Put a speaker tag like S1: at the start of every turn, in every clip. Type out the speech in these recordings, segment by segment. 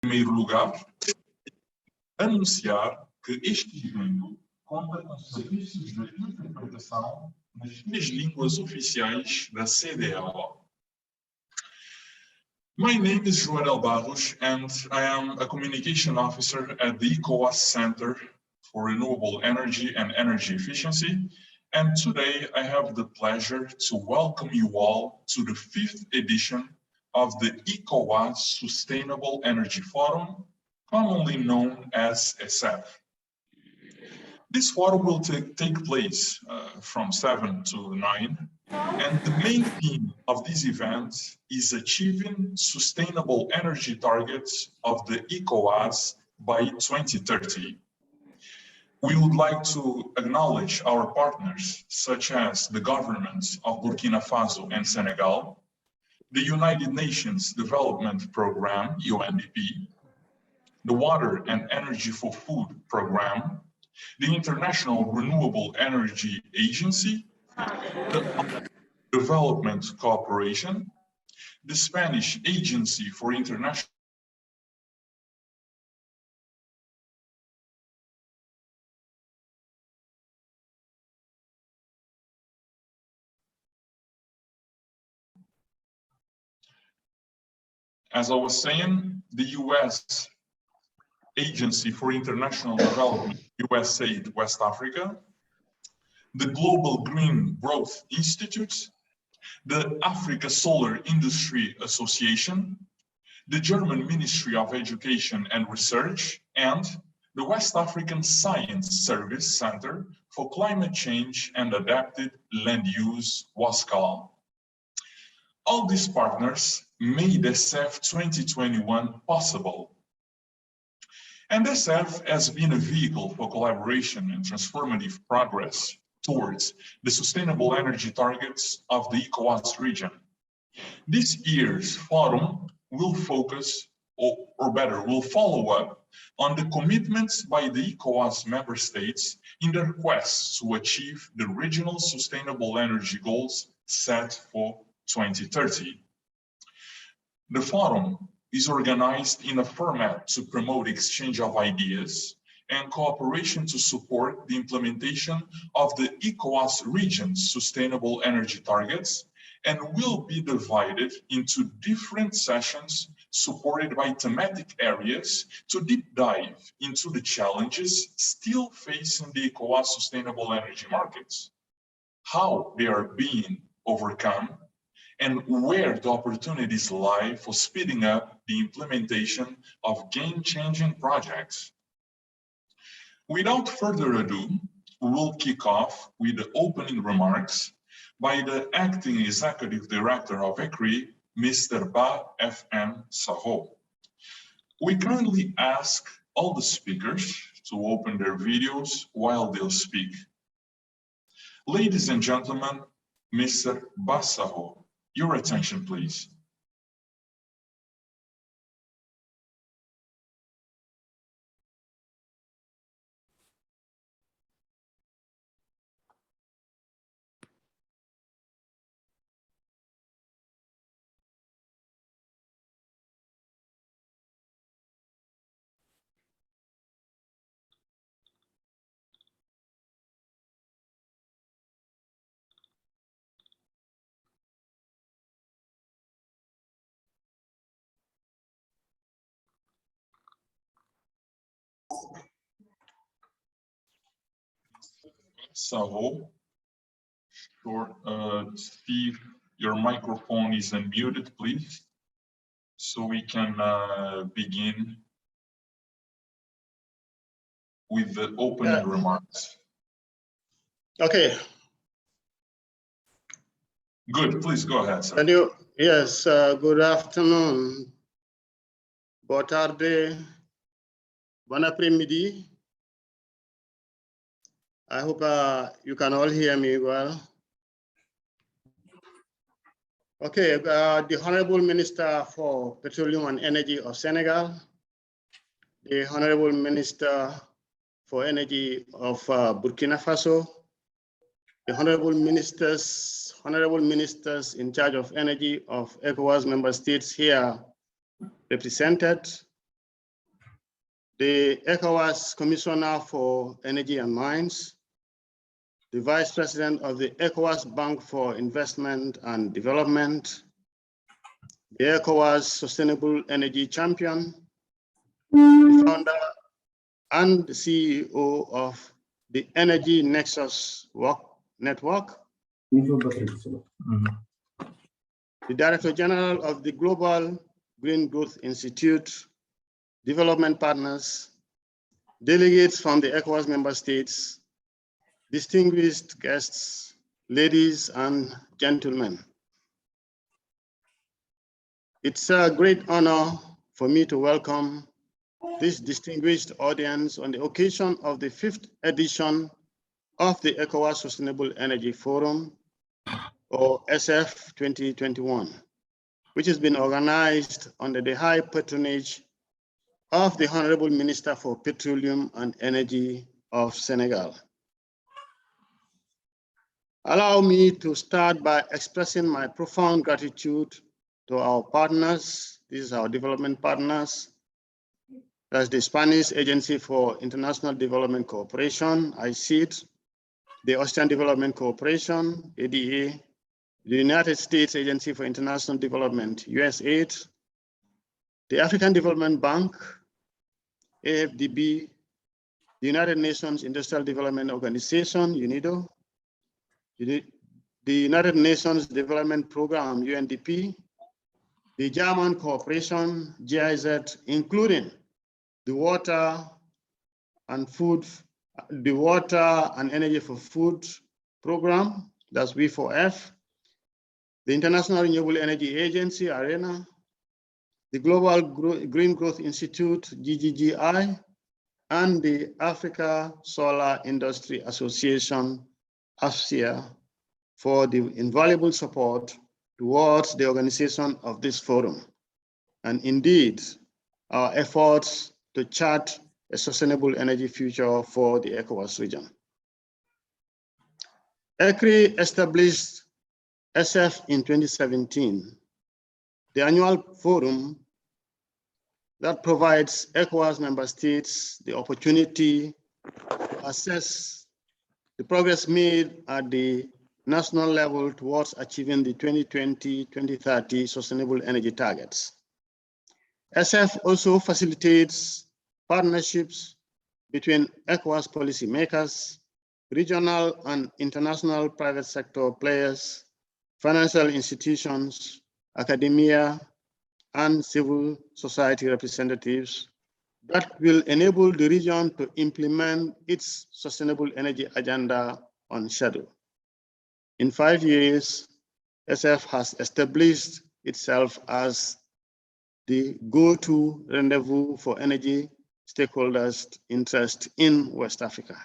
S1: primeiro lugar, anunciar que este evento conta com serviços de interpretação nas 3 línguas oficiais da CDAO. My name is Joel Barros, and I am a communication officer at the Ecowas Center for Renewable Energy and Energy Efficiency. And today I have the pleasure to welcome you all to the 5th edition of the Ecowas Sustainable Energy Forum, commonly known as ESEF. This forum will take place from 7 to 9, and the main theme of this event is achieving sustainable energy targets of the Ecowas by 2030. We would like to acknowledge our partners, such as the governments of Burkina Faso and Senegal, the United Nations Development Programme, UNDP, the Water and Energy for Food Programme, the International Renewable Energy Agency, the Development Cooperation, the Spanish Agency for International As I was saying, the US Agency for International Development, USAID West Africa, the Global Green Growth Institute, the Africa Solar Industry Association, the German Ministry of Education and Research, and the West African Science Service Center for Climate Change and Adapted Land Use, WACEC. All these partners made ESEF 2021 possible. And ESEF has been a vehicle for collaboration and transformative progress towards the sustainable energy targets of the Ecowas region. This year's forum will focus, or better, will follow up on the commitments by the Ecowas member states in their quest to achieve the regional sustainable energy goals set for 2030. The forum is organized in a format to promote exchange of ideas and cooperation to support the implementation of the Ecowas region's sustainable energy targets, and will be divided into different sessions supported by thematic areas to deep dive into the challenges still facing the Ecowas sustainable energy markets, how they are being overcome, and where the opportunities lie for speeding up the implementation of game-changing projects. Without further ado, we will kick off with the opening remarks by the Acting Executive Director of ECREEE, Mr. Ba F.M. Saho. We kindly ask all the speakers to open their videos while they'll speak. Ladies and gentlemen, Mr. Ba Saho, your attention, please. Saho, see if your microphone is unmuted, please, so we can begin with the opening remarks.
S2: Okay.
S1: Good, please go ahead, sir.
S2: Thank you. Yes, good afternoon. Boa tarde. Bon après-midi. I hope you can all hear me well. Okay, the Honorable Minister for Petroleum and Energy of Senegal, the Honorable Minister for Energy of Burkina Faso, the Honorable Ministers in charge of energy of ECOWAS member states here represented, the ECOWAS Commissioner for Energy and Mines, the Vice President of the ECOWAS Bank for Investment and Development, the ECOWAS Sustainable Energy Champion, the founder and the CEO of the Energy Nexus Network, the Director General of the Global Green Growth Institute, development partners, delegates from the ECOWAS member states, distinguished guests, ladies and gentlemen. It's a great honor for me to welcome this distinguished audience on the occasion of the 5th edition of the ECOWAS Sustainable Energy Forum, or ESEF 2021, which has been organized under the high patronage of the Honorable Minister for Petroleum and Energy of Senegal. Allow me to start by expressing my profound gratitude to our partners. This is our development partners. That's the Spanish Agency for International Development Cooperation, ICID, the Austrian Development Cooperation, ADA, the United States Agency for International Development, USAID, the African Development Bank, AFDB, the United Nations Industrial Development Organization, UNIDO, the United Nations Development Program, UNDP, the German Corporation, GIZ, including the Water and Energy for Food Program, that's W4F, the International Renewable Energy Agency, ARENA, the Global Green Growth Institute, GGGI, and the Africa Solar Industry Association, ASIA, for the invaluable support towards the organization of this forum, and indeed, our efforts to chart a sustainable energy future for the ECOWAS region. ECREEE established ESEF in 2017, the annual forum that provides ECOWAS member states the opportunity to assess the progress made at the national level towards achieving the 2020-2030 sustainable energy targets. ESEF also facilitates partnerships between ECOWAS policymakers, regional and international private sector players, financial institutions, academia, and civil society representatives that will enable the region to implement its sustainable energy agenda on schedule. In 5 years, ESEF has established itself as the go-to rendezvous for energy stakeholders' interest in West Africa.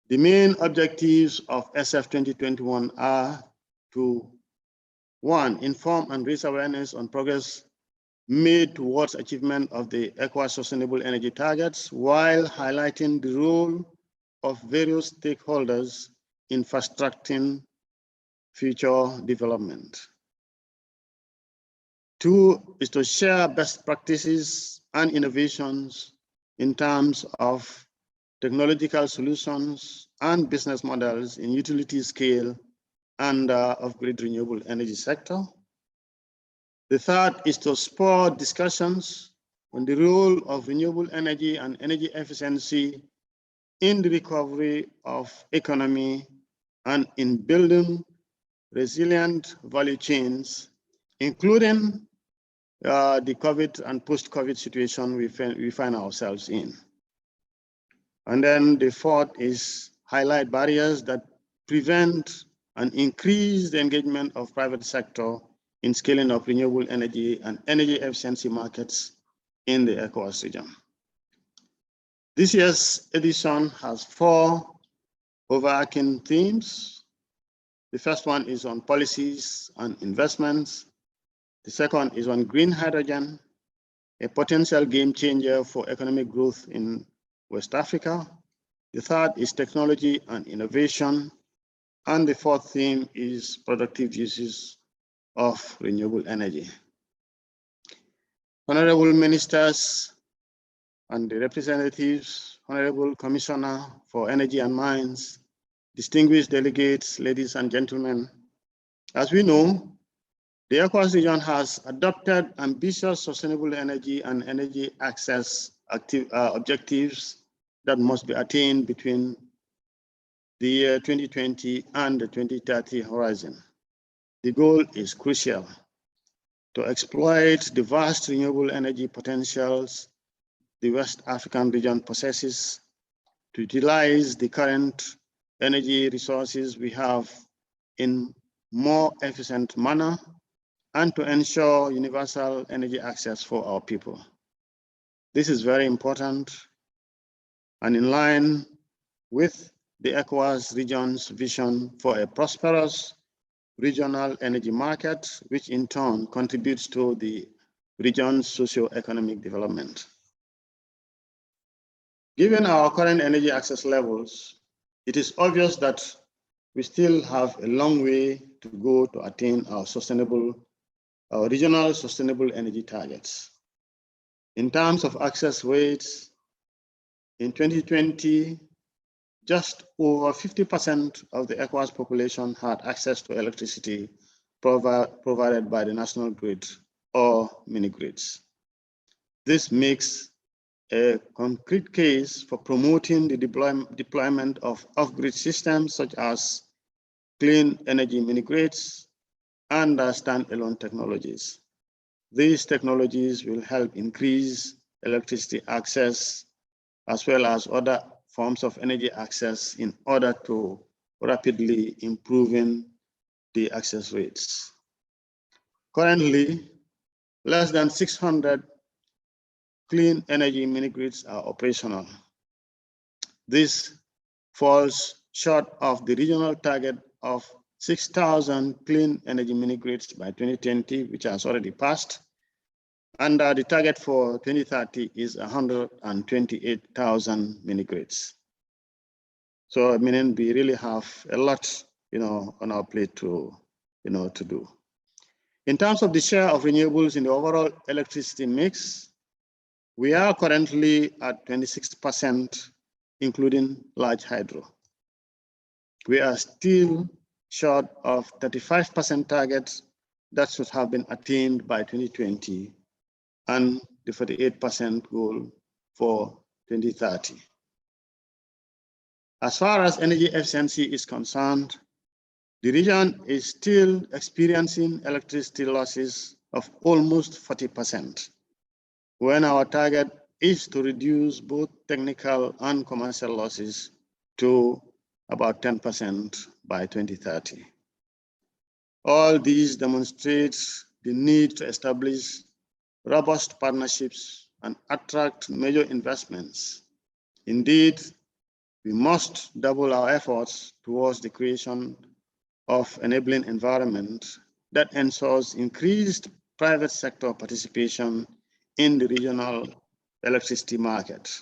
S2: The main objectives of ESEF 2021 are to, 1, inform and raise awareness on progress made towards achievement of the ECOWAS sustainable energy targets, while highlighting the role of various stakeholders in fast-tracking future development. 2 is to share best practices and innovations in terms of technological solutions and business models in utility scale and off-grid renewable energy sector. The 3rd is to spur discussions on the role of renewable energy and energy efficiency in the recovery of economy and in building resilient value chains, including the COVID and post-COVID situation we find ourselves in. And then the 4th is highlight barriers that prevent and increase the engagement of private sector in scaling up renewable energy and energy efficiency markets in the ECOWAS region. This year's edition has 4 overarching themes. The first one is on policies and investments. The second is on green hydrogen, a potential game changer for economic growth in West Africa. The 3rd is technology and innovation. And the 4th theme is productive uses of renewable energy. Honorable Ministers and the representatives, Honorable Commissioner for Energy and Mines, distinguished delegates, ladies and gentlemen, as we know, the Ecowas region has adopted ambitious sustainable energy and energy access objectives that must be attained between the year 2020 and the 2030 horizon. The goal is crucial: to exploit the vast renewable energy potentials the West African region possesses, to utilize the current energy resources we have in more efficient manner, and to ensure universal energy access for our people. This is very important and in line with the ECOWAS region's vision for a prosperous regional energy market, which in turn contributes to the region's socio-economic development. Given our current energy access levels, it is obvious that we still have a long way to go to attain our regional sustainable energy targets. In terms of access rates, in 2020, just over 50% of the ECOWAS population had access to electricity provided by the national grid or mini-grids. This makes a concrete case for promoting the deployment of off-grid systems such as clean energy mini-grids and standalone technologies. These technologies will help increase electricity access as well as other forms of energy access in order to rapidly improving the access rates. Currently, less than 600 clean energy mini-grids are operational. This falls short of the regional target of 6,000 clean energy mini-grids by 2020, which has already passed. And the target for 2030 is 128,000 mini-grids. So, meaning we really have a lot, on our plate to do. In terms of the share of renewables in the overall electricity mix, we are currently at 26%, including large hydro. We are still short of 35% target that should have been attained by 2020 and the 48% goal for 2030. As far as energy efficiency is concerned, the region is still experiencing electricity losses of almost 40%, when our target is to reduce both technical and commercial losses to about 10% by 2030. All these demonstrate the need to establish robust partnerships and attract major investments. Indeed, we must double our efforts towards the creation of enabling environment that ensures increased private sector participation in the regional electricity market.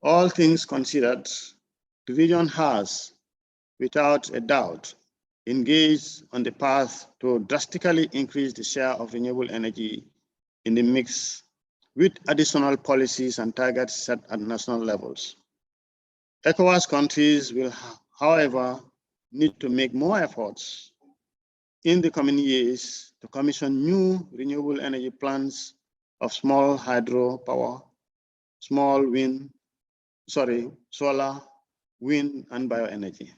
S2: All things considered, the region has, without a doubt, engaged on the path to drastically increase the share of renewable energy in the mix with additional policies and targets set at national levels. ECOWAS countries will, however, need to make more efforts in the coming years to commission new renewable energy plants of small hydropower, solar, wind, and bioenergy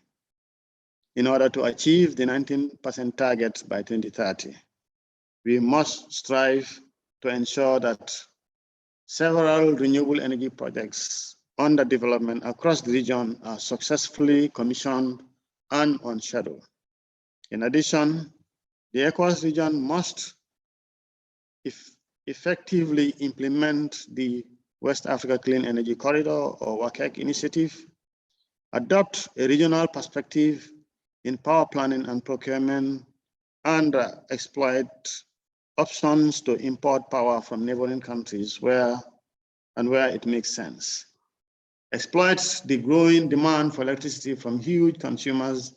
S2: in order to achieve the 19% target by 2030. We must strive to ensure that several renewable energy projects under development across the region are successfully commissioned and on schedule. In addition, the ECOWAS region must effectively implement the West Africa Clean Energy Corridor or WACEC initiative, adopt a regional perspective in power planning and procurement, and exploit options to import power from neighboring countries where it makes sense. Exploit the growing demand for electricity from huge consumers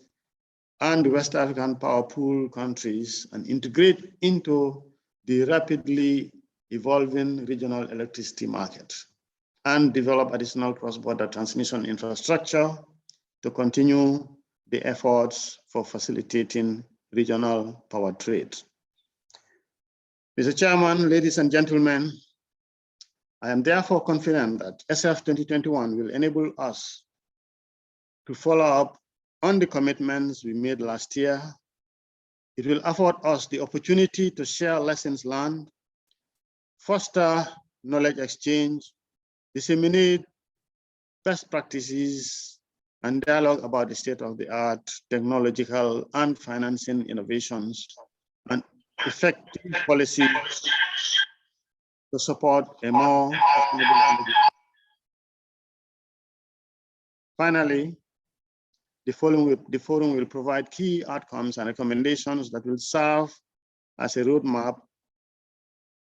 S2: and the West African power pool countries and integrate into the rapidly evolving regional electricity market and develop additional cross-border transmission infrastructure to continue the efforts for facilitating regional power trade. Mr. Chairman, ladies and gentlemen, I am therefore confident that ESEF 2021 will enable us to follow up on the commitments we made last year. It will afford us the opportunity to share lessons learned, foster knowledge exchange, disseminate best practices, and dialogue about the state-of-the-art technological and financing innovations and effective policies to support a more sustainable energy. Finally, the forum will provide key outcomes and recommendations that will serve as a roadmap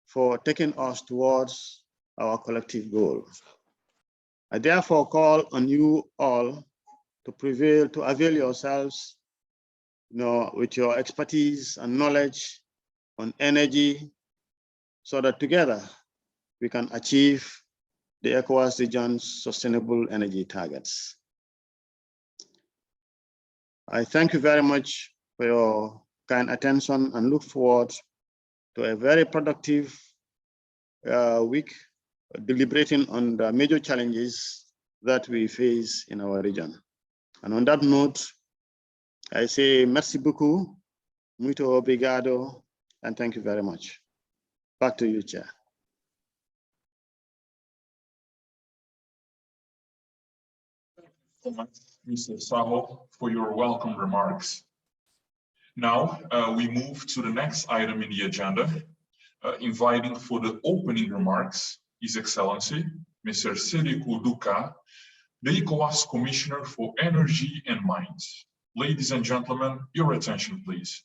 S2: for taking us towards our collective goals. I therefore call on you all to avail yourselves, with your expertise and knowledge on energy, so that together we can achieve the Ecowas region's sustainable energy targets. I thank you very much for your kind attention and look forward to a very productive week deliberating on the major challenges that we face in our region. And on that note, I say merci beaucoup, muito obrigado, and thank you very much. Back to you, Chair.
S1: Thank you so much, Mr. Saho, for your welcome remarks. Now, we move to the next item in the agenda, inviting for the opening remarks His Excellency, Mr. Sédhiou Douka, the ECOWAS Commissioner for Energy and Mines. Ladies and gentlemen, your attention, please.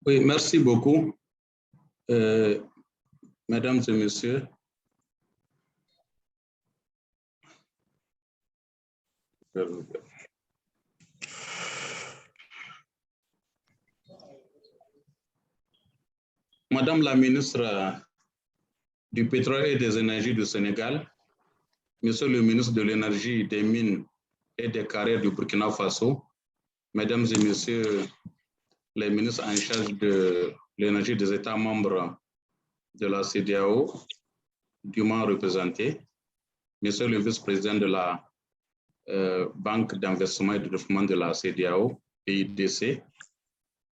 S3: Oui, merci beaucoup, mesdames et messieurs. Madame la ministre du Pétrole et des Énergies du Sénégal, Monsieur le ministre de l'Énergie, des Mines et des Carrières du Burkina Faso, Mesdames et Messieurs les ministres en charge de l'énergie des États membres de la CEDEAO, dûment représentés, Monsieur le vice-président de la Banque d'investissement et de développement de la CEDEAO, EIDC,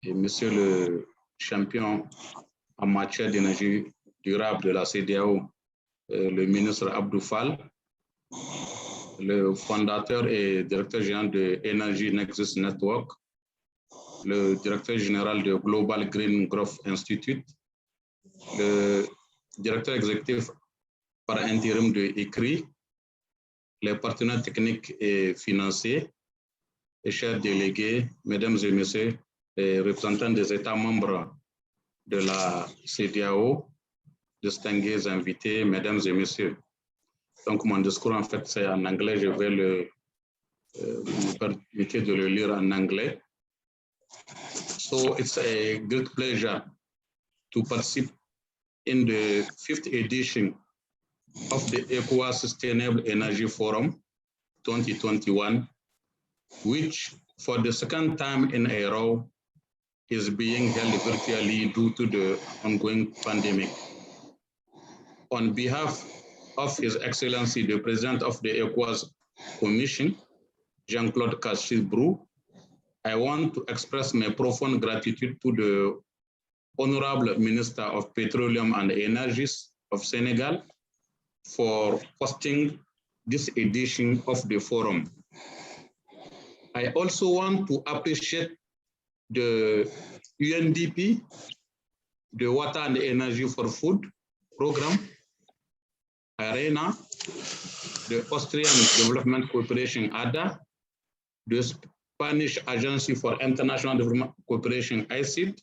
S3: et Monsieur le champion en matière d'énergie durable de la CEDEAO, le ministre Abdou Fall, le fondateur et directeur général de Energy Nexus Network, le directeur général de Global Green Growth Institute, le directeur exécutif par intérim de ECREEE, les partenaires techniques et financiers, et chers délégués, mesdames et messieurs, les représentants des États membres de la CEDEAO, distingués invités, mesdames et messieurs. Donc, mon discours, en fait, c'est en anglais. Je vais me permettre de le lire en anglais. So, it's a great pleasure to participate in the 5th edition of the Ecowas Sustainable Energy Forum 2021, which for the second time in a row is being held virtually due to the ongoing pandemic. On behalf of His Excellency, the President of the Ecowas Commission, Jean-Claude Cassibrou, I want to express my profound gratitude to the Honorable Minister of Petroleum and Energies of Senegal for hosting this edition of the forum. I also want to appreciate the UNDP, the Water and Energy for Food program, ARENA, the Austrian Development Cooperation, ADA, the Spanish Agency for International Development Cooperation, ICID,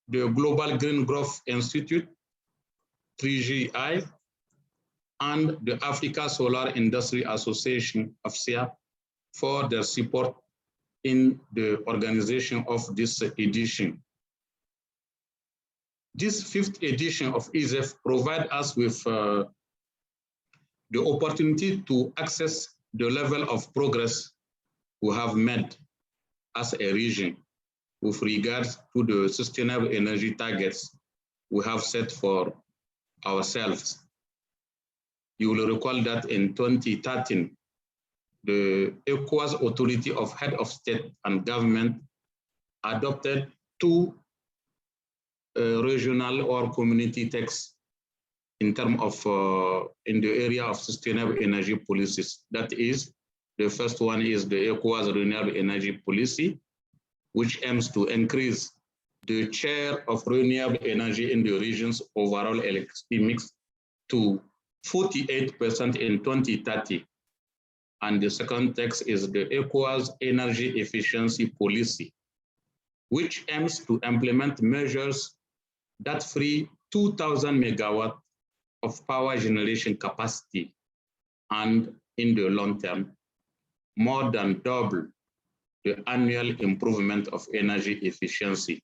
S3: the Global Green Growth Institute, 3GI, and the Africa Solar Industry Association, AFSIA, for their support in the organization of this edition. This 5th edition of ESEF provides us with the opportunity to access the level of progress we have made as a region with regards to the sustainable energy targets we have set for ourselves. You will recall that in 2013, the Ecowas Authority of Head of State and Government adopted 2 regional or community texts in terms of in the area of sustainable energy policies. That is, the first one is the Ecowas Renewable Energy Policy, which aims to increase the share of renewable energy in the region's overall electricity mix to 48% in 2030. And the second text is the Ecowas Energy Efficiency Policy, which aims to implement measures that free 2,000 megawatts of power generation capacity, and in the long term, more than double the annual improvement of energy efficiency.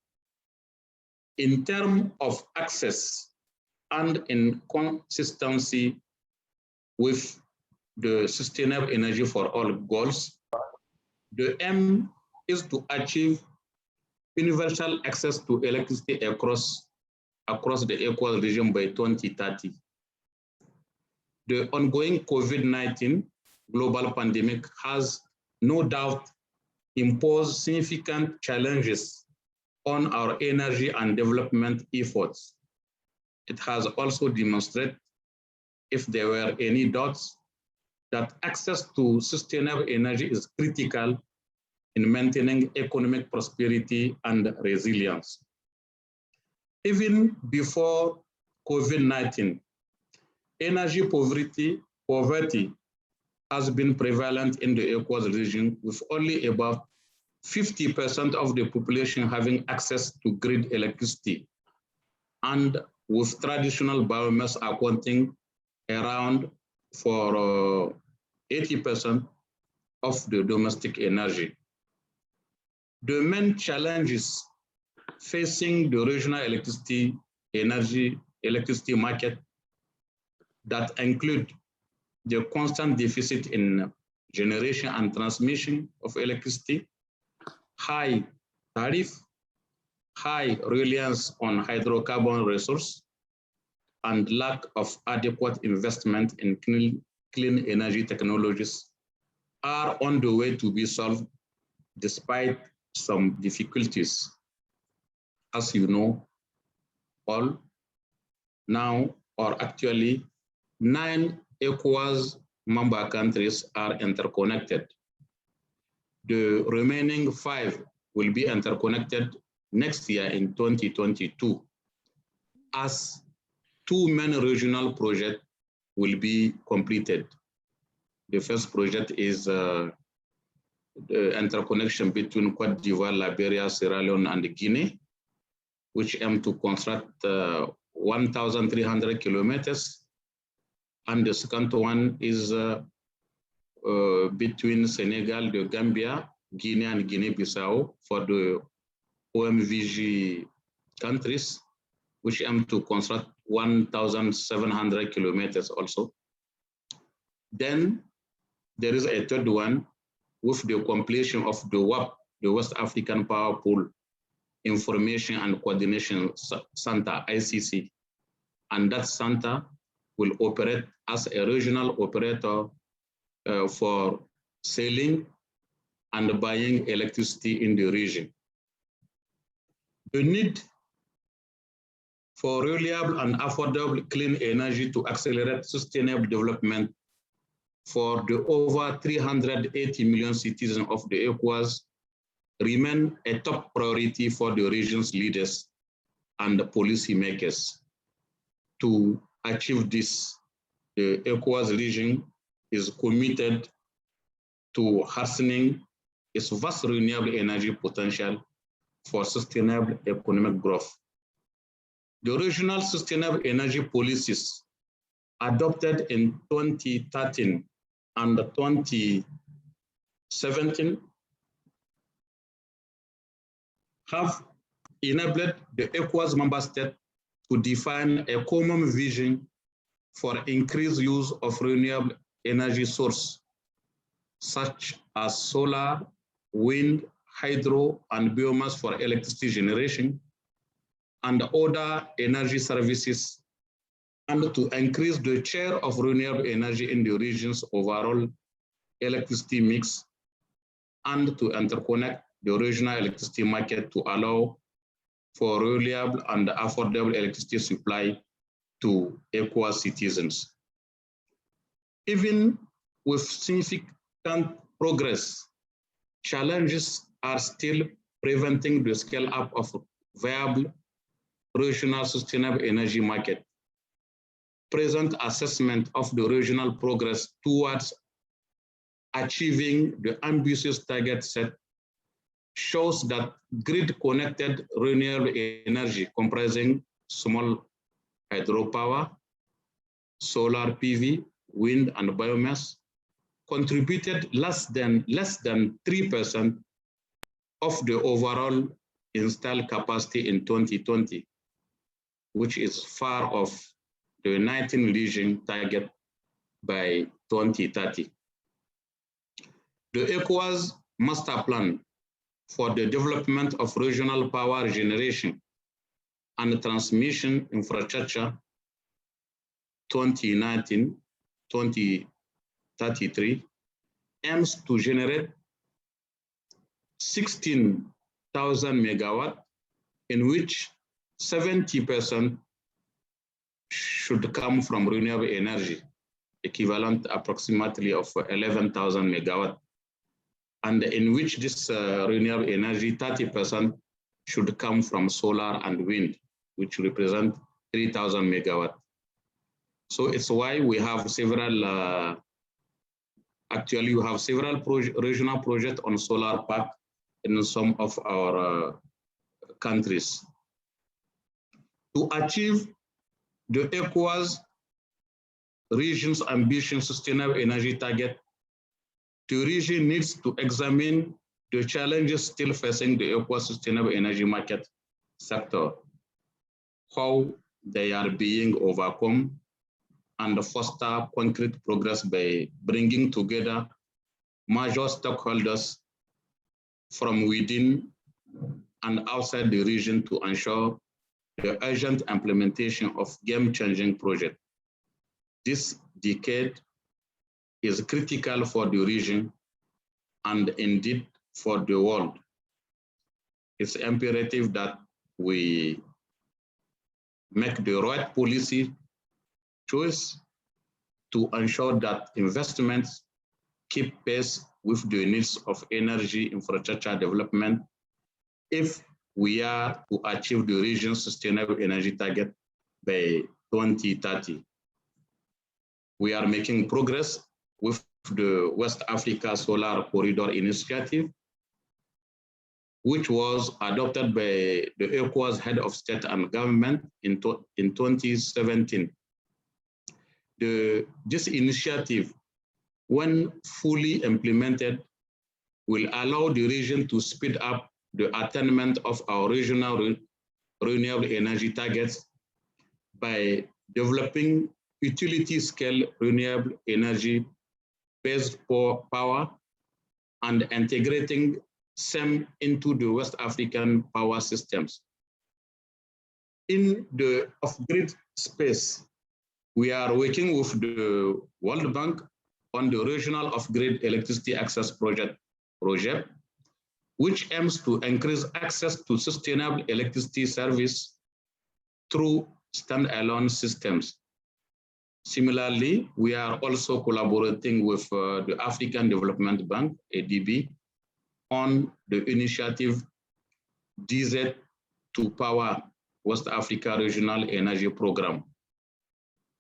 S3: In terms of access and in consistency with the sustainable energy for all goals, the aim is to achieve universal access to electricity across the Ecowas region by 2030. The ongoing COVID-19 global pandemic has no doubt imposed significant challenges on our energy and development efforts. It has also demonstrated, if there were any doubts, that access to sustainable energy is critical in maintaining economic prosperity and resilience. Even before COVID-19, energy poverty has been prevalent in the Ecowas region, with only about 50% of the population having access to grid electricity, and with traditional biomass accounting around for 80% of the domestic energy. The main challenges facing the regional electricity market that include the constant deficit in generation and transmission of electricity, high tariff, high reliance on hydrocarbon resource, and lack of adequate investment in clean energy technologies are on the way to be solved despite some difficulties. As you know, all now, or actually 9 Ecowas member countries are interconnected. The remaining 5 will be interconnected next year in 2022, as 2 main regional projects will be completed. The first project is the interconnection between Cote d'Ivoire, Liberia, Sierra Leone, and Guinea, which aim to construct 1,300 kilometers. And the second one is between Senegal, the Gambia, Guinea, and Guinea-Bissau for the OMVG countries, which aim to construct 1,700 kilometers also. Then there is a third one with the completion of the WAP, the West African Power Pool Information and Coordination Center, ICC. And that center will operate as a regional operator for selling and buying electricity in the region. The need for reliable and affordable clean energy to accelerate sustainable development for the over 380 million citizens of the Ecowas remain a top priority for the region's leaders and the policymakers. To achieve this, the Ecowas region is committed to harnessing its vast renewable energy potential for sustainable economic growth. The regional sustainable energy policies adopted in 2013 and 2017 have enabled the Ecowas member states to define a common vision for increased use of renewable energy sources, such as solar, wind, hydro, and biomass for electricity generation, and other energy services, and to increase the share of renewable energy in the region's overall electricity mix, and to interconnect the regional electricity market to allow for reliable and affordable electricity supply to Ecowas citizens. Even with significant progress, challenges are still preventing the scale up of viable regional sustainable energy market. Present assessment of the regional progress towards achieving the ambitious target set shows that grid-connected renewable energy comprising small hydropower, solar PV, wind, and biomass contributed less than 3% of the overall installed capacity in 2020, which is far off the 19 region target by 2030. The Ecowas Master Plan for the development of regional power generation and transmission infrastructure 2019-2033 aims to generate 16,000 megawatt, in which 70% should come from renewable energy, equivalent approximately of 11,000 megawatt, and in which this renewable energy, 30% should come from solar and wind, which represent 3,000 megawatt. So it's why we have several, actually we have several regional projects on solar park in some of our countries. To achieve the Ecowas region's ambitious sustainable energy target, the region needs to examine the challenges still facing the Ecowas sustainable energy market sector, how they are being overcome, and foster concrete progress by bringing together major stakeholders from within and outside the region to ensure the urgent implementation of game-changing projects. This decade is critical for the region and indeed for the world. It's imperative that we make the right policy choice to ensure that investments keep pace with the needs of energy infrastructure development if we are to achieve the region's sustainable energy target by 2030. We are making progress with the West Africa Solar Corridor Initiative, which was adopted by the Ecowas Head of State and Government in 2017. This initiative, when fully implemented, will allow the region to speed up the attainment of our regional renewable energy targets by developing utility-scale renewable energy-based power and integrating SEM into the West African power systems. In the off-grid space, we are working with the World Bank on the Regional Off-Grid Electricity Access Project, which aims to increase access to sustainable electricity service through standalone systems. Similarly, we are also collaborating with the African Development Bank, ADB, on the initiative DZ to Power West Africa Regional Energy Program.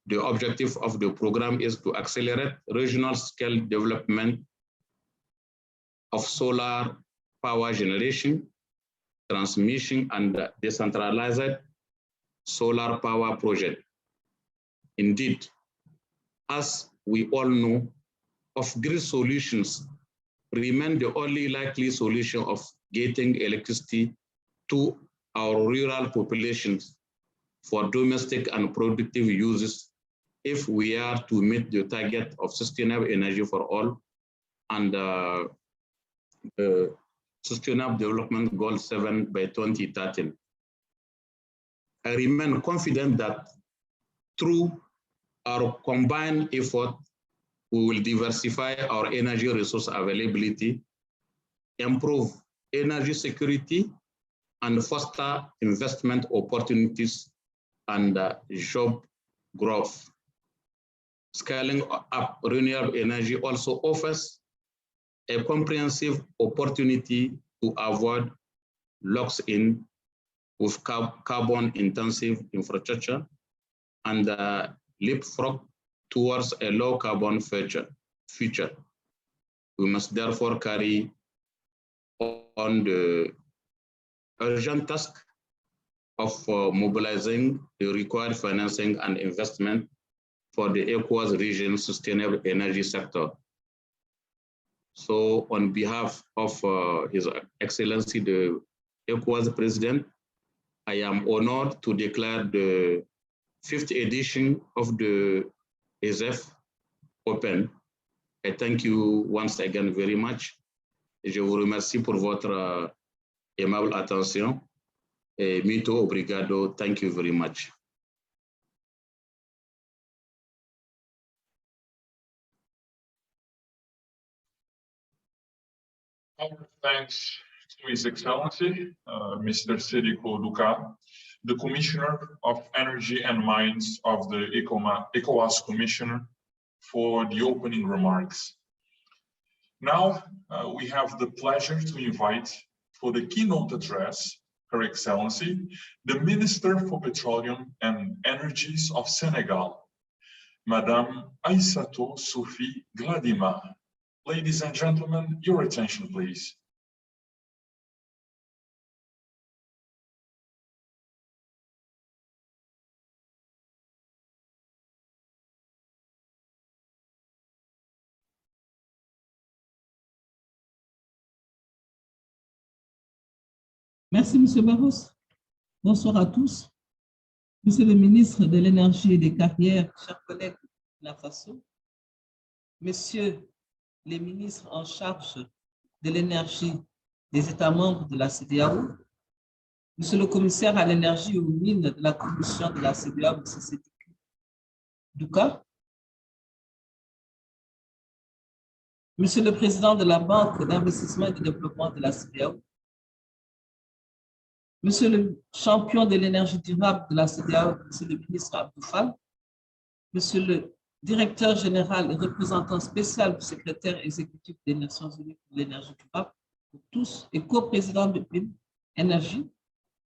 S3: The objective of the program is to accelerate regional scale development of solar power generation, transmission, and decentralized solar power project. Indeed, as we all know, off-grid solutions remain the only likely solution of getting electricity to our rural populations for domestic and productive uses if we are to meet the target of sustainable energy for all and the Sustainable Development Goal 7 by 2030. I remain confident that through our combined effort, we will diversify our energy resource availability, improve energy security, and foster investment opportunities and job growth. Scaling up renewable energy also offers a comprehensive opportunity to avoid locks in with carbon-intensive infrastructure and leapfrog towards a low-carbon future. We must therefore carry on the urgent task of mobilizing the required financing and investment for the Ecowas region sustainable energy sector. So on behalf of His Excellency the Ecowas President, I am honored to declare the 5th edition of the ESEF open. I thank you once again very much. Et je vous remercie pour votre aimable attention. Et muito obrigado. Thank you very much.
S1: Thanks to His Excellency, Mr. Sediko Duka, the Commissioner of Energy and Mines of the ECOWAS Commissioner, for the opening remarks. Now, we have the pleasure to invite for the keynote address, Her Excellency, the Minister for Petroleum and Energies of Senegal, Madame Aïssatou Sophie Gladima. Ladies and gentlemen, your attention, please.
S4: Merci, Monsieur Barros. Bonsoir à tous. Monsieur le ministre de l'Énergie et des Carrières, chers collègues de la FASO, Messieurs les ministres en charge de l'énergie des États membres de la CEDEAO, Monsieur le commissaire à l'énergie et aux mines de la Commission de la CEDEAO, Monsieur Sediko Duka, Monsieur le président de la Banque d'investissement et de développement de la CEDEAO, Monsieur le champion de l'énergie durable de la CEDEAO, Monsieur le ministre Abdou Fall, Monsieur le directeur général et représentant spécial du secrétaire exécutif des Nations Unies pour l'énergie durable, pour tous, et co-président de PIM Énergie,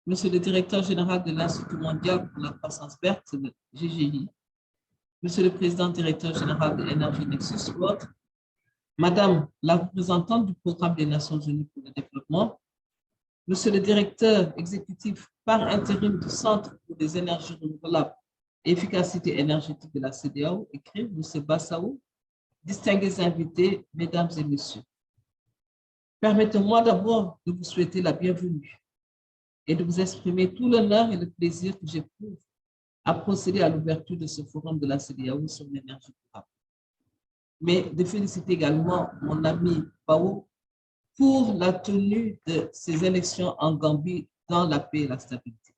S4: Monsieur le directeur général de l'Institut mondial pour la croissance verte, le GGI, Monsieur le président directeur général de Energy Nexus World, Madame la représentante du programme des Nations Unies pour le développement, Monsieur le directeur exécutif par intérim du Centre pour les énergies renouvelables et efficacité énergétique de la CEDEAO, ECREEE, Monsieur Bassao, distingués invités, Mesdames et Messieurs. Permettez-moi d'abord de vous souhaiter la bienvenue et de vous exprimer tout l'honneur et le plaisir que j'éprouve à procéder à l'ouverture de ce forum de la CEDEAO sur l'énergie durable. Mais de féliciter également mon ami Bao pour la tenue de ces élections en Gambie dans la paix et la stabilité.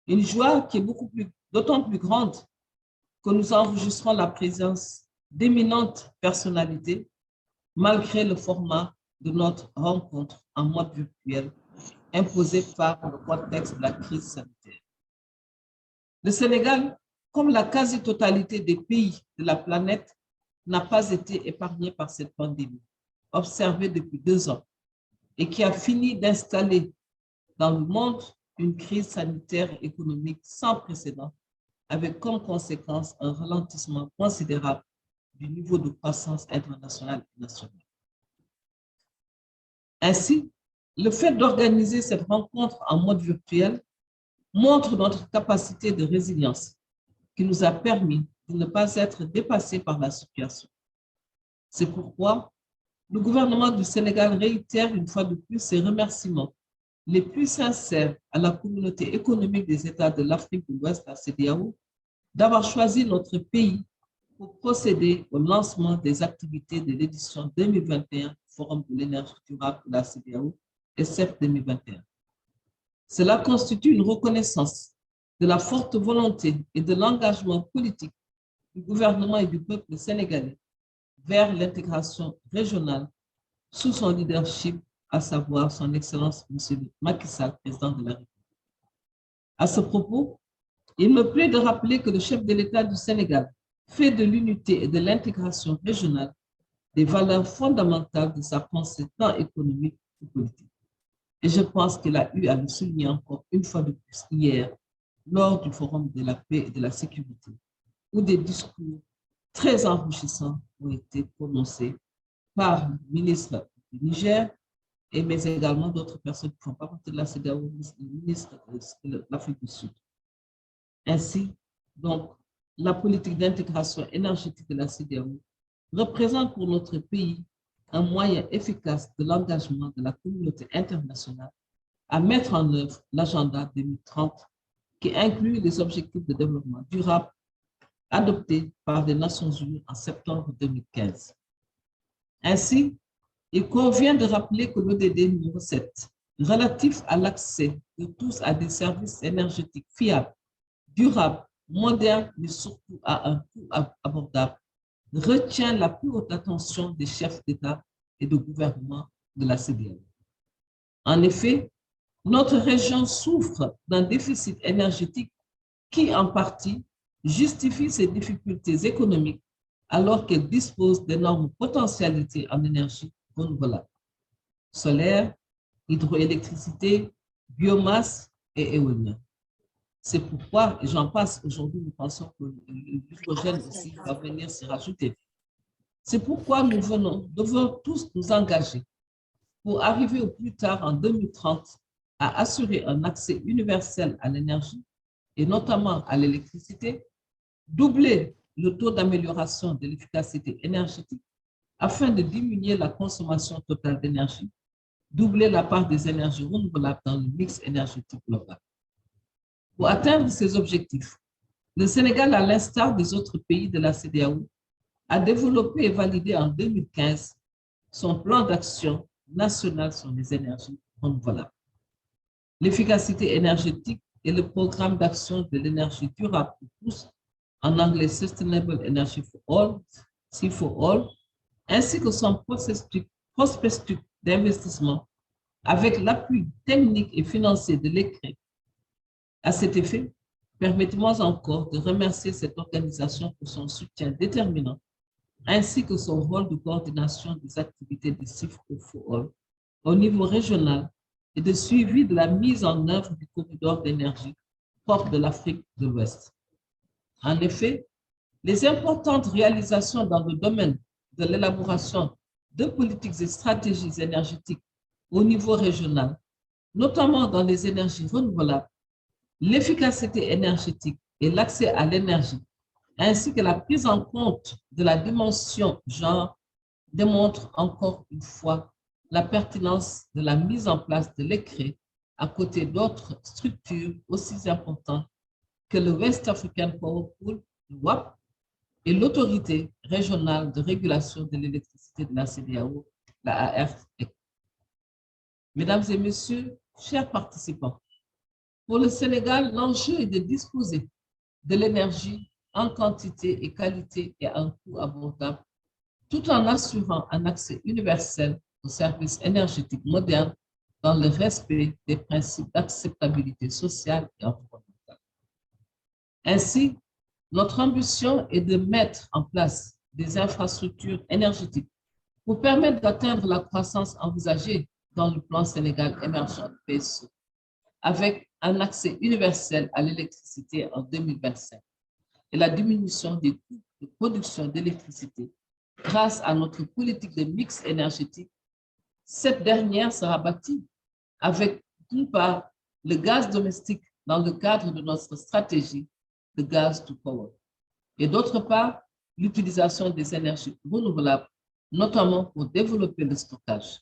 S4: Une joie qui est d'autant plus grande que nous enregistrons la présence d'éminentes personnalités malgré le format de notre rencontre en mode virtuel imposé par le contexte de la crise sanitaire. Le Sénégal, comme la quasi-totalité des pays de la planète, n'a pas été épargné par cette pandémie, observée depuis 2 ans, et qui a fini d'installer dans le monde une crise sanitaire et économique sans précédent, avec comme conséquence un ralentissement considérable du niveau de croissance internationale et nationale. Ainsi, le fait d'organiser cette rencontre en mode virtuel montre notre capacité de résilience qui nous a permis de ne pas être dépassés par la situation. C'est pourquoi le gouvernement du Sénégal réitère une fois de plus ses remerciements les plus sincères à la communauté économique des États de l'Afrique de l'Ouest, la CEDEAO, d'avoir choisi notre pays pour procéder au lancement des activités de l'édition 2021 du Forum de l'énergie durable de la CEDEAO, ESEF 2021. Cela constitue une reconnaissance de la forte volonté et de l'engagement politique du gouvernement et du peuple sénégalais vers l'intégration régionale sous son leadership, à savoir son Excellence M. Macky Sall, président de la République. À ce propos, il me plaît de rappeler que le chef de l'État du Sénégal fait de l'unité et de l'intégration régionale des valeurs fondamentales de sa pensée tant économique que politique. Et je pense qu'il a eu à le souligner encore une fois de plus hier, lors du Forum de la paix et de la sécurité, où des discours très enrichissants ont été prononcés par le ministre du Niger, mais également d'autres personnes qui ne font pas partie de la CEDEAO, le ministre de l'Afrique du Sud. Ainsi, donc, la politique d'intégration énergétique de la CEDEAO représente pour notre pays un moyen efficace de l'engagement de la communauté internationale à mettre en œuvre l'agenda 2030 qui inclut les objectifs de développement durable adoptés par les Nations Unies en septembre 2015. Ainsi, il convient de rappeler que l'ODD numéro 7, relatif à l'accès de tous à des services énergétiques fiables, durables, modernes, mais surtout à un coût abordable, retient la plus haute attention des chefs d'État et de gouvernement de la CEDEAO. En effet, notre région souffre d'un déficit énergétique qui, en partie, justifie ses difficultés économiques alors qu'elle dispose d'énormes potentialités en énergie renouvelable, solaire, hydroélectricité, biomasse et éolien. C'est pourquoi, et j'en passe, aujourd'hui nous pensons que l'hydrogène aussi va venir s'y rajouter. C'est pourquoi nous devons tous nous engager pour arriver au plus tard en 2030 à assurer un accès universel à l'énergie et notamment à l'électricité, doubler le taux d'amélioration de l'efficacité énergétique afin de diminuer la consommation totale d'énergie, doubler la part des énergies renouvelables dans le mix énergétique global. Pour atteindre ces objectifs, le Sénégal, à l'instar des autres pays de la CEDEAO, a développé et validé en 2015 son plan d'action national sur les énergies renouvelables. L'efficacité énergétique et le programme d'action de l'énergie durable pour tous, en anglais Sustainable Energy for All, C4All, ainsi que son prospectus d'investissement avec l'appui technique et financier de l'ECREEE. À cet effet, permettez-moi encore de remercier cette organisation pour son soutien déterminant, ainsi que son rôle de coordination des activités de C4All au niveau régional et de suivi de la mise en œuvre du corridor d'énergie propre de l'Afrique de l'Ouest. En effet, les importantes réalisations dans le domaine de l'élaboration de politiques et stratégies énergétiques au niveau régional, notamment dans les énergies renouvelables, l'efficacité énergétique et l'accès à l'énergie, ainsi que la prise en compte de la dimension genre, démontrent encore une fois la pertinence de la mise en place de l'ECREEE à côté d'autres structures aussi importantes que le West African Power Pool, le WAP, et l'autorité régionale de régulation de l'électricité de la CEDEAO, la AREC. Mesdames et messieurs, chers participants, pour le Sénégal, l'enjeu est de disposer de l'énergie en quantité et qualité et à un coût abordable, tout en assurant un accès universel aux services énergétiques modernes dans le respect des principes d'acceptabilité sociale et environnementale. Ainsi, notre ambition est de mettre en place des infrastructures énergétiques pour permettre d'atteindre la croissance envisagée dans le plan Sénégal émergent PSE, avec un accès universel à l'électricité en 2025 et la diminution des coûts de production d'électricité grâce à notre politique de mix énergétique. Cette dernière sera bâtie avec, d'une part, le gaz domestique dans le cadre de notre stratégie de gaz to power, et d'autre part, l'utilisation des énergies renouvelables, notamment pour développer le stockage.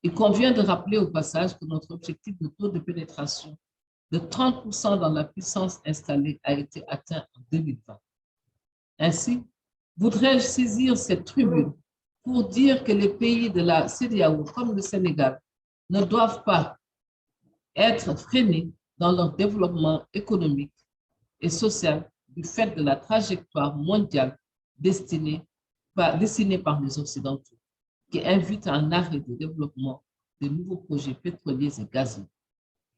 S4: Il convient de rappeler au passage que notre objectif de taux de pénétration de 30% dans la puissance installée a été atteint en 2020. Ainsi, voudrais-je saisir cette tribune pour dire que les pays de la CEDEAO, comme le Sénégal, ne doivent pas être freinés dans leur développement économique et social du fait de la trajectoire mondiale dessinée par les Occidentaux, qui invite à un arrêt de développement de nouveaux projets pétroliers et gaziers.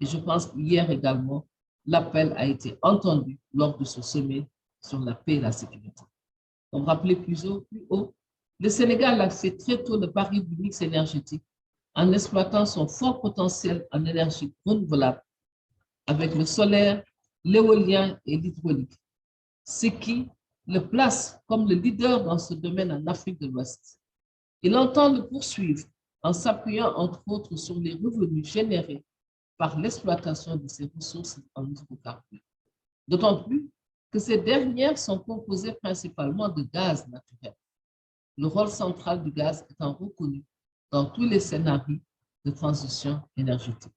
S4: Et je pense qu'hier également, l'appel a été entendu lors de ce sommet sur la paix et la sécurité. Comme rappelé plus haut, le Sénégal a fait très tôt le pari du mix énergétique en exploitant son fort potentiel en énergie renouvelable avec le solaire, l'éolien et l'hydraulique, ce qui le place comme le leader dans ce domaine en Afrique de l'Ouest. Il entend le poursuivre en s'appuyant entre autres sur les revenus générés par l'exploitation de ces ressources en hydrocarbures. D'autant plus que ces dernières sont composées principalement de gaz naturel. Le rôle central du gaz étant reconnu dans tous les scénarios de transition énergétique.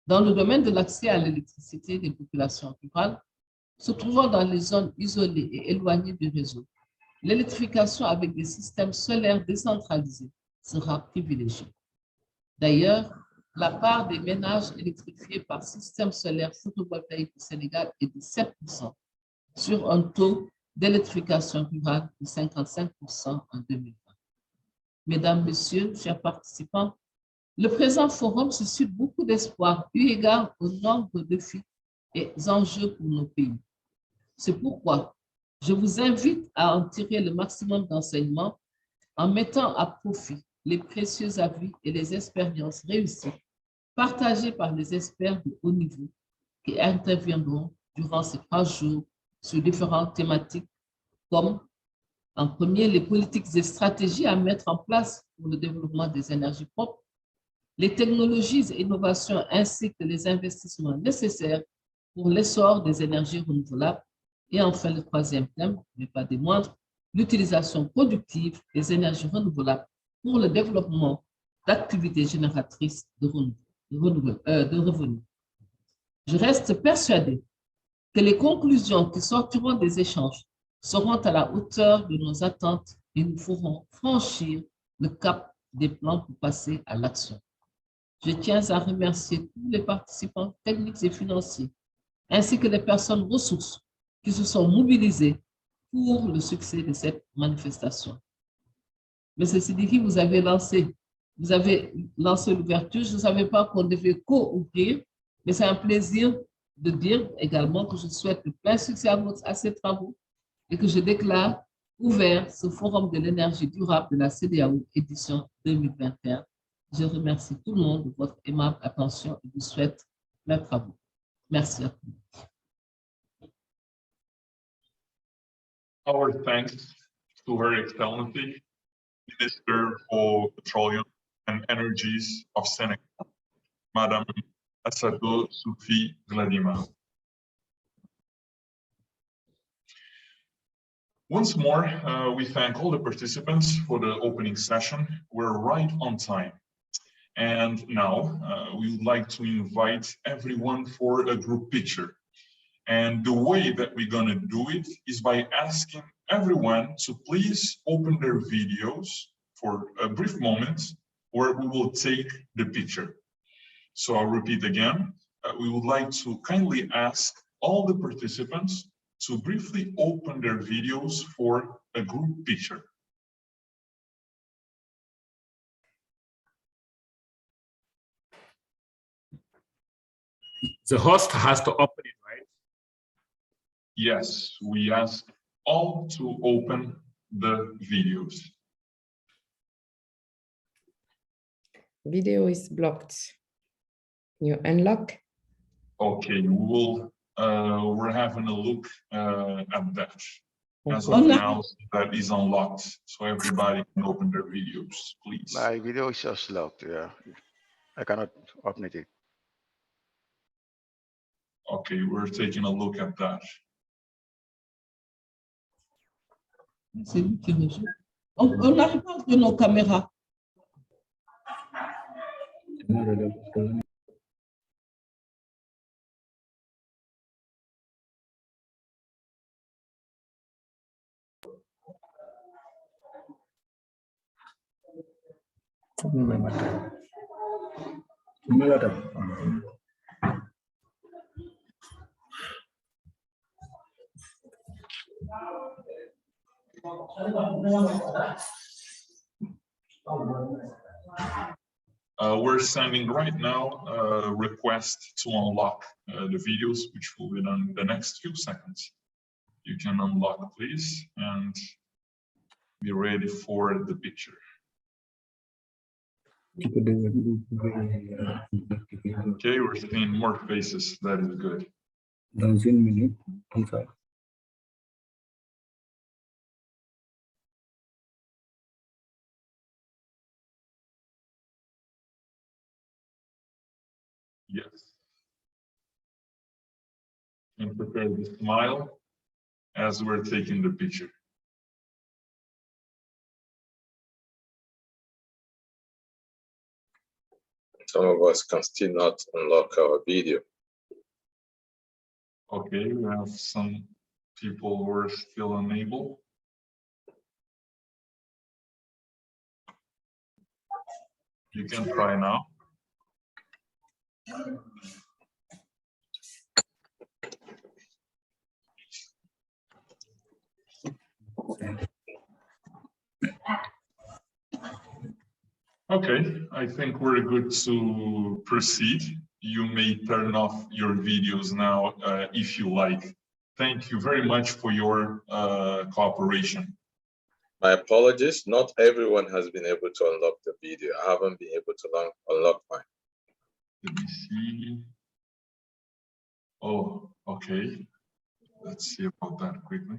S4: Dans le domaine de l'accès à l'électricité des populations rurales, se trouvant dans les zones isolées et éloignées du réseau, l'électrification avec des systèmes solaires décentralisés sera privilégiée. D'ailleurs, la part des ménages électrifiés par système solaire photovoltaïque au Sénégal est de 7% sur un taux d'électrification rurale de 55% en 2020. Mesdames, Messieurs, chers participants, le présent forum suscite beaucoup d'espoir eu égard au nombre de défis et enjeux pour nos pays. C'est pourquoi je vous invite à en tirer le maximum d'enseignements en mettant à profit les précieux avis et les expériences réussies partagées par les experts de haut niveau qui interviendront durant ces 3 jours sur différentes thématiques comme, en premier, les politiques et stratégies à mettre en place pour le développement des énergies propres, les technologies et innovations ainsi que les investissements nécessaires pour l'essor des énergies renouvelables. Et enfin, le 3e thème, mais pas des moindres, l'utilisation productive des énergies renouvelables pour le développement d'activités génératrices de revenus. Je reste persuadée que les conclusions qui sortiront des échanges seront à la hauteur de nos attentes et nous feront franchir le cap des plans pour passer à l'action. Je tiens à remercier tous les participants techniques et financiers, ainsi que les personnes ressources qui se sont mobilisées pour le succès de cette manifestation. Monsieur Sidiki, vous avez lancé l'ouverture. Je ne savais pas qu'on devait co-ouvrir, mais c'est un plaisir de dire également que je souhaite plein succès à ces travaux et que je déclare ouvert ce forum de l'énergie durable de la CEDEAO édition 2021. Je remercie tout le monde de votre aimable attention et vous souhaite mes travaux. Merci à tous.
S1: Our thanks to Her Excellency, Minister for Petroleum and Energies of Senegal, Madame Assatou Soufi Gladima. Once more, we thank all the participants for the opening session. We're right on time. And now we would like to invite everyone for a group picture. And the way that we're going to do it is by asking everyone to please open their videos for a brief moment where we will take the picture. So I'll repeat again. We would like to kindly ask all the participants to briefly open their videos for a group picture.
S5: The host has to open it, right?
S1: Yes, we ask all to open the videos.
S6: Video is blocked. You unlock.
S1: Okay, we're having a look at that. As of
S6: Okay.
S1: now, that is unlocked, so everybody can open their videos, please.
S7: My video is just locked. Yeah, I cannot open it.
S1: Okay, we're taking a look at that.
S4: C'est lui qui rejoue. On n'arrive pas de nos caméras.
S1: We're sending right now a request to unlock the videos, which will be done in the next few seconds. You can unlock, please, and be ready for the picture. Okay, we're seeing more faces. That is good. Yes. And prepare the smile as we're taking the picture.
S8: Some of us can still not unlock our video.
S1: Okay, we have some people who are still unable. You can try now. Okay, I think we're good to proceed. You may turn off your videos now if you like. Thank you very much for your cooperation.
S8: My apologies, not everyone has been able to unlock the video. I haven't been able to unlock mine.
S1: Let me see. Oh, okay. Let's see about that quickly.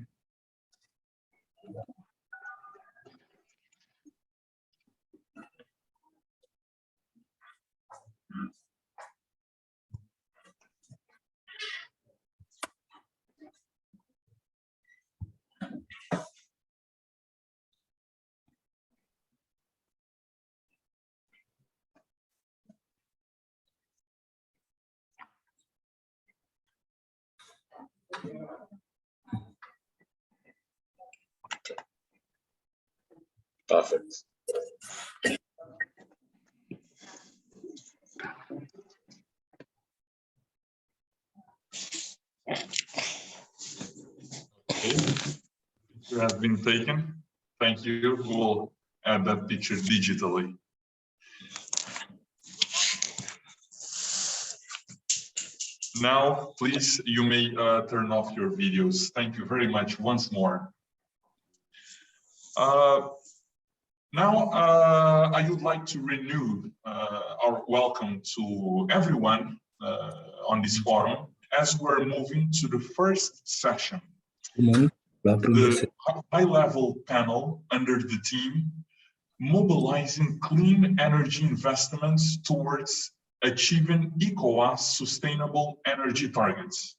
S8: Perfect.
S1: Okay, picture has been taken. Thank you. We'll add that picture digitally. Now, please, you may turn off your videos. Thank you very much once more. Now, I would like to renew our welcome to everyone on this forum as we're moving to the first session. The high-level panel under the theme, Mobilizing Clean Energy Investments Towards Achieving Ecowas Sustainable Energy Targets.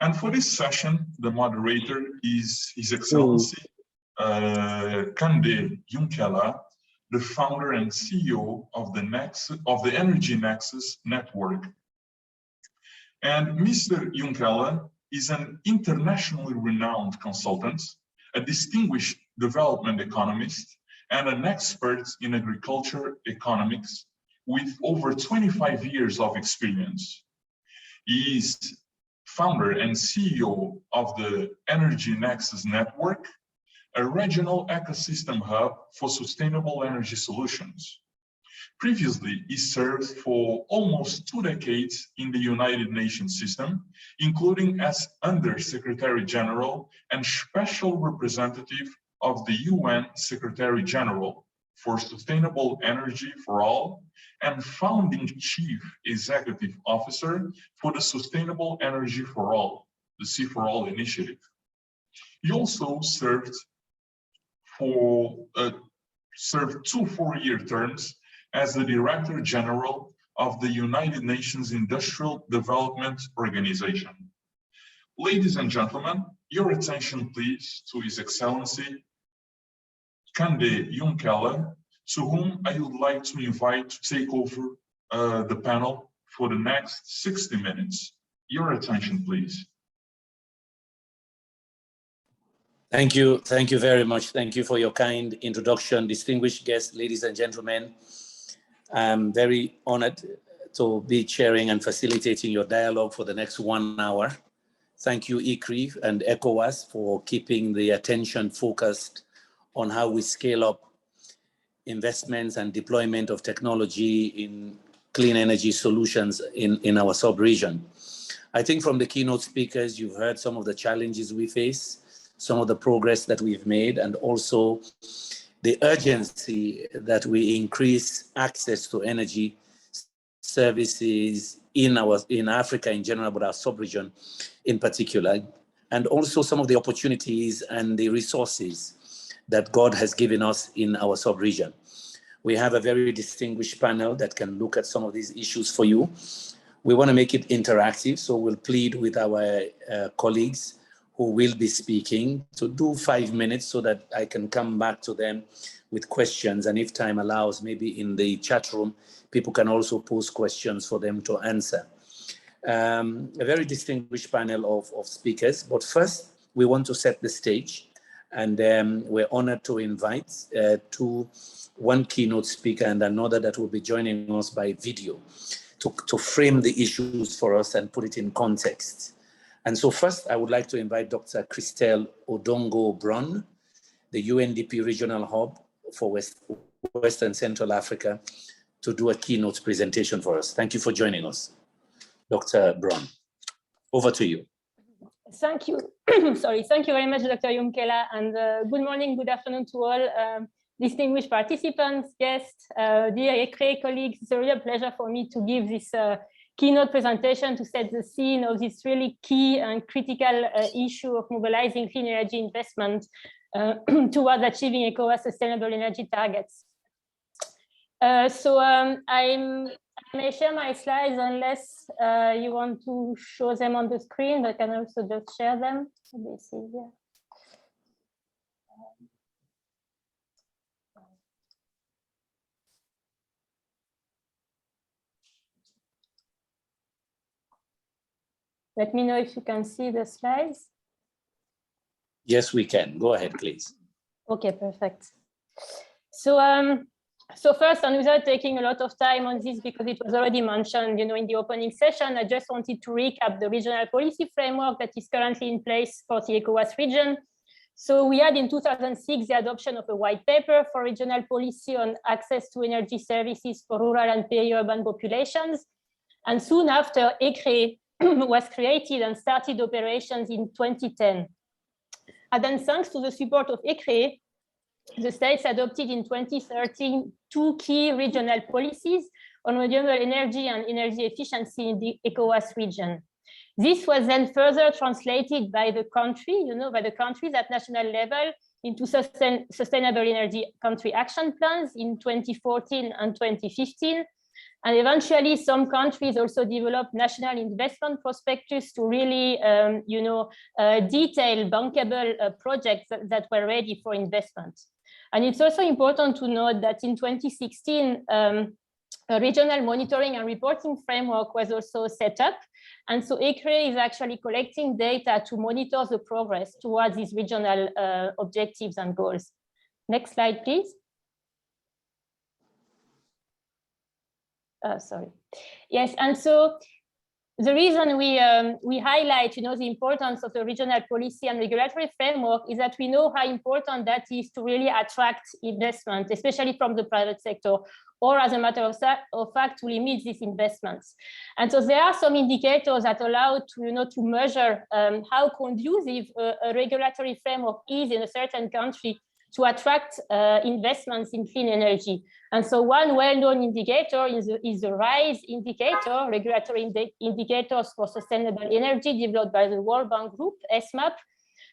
S1: And for this session, the moderator is His Excellency Kande Yunkela, the founder and CEO of the Energy Nexus Network. And Mr. Yunkela is an internationally renowned consultant, a distinguished development economist, and an expert in agriculture economics with over 25 years of experience. He is founder and CEO of the Energy Nexus Network, a regional ecosystem hub for sustainable energy solutions. Previously, he served for almost 2 decades in the United Nations system, including as Under-Secretary General and Special Representative of the UN Secretary General for Sustainable Energy for All and founding Chief Executive Officer for the Sustainable Energy for All, the C4All initiative. He also served 2 4-year terms as the Director General of the United Nations Industrial Development Organization. Ladies and gentlemen, your attention please to His Excellency Kande Yunkela, to whom I would like to invite to take over the panel for the next 60 minutes. Your attention, please.
S9: Thank you very much. Thank you for your kind introduction, distinguished guests, ladies and gentlemen. I'm very honored to be chairing and facilitating your dialogue for the next 1 hour. Thank you, ECREEE and Ecowas, for keeping the attention focused on how we scale up investments and deployment of technology in clean energy solutions in our sub-region. I think from the keynote speakers, you've heard some of the challenges we face, some of the progress that we've made, and also the urgency that we increase access to energy services in Africa in general, but our sub-region in particular, and also some of the opportunities and the resources that God has given us in our sub-region. We have a very distinguished panel that can look at some of these issues for you. We want to make it interactive, so we'll plead with our colleagues who will be speaking to do 5 minutes so that I can come back to them with questions. And if time allows, maybe in the chat room, people can also pose questions for them to answer. A very distinguished panel of speakers, but first we want to set the stage, and we're honored to invite one keynote speaker and another that will be joining us by video to frame the issues for us and put it in context. And so first I would like to invite Dr. Christelle Odongo-Brown, the UNDP Regional Hub for West and Central Africa, to do a keynote presentation for us. Thank you for joining us. Dr. Brown, over to you.
S10: Thank you. Sorry, thank you very much, Dr. Yumkela, and good morning, good afternoon to all distinguished participants, guests, dear ECREEE colleagues. It's a real pleasure for me to give this keynote presentation to set the scene of this really key and critical issue of mobilizing clean energy investment towards achieving ECOWAS sustainable energy targets. I may share my slides unless you want to show them on the screen, but I can also just share them. Let me see here. Let me know if you can see the slides.
S9: Yes, we can. Go ahead, please.
S10: Okay, perfect. So first, and without taking a lot of time on this, because it was already mentioned, in the opening session, I just wanted to recap the regional policy framework that is currently in place for the ECOWAS region. So we had in 2006 the adoption of a white paper for regional policy on access to energy services for rural and peri-urban populations. And soon after, ECREEE was created and started operations in 2010. And then thanks to the support of ECREEE, the states adopted in 2013 two key regional policies on renewable energy and energy efficiency in the ECOWAS region. This was then further translated by the country, by the countries at national level into sustainable energy country action plans in 2014 and 2015. And eventually, some countries also developed national investment prospectus to really, detail bankable projects that were ready for investment. And it's also important to note that in 2016, a regional monitoring and reporting framework was also set up. And so ECREEE is actually collecting data to monitor the progress towards these regional objectives and goals. Next slide, please. Sorry. Yes, and so the reason we highlight, the importance of the regional policy and regulatory framework is that we know how important that is to really attract investment, especially from the private sector, or as a matter of fact, to limit these investments. And so there are some indicators that allow to measure how conducive a regulatory framework is in a certain country to attract investments in clean energy. And so one well-known indicator is the RISE indicator, regulatory indicators for sustainable energy developed by the World Bank Group, SMAP.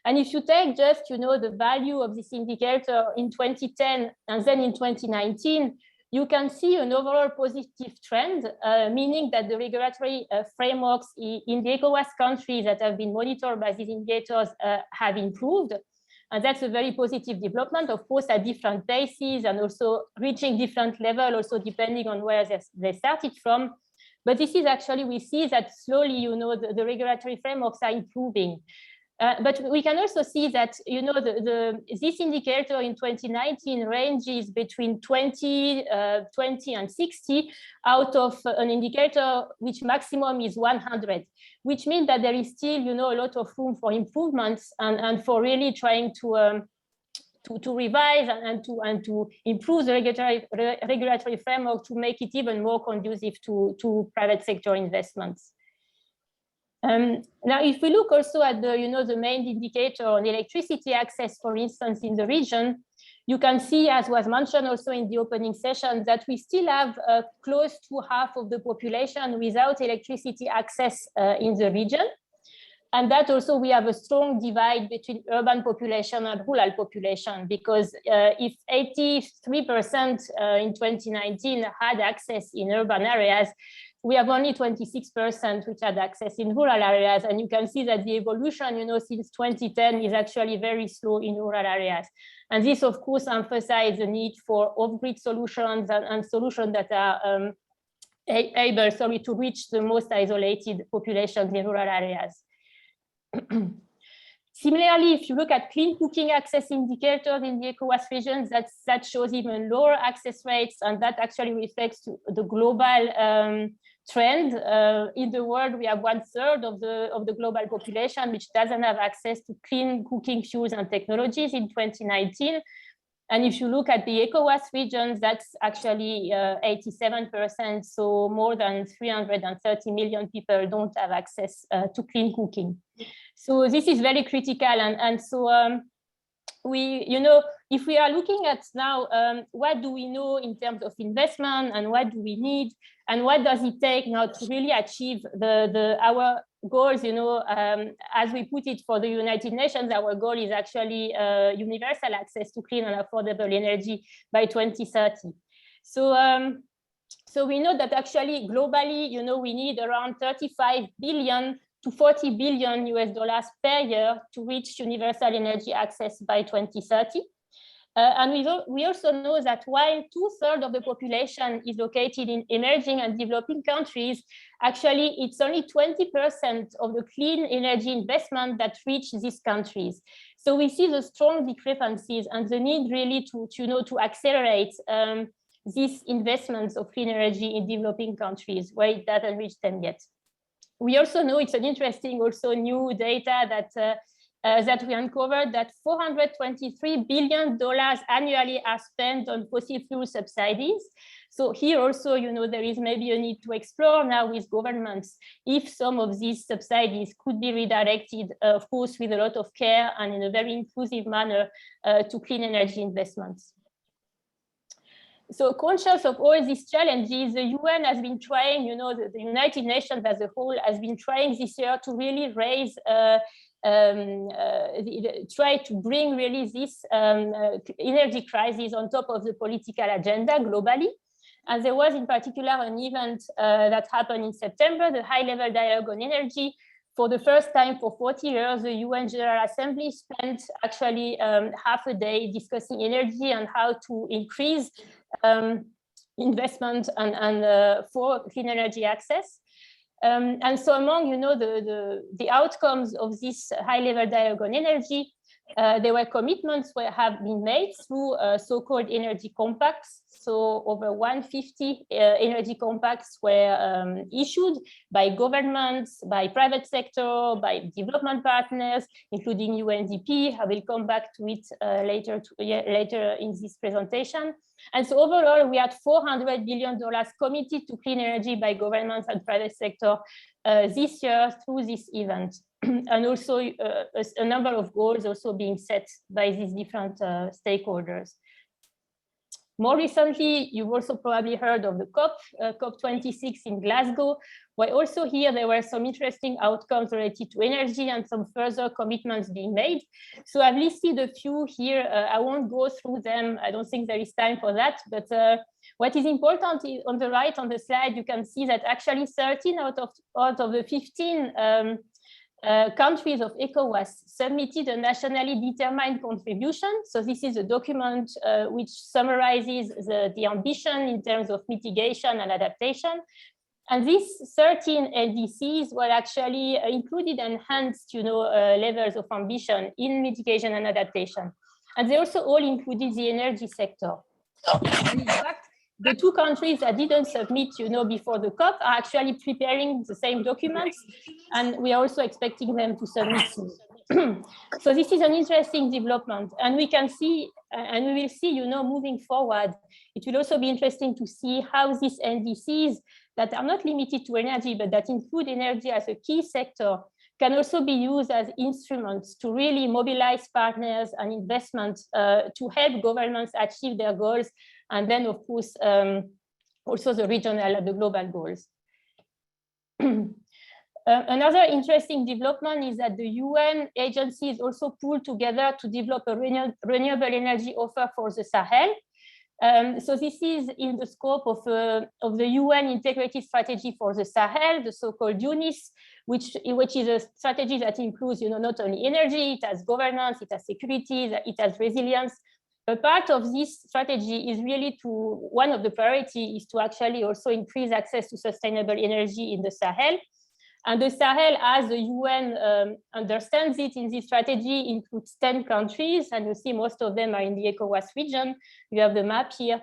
S10: And if you take just, the value of this indicator in 2010 and then in 2019, you can see an overall positive trend, meaning that the regulatory frameworks in the ECOWAS countries that have been monitored by these indicators have improved. And that's a very positive development, of course, at different paces and also reaching different levels, also depending on where they started from. But this is actually, we see that slowly, you know, the regulatory frameworks are improving. But we can also see that, you know, this indicator in 2019 ranges between 20 and 60 out of an indicator which maximum is 100, which means that there is still, you know, a lot of room for improvements and for really trying to revise and to improve the regulatory framework to make it even more conducive to private sector investments. Now, if we look also at the, you know, the main indicator on electricity access, for instance, in the region, you can see, as was mentioned also in the opening session, that we still have close to half of the population without electricity access in the region. And that also we have a strong divide between urban population and rural population, because if 83% in 2019 had access in urban areas, we have only 26% which had access in rural areas. And you can see that the evolution, you know, since 2010 is actually very slow in rural areas. And this, of course, emphasizes the need for off-grid solutions and solutions that are able, to reach the most isolated populations in rural areas. Similarly, if you look at clean cooking access indicators in the Ecowas regions, that shows even lower access rates, and that actually reflects to the global trend. In the world, we have 1/3 of the global population which doesn't have access to clean cooking fuels and technologies in 2019. And if you look at the Ecowas regions, that's actually 87%. So more than 330 million people don't have access to clean cooking. So this is very critical. And so we, you know, if we are looking at now, what do we know in terms of investment and what do we need and what does it take now to really achieve our goals, you know, as we put it for the United Nations, our goal is actually universal access to clean and affordable energy by 2030. So we know that actually globally, you know, we need around 35 billion to 40 billion US dollars per year to reach universal energy access by 2030. And we also know that while 2/3 of the population is located in emerging and developing countries, actually it's only 20% of the clean energy investment that reach these countries. So we see the strong discrepancies and the need really to accelerate these investments of clean energy in developing countries where it doesn't reach them yet. We also know it's an interesting also new data that we uncovered that $423 billion annually are spent on fossil fuel subsidies. So here also, you know, there is maybe a need to explore now with governments if some of these subsidies could be redirected, of course, with a lot of care and in a very inclusive manner to clean energy investments. So conscious of all these challenges, the UN has been trying, you know, the United Nations as a whole has been trying this year to really raise try to bring really this energy crisis on top of the political agenda globally. And there was in particular an event that happened in September, the high-level dialogue on energy. For the first time for 40 years, the UN General Assembly spent actually half a day discussing energy and how to increase investment and for clean energy access. And so among, you know, the outcomes of this high-level dialogue on energy, there were commitments that have been made through so-called energy compacts. So over 150 energy compacts were issued by governments, by private sector, by development partners, including UNDP. I will come back to it later in this presentation. And so overall, we had $400 billion committed to clean energy by governments and private sector this year through this event. And also a number of goals also being set by these different stakeholders. More recently, you've also probably heard of the COP26 in Glasgow, where also here there were some interesting outcomes related to energy and some further commitments being made. So I've listed a few here. I won't go through them. I don't think there is time for that. But what is important is on the right on the slide, you can see that actually 13 out of the 15 countries of ECOWAS submitted a nationally determined contribution. So this is a document which summarizes the ambition in terms of mitigation and adaptation. And these 13 LDCs were actually included enhanced, levels of ambition in mitigation and adaptation. And they also all included the energy sector. And in fact, the two countries that didn't submit, before the COP are actually preparing the same documents, and we are also expecting them to submit soon. So this is an interesting development, and we can see, and we will see, moving forward, it will also be interesting to see how these NDCs that are not limited to energy, but that include energy as a key sector, can also be used as instruments to really mobilize partners and investments to help governments achieve their goals. And then, of course, also the regional, the global goals. Another interesting development is that the UN agencies also pulled together to develop a renewable energy offer for the Sahel. So this is in the scope of the UN integrated strategy for the Sahel, the so-called UNIS, which is a strategy that includes, not only energy, it has governance, it has security, it has resilience. A part of this strategy is really one of the priorities is to actually also increase access to sustainable energy in the Sahel. And the Sahel, as the UN understands it in this strategy, includes 10 countries, and you see most of them are in the ECOWAS region. You have the map here.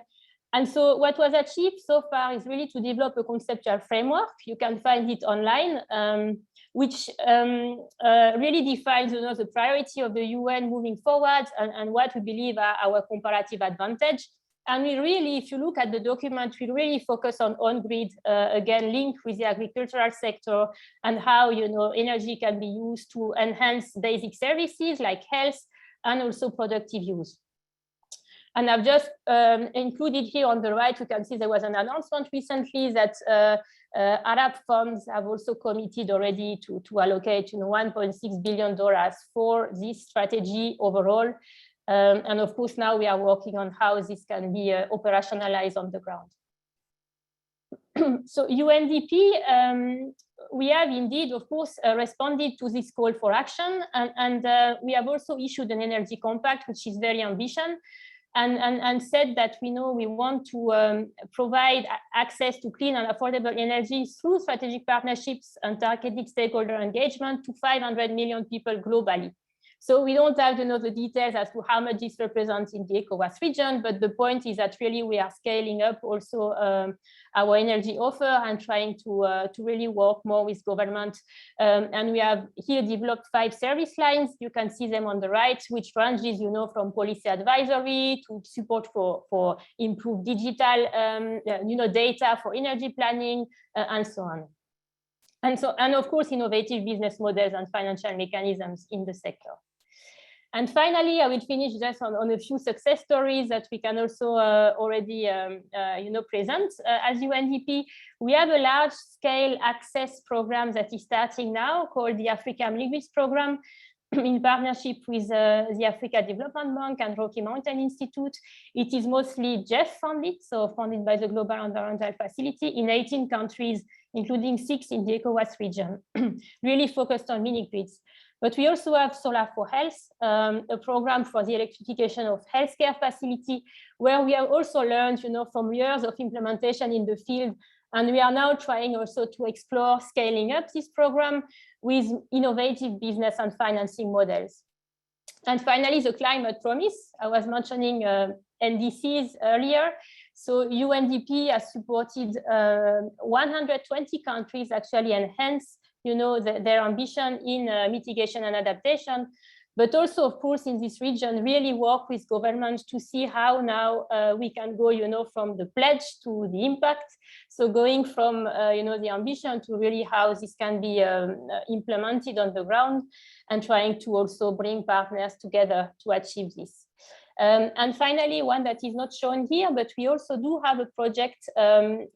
S10: And so what was achieved so far is really to develop a conceptual framework. You can find it online, which really defines the priority of the UN moving forward and what we believe are our comparative advantage. And we really, if you look at the document, we really focus on grid, again, linked with the agricultural sector and how, energy can be used to enhance basic services like health and also productive use. And I've just included here on the right, you can see there was an announcement recently that Arab funds have also committed already to allocate $1.6 billion for this strategy overall. And of course, now we are working on how this can be operationalized on the ground. So UNDP, we have indeed, of course, responded to this call for action. And we have also issued an energy compact, which is very ambitious. And said that we want to provide access to clean and affordable energy through strategic partnerships and targeted stakeholder engagement to 500 million people globally. So we don't have the details as to how much this represents in the ECOWAS region, but the point is that really we are scaling up also our energy offer and trying to really work more with government. And we have here developed 5 service lines. You can see them on the right, which ranges, from policy advisory to support for improved digital, data for energy planning and so on. And of course, innovative business models and financial mechanisms in the sector. And finally, I will finish just on a few success stories that we can also already present. As UNDP, we have a large-scale access program that is starting now called the African Linguist Program in partnership with the Africa Development Bank and Rocky Mountain Institute. It is mostly GEF funded, so funded by the Global Environmental Facility in 18 countries, including 6 in the ECOWAS region, really focused on mini-grids. But we also have Solar for Health, a program for the electrification of healthcare facility, where we have also learned, from years of implementation in the field. And we are now trying also to explore scaling up this program with innovative business and financing models. And finally, the climate promise. I was mentioning NDCs earlier. So UNDP has supported 120 countries actually enhance their ambition in mitigation and adaptation, but also, of course, in this region, really work with governments to see how now we can go, from the pledge to the impact. So going from, the ambition to really how this can be implemented on the ground, and trying to also bring partners together to achieve this. And finally, one that is not shown here, but we also do have a project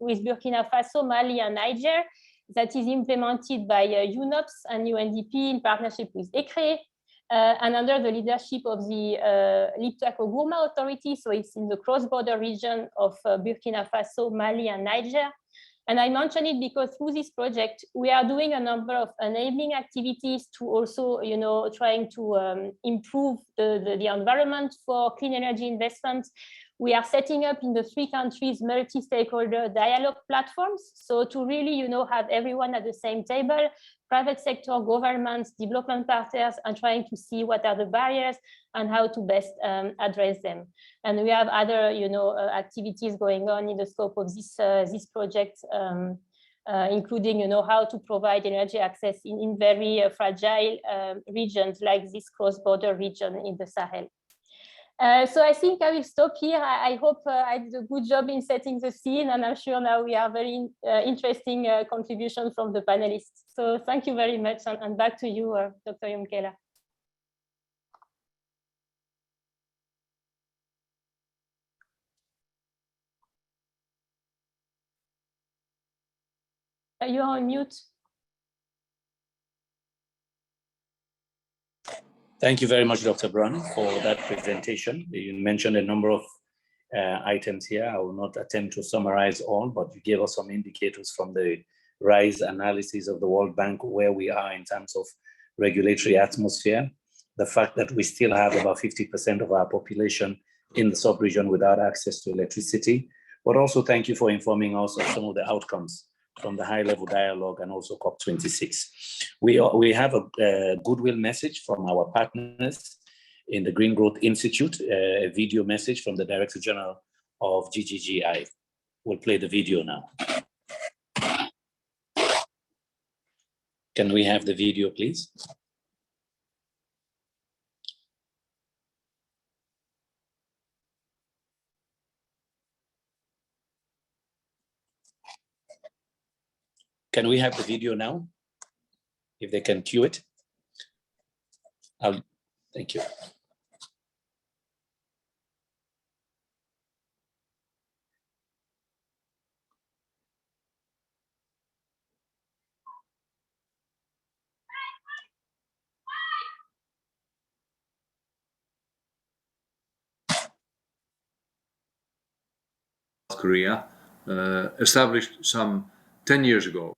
S10: with Burkina Faso, Mali, and Niger, that is implemented by UNOPS and UNDP in partnership with ECREEE and under the leadership of the Liptako-Gourma Authority. So it's in the cross-border region of Burkina Faso, Mali, and Niger. And I mention it because through this project, we are doing a number of enabling activities to also, trying to improve the environment for clean energy investments. We are setting up in the 3 countries multi-stakeholder dialogue platforms. So to really, have everyone at the same table, private sector, governments, development partners, and trying to see what are the barriers and how to best address them. And we have other, activities going on in the scope of this project, including, how to provide energy access in very fragile regions like this cross-border region in the Sahel. So I think I will stop here. I hope I did a good job in setting the scene, and I'm sure now we have very interesting contributions from the panelists. So thank you very much, and back to you, Dr. Yumkela. You're on mute.
S9: Thank you very much, Dr. Brown, for that presentation. You mentioned a number of items here. I will not attempt to summarize all, but you gave us some indicators from the RISE analysis of the World Bank, where we are in terms of regulatory atmosphere, the fact that we still have about 50% of our population in the sub-region without access to electricity, but also thank you for informing us of some of the outcomes from the high-level dialogue and also COP26. We have a goodwill message from our partners in the Green Growth Institute, a video message from the Director General of GGGI. We'll play the video now. Can we have the video, please? Can we have the video now? If they can cue it. Thank you.
S11: South Korea, established some 10 years ago.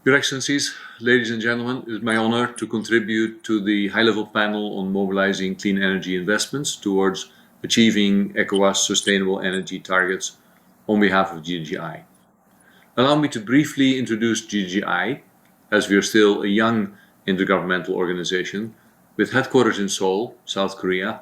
S11: Your Excellencies, ladies and gentlemen, it is my honor to contribute to the high-level panel on mobilizing clean energy investments towards achieving ECOWAS sustainable energy targets on behalf of GGI. Allow me to briefly introduce GGI, as we are still a young intergovernmental organization with headquarters in Seoul, South Korea,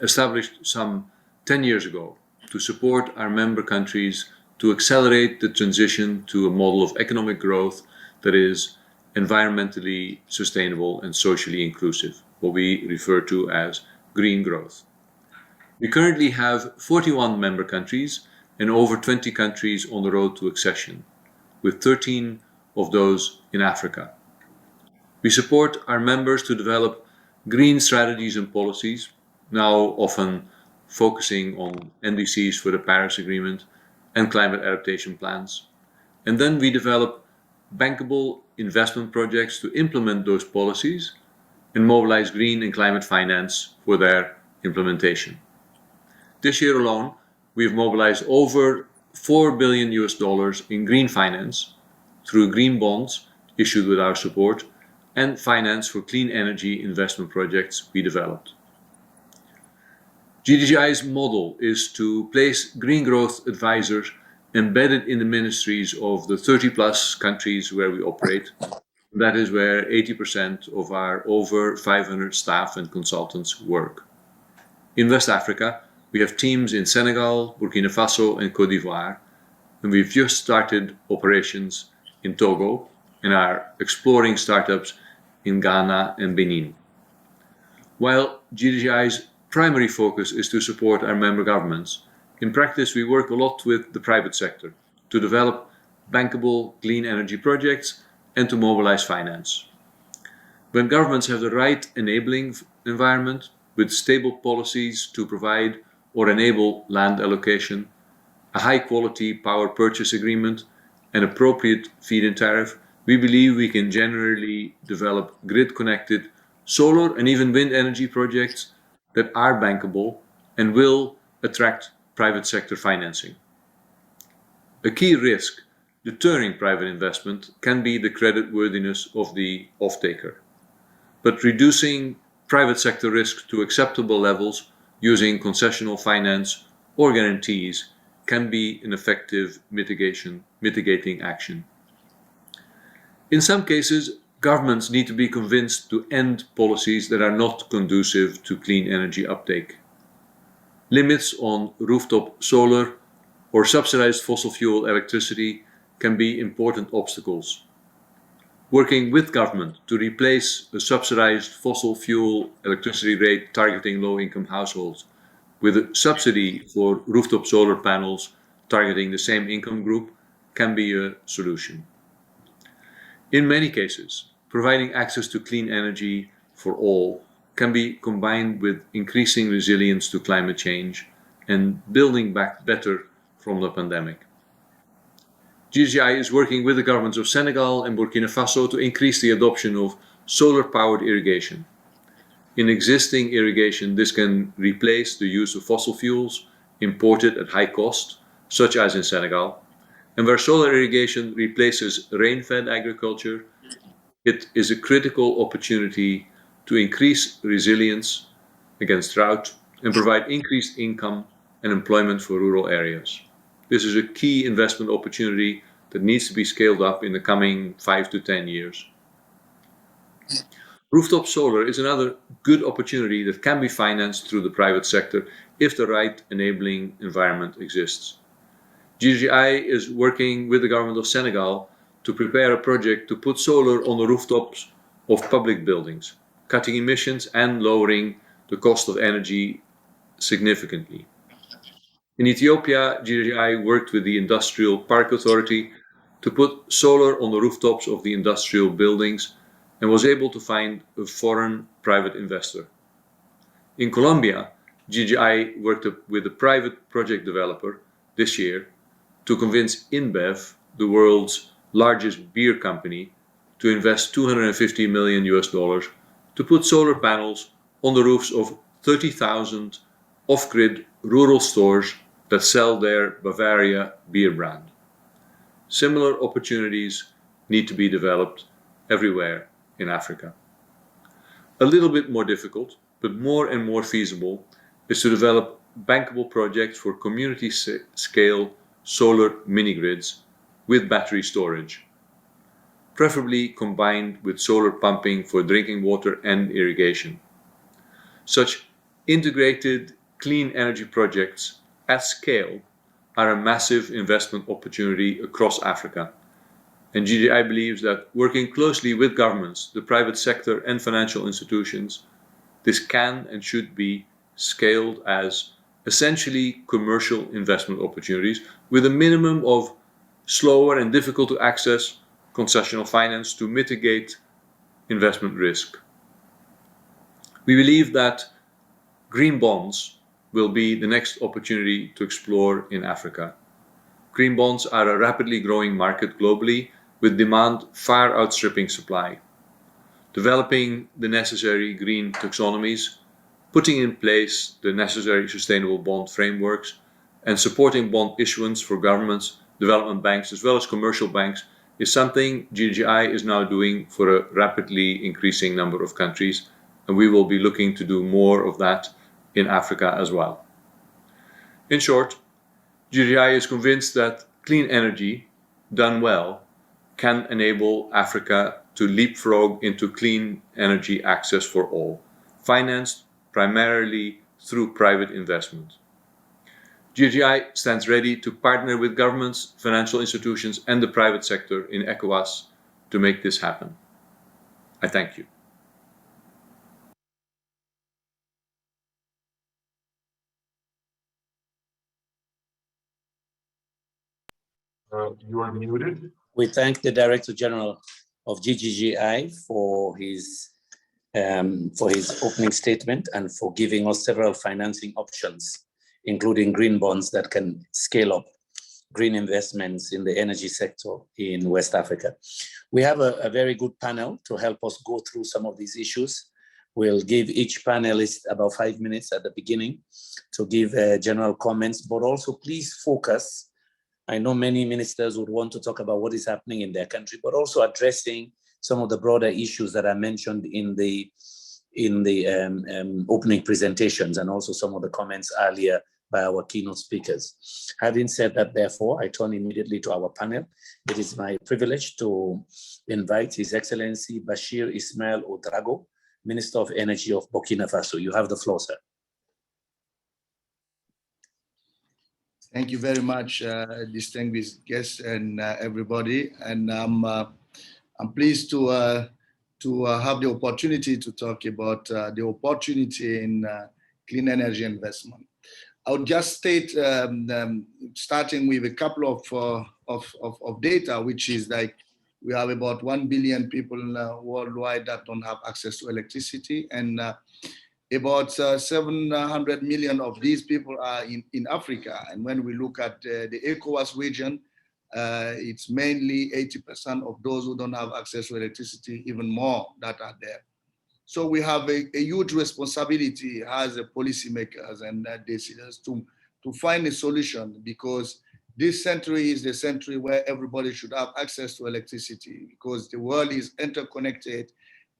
S11: established some 10 years ago to support our member countries to accelerate the transition to a model of economic growth that is environmentally sustainable and socially inclusive, what we refer to as green growth. We currently have 41 member countries and over 20 countries on the road to accession, with 13 of those in Africa. We support our members to develop green strategies and policies, now often focusing on NDCs for the Paris Agreement and climate adaptation plans. And then we develop bankable investment projects to implement those policies and mobilize green and climate finance for their implementation. This year alone, we have mobilized over $4 billion in green finance through green bonds issued with our support and finance for clean energy investment projects we developed. GGI's model is to place green growth advisors embedded in the ministries of the 30+ countries where we operate. That is where 80% of our over 500 staff and consultants work. In West Africa, we have teams in Senegal, Burkina Faso, and Côte d'Ivoire, and we've just started operations in Togo and are exploring startups in Ghana and Benin. While GGI's primary focus is to support our member governments, in practice we work a lot with the private sector to develop bankable clean energy projects and to mobilize finance. When governments have the right enabling environment with stable policies to provide or enable land allocation, a high-quality power purchase agreement, and appropriate feed-in tariff, we believe we can generally develop grid-connected solar and even wind energy projects that are bankable and will attract private sector financing. A key risk deterring private investment can be the creditworthiness of the off-taker, but reducing private sector risk to acceptable levels using concessional finance or guarantees can be an effective mitigating action. In some cases, governments need to be convinced to end policies that are not conducive to clean energy uptake. Limits on rooftop solar or subsidized fossil fuel electricity can be important obstacles. Working with government to replace a subsidized fossil fuel electricity rate targeting low-income households with a subsidy for rooftop solar panels targeting the same income group can be a solution. In many cases, providing access to clean energy for all can be combined with increasing resilience to climate change and building back better from the pandemic. GGI is working with the governments of Senegal and Burkina Faso to increase the adoption of solar-powered irrigation. In existing irrigation, this can replace the use of fossil fuels imported at high cost, such as in Senegal. And where solar irrigation replaces rain-fed agriculture, it is a critical opportunity to increase resilience against drought and provide increased income and employment for rural areas. This is a key investment opportunity that needs to be scaled up in the coming 5 to 10 years. Rooftop solar is another good opportunity that can be financed through the private sector if the right enabling environment exists. GGI is working with the government of Senegal to prepare a project to put solar on the rooftops of public buildings, cutting emissions and lowering the cost of energy significantly. In Ethiopia, GGI worked with the Industrial Park Authority to put solar on the rooftops of the industrial buildings and was able to find a foreign private investor. In Colombia, GGI worked with a private project developer this year to convince InBev, the world's largest beer company, to invest $250 million to put solar panels on the roofs of 30,000 off-grid rural stores that sell their Bavaria beer brand. Similar opportunities need to be developed everywhere in Africa. A little bit more difficult, but more and more feasible, is to develop bankable projects for community-scale solar mini-grids with battery storage, preferably combined with solar pumping for drinking water and irrigation. Such integrated clean energy projects at scale are a massive investment opportunity across Africa. And GGI believes that working closely with governments, the private sector and financial institutions, this can and should be scaled as essentially commercial investment opportunities with a minimum of slower and difficult to access concessional finance to mitigate investment risk. We believe that green bonds will be the next opportunity to explore in Africa. Green bonds are a rapidly growing market globally with demand far outstripping supply. Developing the necessary green taxonomies, putting in place the necessary sustainable bond frameworks, and supporting bond issuance for governments, development banks, as well as commercial banks is something GGI is now doing for a rapidly increasing number of countries, and we will be looking to do more of that in Africa as well. In short, GGI is convinced that clean energy, done well, can enable Africa to leapfrog into clean energy access for all, financed primarily through private investment. GGI stands ready to partner with governments, financial institutions, and the private sector in Ecowas to make this happen. I thank you.
S1: You are muted.
S9: We thank the Director General of GGI for his opening statement and for giving us several financing options, including green bonds that can scale up green investments in the energy sector in West Africa. We have a very good panel to help us go through some of these issues. We'll give each panelist about 5 minutes at the beginning to give general comments, but also please focus. I know many ministers would want to talk about what is happening in their country, but also addressing some of the broader issues that are mentioned in the opening presentations, and also some of the comments earlier by our keynote speakers. Having said that, therefore, I turn immediately to our panel. It is my privilege to invite His Excellency Bashir Ismail Ouedraogo, Minister of Energy of Burkina Faso. You have the floor, sir.
S12: Thank you very much, distinguished guests and everybody. And I'm pleased to have the opportunity to talk about the opportunity in clean energy investment. I would just state, starting with a couple of data, which is like we have about 1 billion people worldwide that don't have access to electricity, and about 700 million of these people are in Africa. And when we look at the Ecowas region, it's mainly 80% of those who don't have access to electricity, even more that are there. So we have a huge responsibility as policymakers and deciders to find a solution, because this century is the century where everybody should have access to electricity, because the world is interconnected.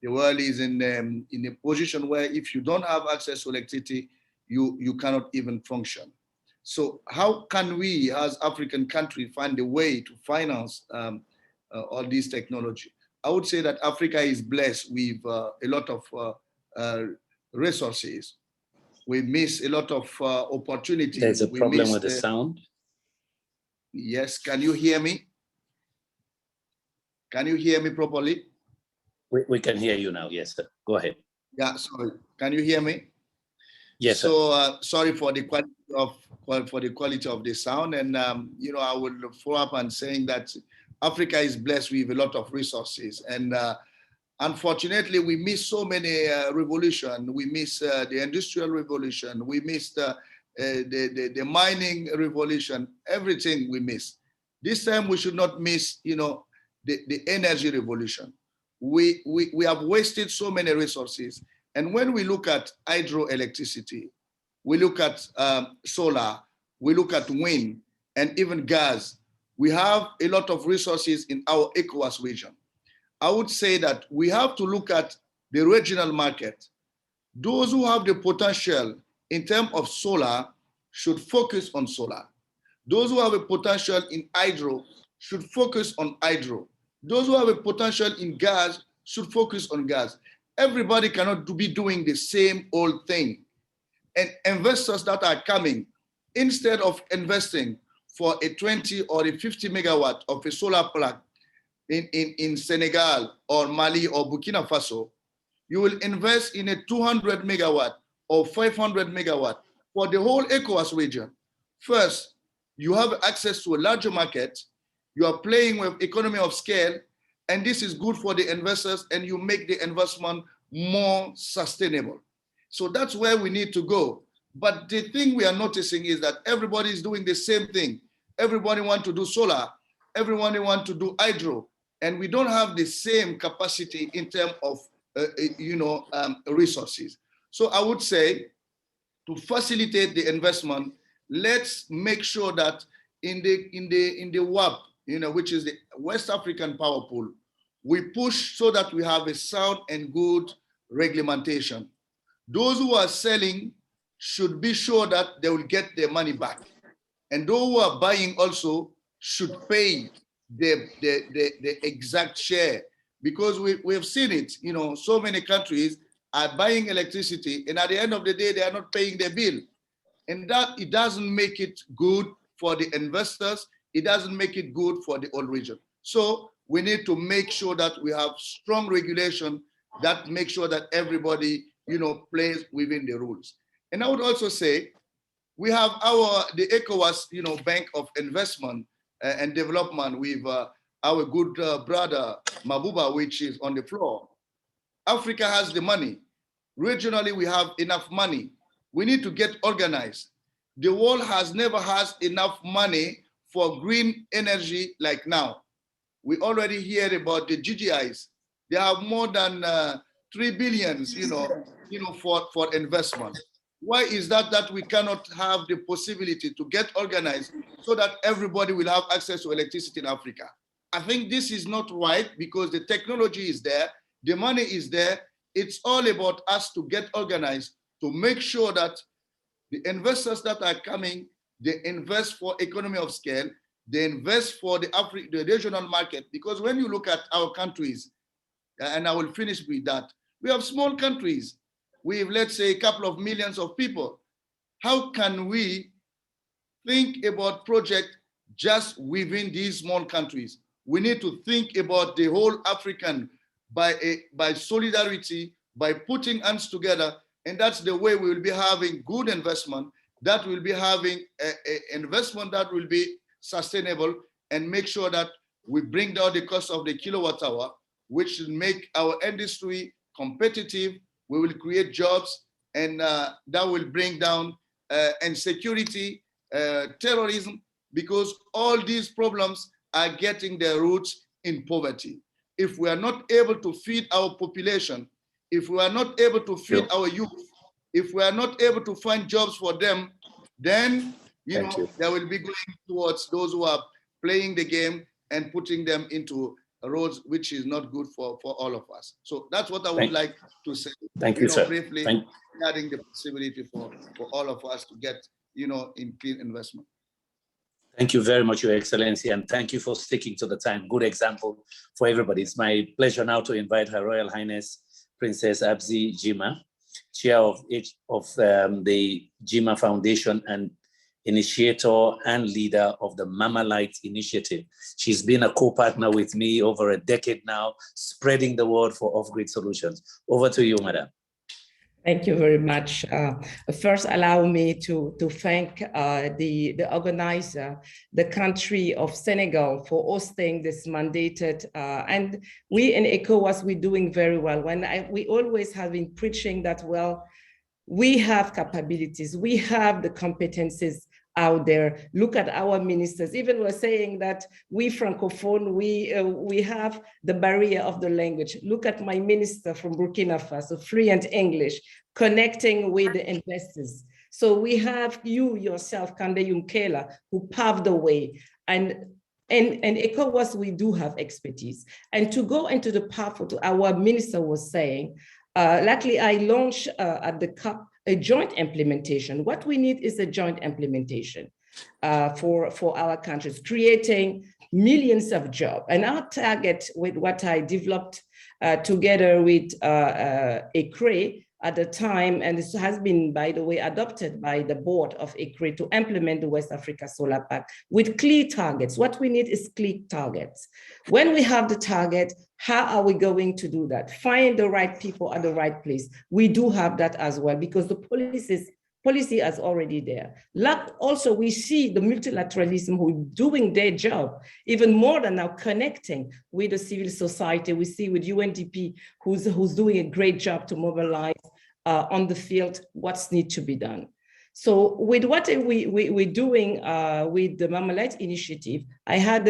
S12: The world is in a position where if you don't have access to electricity, you cannot even function. So how can we as African country find a way to finance all this technology? I would say that Africa is blessed with a lot of resources. We miss a lot of opportunities.
S9: There's a problem with the sound.
S12: Yes, can you hear me? Can you hear me properly?
S9: We can hear you now, yes, sir. Go ahead.
S12: Yeah, sorry. Can you hear me?
S9: Yes, sir.
S12: So sorry for the quality of the sound, and you know, I will follow up on saying that Africa is blessed with a lot of resources, and unfortunately, we miss so many revolutions. We miss the industrial revolution. We miss the mining revolution. Everything we miss. This time, we should not miss, you know, the energy revolution. We have wasted so many resources. And when we look at hydroelectricity, we look at solar, we look at wind, and even gas, we have a lot of resources in our Ecowas region. I would say that we have to look at the regional market. Those who have the potential in terms of solar should focus on solar. Those who have a potential in hydro should focus on hydro. Those who have a potential in gas should focus on gas. Everybody cannot be doing the same old thing. And investors that are coming, instead of investing for a 20 or a 50 megawatt of a solar plant in Senegal or Mali or Burkina Faso, you will invest in a 200 megawatt or 500 megawatt for the whole Ecowas region. First, you have access to a larger market, you are playing with economy of scale, and this is good for the investors, and you make the investment more sustainable. So that's where we need to go. But the thing we are noticing is that everybody is doing the same thing. Everybody wants to do solar, everyone wants to do hydro, and we don't have the same capacity in terms of resources. So I would say, to facilitate the investment, let's make sure that in the WAP, which is the West African Power Pool, we push so that we have a sound and good reglementation. Those who are selling should be sure that they will get their money back. And those who are buying also should pay the exact share, because we have seen it, so many countries are buying electricity, and at the end of the day, they are not paying their bill. And that, it doesn't make it good for the investors. It doesn't make it good for the whole region. So we need to make sure that we have strong regulation that makes sure that everybody, plays within the rules. And I would also say, we have the ECOWAS, Bank of Investment and Development with our good brother Mabuba, which is on the floor. Africa has the money. Regionally, we have enough money. We need to get organized. The world has never had enough money for green energy like now. We already hear about the GGIs. They have more than 3 billions, for investment. Why is that we cannot have the possibility to get organized so that everybody will have access to electricity in Africa? I think this is not right because the technology is there, the money is there. It's all about us to get organized to make sure that the investors that are coming, they invest for economy of scale, they invest for the regional market. Because when you look at our countries, and I will finish with that, we have small countries. We have, let's say, a couple of millions of people. How can we think about projects just within these small countries? We need to think about the whole African by solidarity, by putting hands together, and that's the way we will be having good investment, that will be having a investment that will be sustainable and make sure that we bring down the cost of the kilowatt hour, which will make our industry competitive. We will create jobs, and that will bring down insecurity, terrorism, because all these problems are getting their roots in poverty. If we are not able to feed our population, if we are not able to feed our youth, if we are not able to find jobs for them, then they will be going towards those who are playing the game and putting them into roads, which is not good for all of us. So that's what I would like to say.
S9: Thank you, sir.
S12: Briefly, adding the possibility for all of us to get, in clean investment.
S9: Thank you very much, Your Excellency, and thank you for sticking to the time. Good example for everybody. It's my pleasure now to invite Her Royal Highness Princess Abzi Jima, Chair of the Jima Foundation and initiator and leader of the Mama Light Initiative. She's been a co-partner with me over a decade now, spreading the word for off-grid solutions. Over to you, Madam.
S6: Thank you very much. First, allow me to thank the organizer, the country of Senegal, for hosting this mandated. And we in ECOWAS, we're doing very well. We always have been preaching that, well, we have capabilities, we have the competencies out there. Look at our ministers. Even we're saying that we Francophone, we have the barrier of the language. Look at my minister from Burkina Faso, fluent English, connecting with the investors. So we have you yourself, Kande Yunkela, who paved the way. And ECOWAS, we do have expertise. And to go into the path what our minister was saying, luckily I launched at the COP a joint implementation. What we need is a joint implementation for our countries, creating millions of jobs. And our target with what I developed together with ECREEE at the time, and this has been, by the way, adopted by the board of ECREEE to implement the West Africa Solar Pact with clear targets. What we need is clear targets. When we have the target, how are we going to do that? Find the right people at the right place. We do have that as well, because the policy is already there. Also, we see the multilateralism who are doing their job, even more than now connecting with the civil society. We see with UNDP, who's doing a great job to mobilize on the field what's need to be done. So with what we're doing with the Mama Light Initiative, I had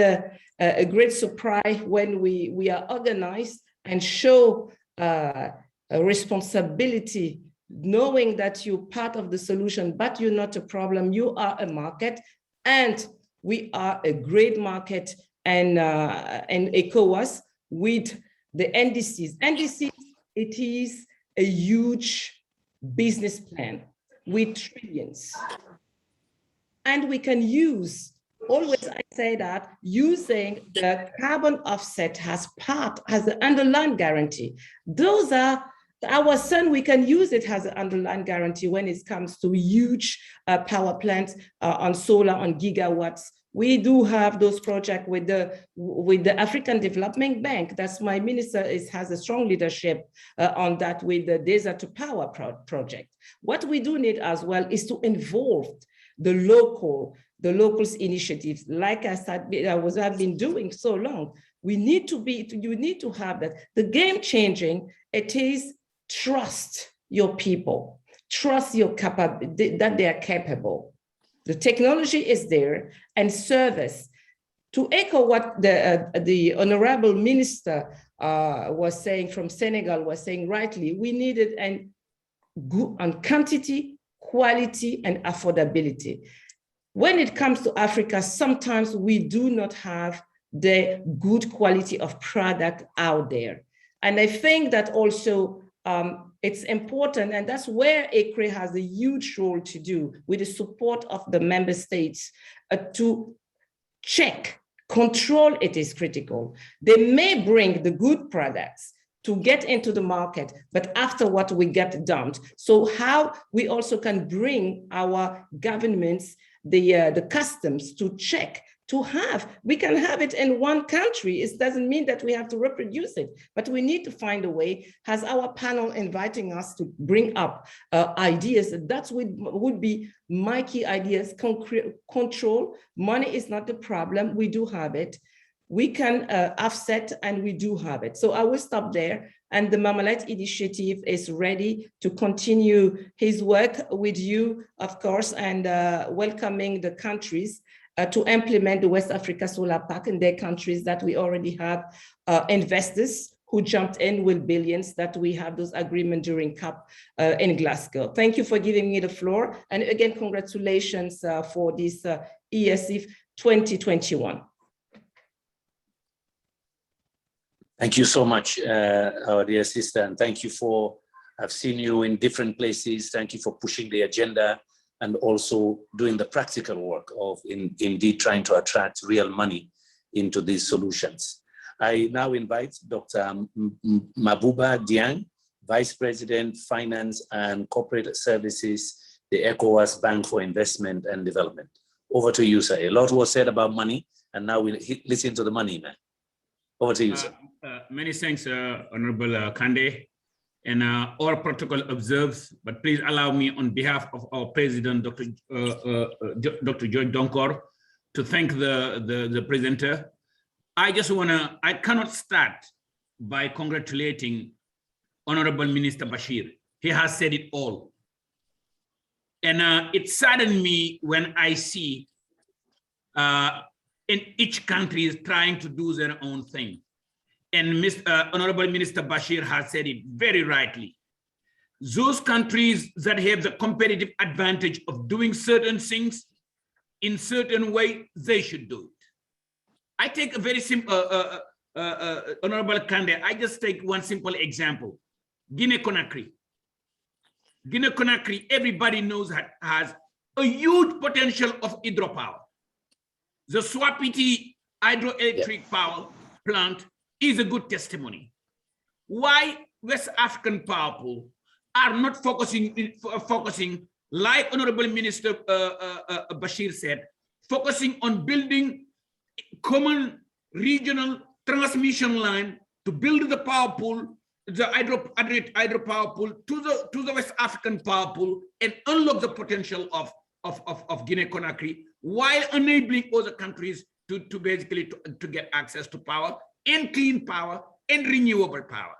S6: a great surprise when we are organized and show a responsibility, knowing that you're part of the solution, but you're not a problem, you are a market, and we are a great market, and ECOWAS with the NDCs. NDCs, it is a huge business plan with trillions. And we can use, always I say that, using the carbon offset as the underlying guarantee. Those are our sun, we can use it as an underlying guarantee when it comes to huge power plants on solar, on gigawatts. We do have those projects with the African Development Bank. That's my minister has a strong leadership on that with the Desert to Power project. What we do need as well is to involve the locals initiatives. Like I said, I've been doing so long. You need to have that. The game changing, it is trust your people, trust your capability, that they are capable. The technology is there, and service. To echo what the Honorable Minister was saying from Senegal, was saying rightly, we needed on quantity, quality, and affordability. When it comes to Africa, sometimes we do not have the good quality of product out there. And I think that also it's important, and that's where ECREEE has a huge role to do with the support of the member states to check, control. It is critical. They may bring the good products to get into the market, but afterward we get dumped. So how we also can bring our governments, the customs to check, we can have it in one country. It doesn't mean that we have to reproduce it, but we need to find a way, as our panel inviting us to bring up ideas. That would be my key ideas. Control, money is not the problem, we do have it. We can offset, and we do have it. So I will stop there. And the Marmalade Initiative is ready to continue his work with you, of course, and welcoming the countries to implement the West Africa Solar Park in their countries that we already have investors who jumped in with billions, that we have those agreements during COP in Glasgow. Thank you for giving me the floor. And again, congratulations for this ESEF 2021.
S9: Thank you so much, our dear sister, and thank you for, I've seen you in different places. Thank you for pushing the agenda and also doing the practical work of indeed trying to attract real money into these solutions. I now invite Dr. Mabuba Diang, Vice President, Finance and Corporate Services, the Ecowas Bank for Investment and Development. Over to you, sir. A lot was said about money, and now we listen to the money, man. Over to you, sir.
S5: Many thanks, Honorable Kande, and all protocol observes, but please allow me on behalf of our President, Dr. George Donkor, to thank the presenter. I cannot start by congratulating Honorable Minister Bashir. He has said it all. And it saddened me when I see in each country is trying to do their own thing. And Honorable Minister Bashir has said it very rightly. Those countries that have the competitive advantage of doing certain things in certain way, they should do it. I take a very simple, Honorable Kande, I just take one simple example. Guinea-Conakry. Guinea-Conakry, everybody knows has a huge potential of hydropower. The Swapiti hydroelectric power plant is a good testimony. Why West African power pool are not focusing like Honorable Minister Bashir said, focusing on building common regional transmission line to build the power pool, the hydropower pool to the West African power pool and unlock the potential of Guinea-Conakry while enabling other countries to basically get access to power and clean power and renewable power.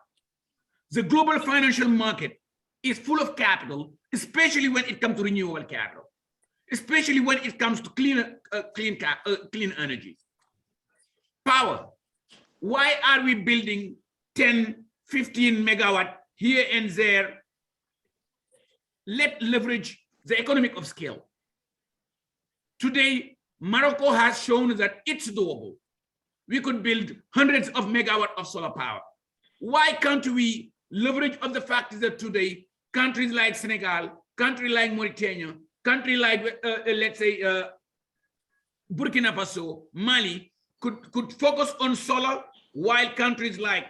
S5: The global financial market is full of capital, especially when it comes to renewable capital, especially when it comes to clean energy. Power. Why are we building 10, 15 megawatt here and there? Let's leverage the economic of scale. Today, Morocco has shown that it's doable. We could build hundreds of megawatts of solar power. Why can't we leverage on the fact that today, countries like Senegal, countries like Mauritania, countries like, let's say, Burkina Faso, Mali, could focus on solar, while countries like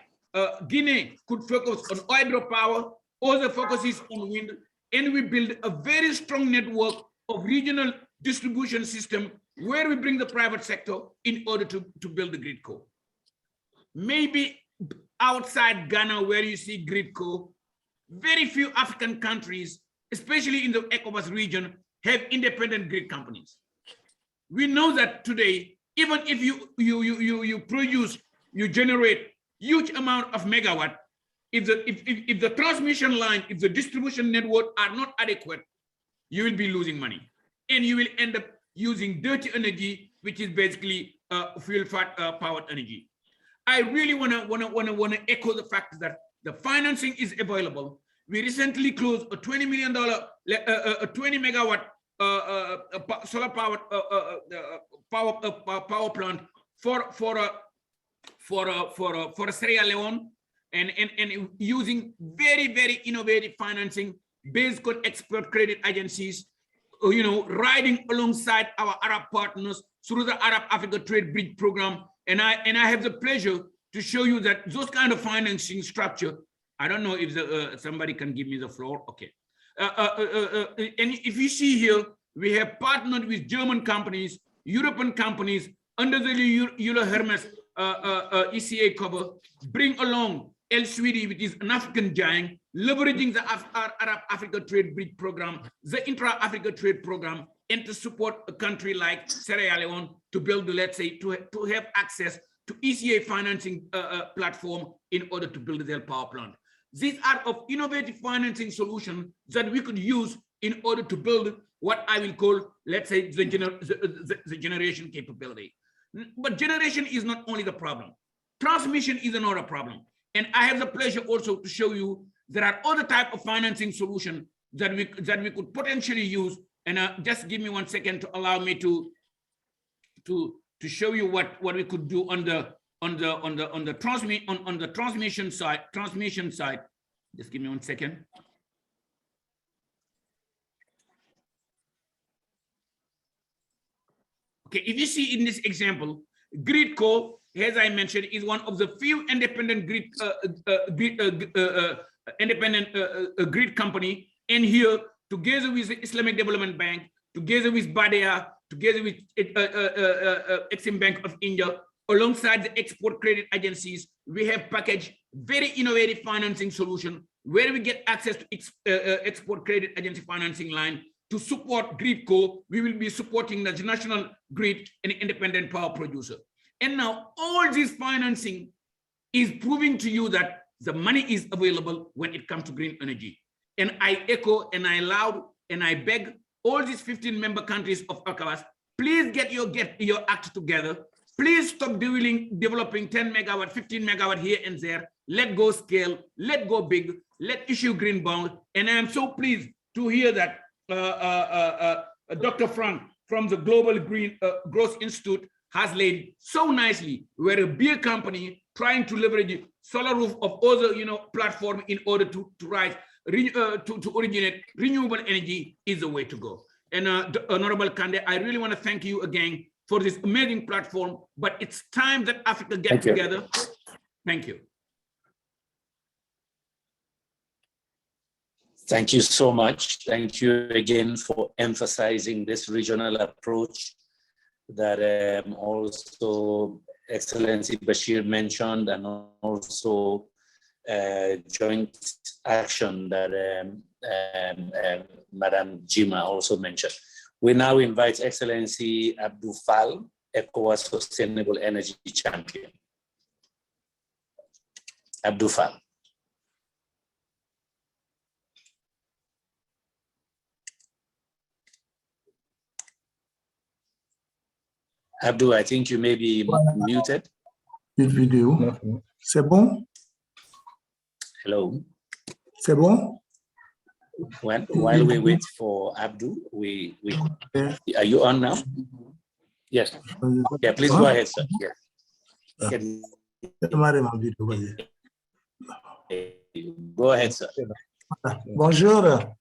S5: Guinea could focus on hydropower, other focuses on wind, and we build a very strong network of regional distribution system where we bring the private sector in order to build the grid core. Maybe outside Ghana, where you see grid core, very few African countries, especially in the Ecowas region, have independent grid companies. We know that today, even if you generate huge amount of megawatt, if the transmission line, if the distribution network are not adequate, you will be losing money. And you will end up using dirty energy, which is basically fuel-powered energy. I really wanna echo the fact that the financing is available. We recently closed a $20 million, a 20 megawatt solar power power plant for Sierra Leone, and using very innovative financing based on export credit agencies, you know, riding alongside our Arab partners through the Arab Africa Trade Bridge Program. And I have the pleasure to show you that those kind of financing structure. I don't know if somebody can give me the floor. Okay. And if you see here, we have partnered with German companies, European companies under the Euler Hermes ECA cover, bring along El Swidi, which is an African giant, leveraging the Arab Africa Trade Bridge Program, the Intra-Africa Trade Program, and to support a country like Sierra Leone to build, let's say, to have access to ECA financing platform in order to build their power plant. These are of innovative financing solutions that we could use in order to build what I will call, let's say, the generation capability. But generation is not only the problem. Transmission is another problem. And I have the pleasure also to show you there are other type of financing solutions that we could potentially use. And just give me 1 second to allow me to show you what we could do on the transmission side. Just give me 1 second. Okay, if you see in this example, GridCo, as I mentioned, is one of the few independent grid company. And here, together with the Islamic Development Bank, together with BADEA, together with Exim Bank of India, alongside the export credit agencies, we have packaged very innovative financing solution where we get access to export credit agency financing line. To support GridCo, we will be supporting the national grid and independent power producer. And now all this financing is proving to you that the money is available when it comes to green energy. And I echo and I loud and I beg all these 15 member countries of Ecowas, please get your act together. Please stop developing 10 megawatt, 15 megawatt here and there. Let go scale, let go big, let issue green bond. And I am so pleased to hear that Dr. Frank from the Global Green Growth Institute has laid so nicely where a beer company trying to leverage solar roof of other platform in order to originate renewable energy is the way to go. And Honorable Kande, I really want to thank you again for this amazing platform, but it's time that Africa get together. Thank you.
S9: Thank you so much. Thank you again for emphasizing this regional approach that also Excellency Bashir mentioned, and also joint action that Madam Jima also mentioned. We now invite Excellency Abdou Fall, ECOWAS Sustainable Energy Champion. Abdou Fall. Abdou, I think you may be muted.
S13: Vidéo. C'est bon?
S9: Hello.
S13: C'est bon?
S9: While we wait for Abdou, are you on now? Yes. Yeah, please go ahead, sir. Yes. Go ahead, sir.
S13: Bonjour.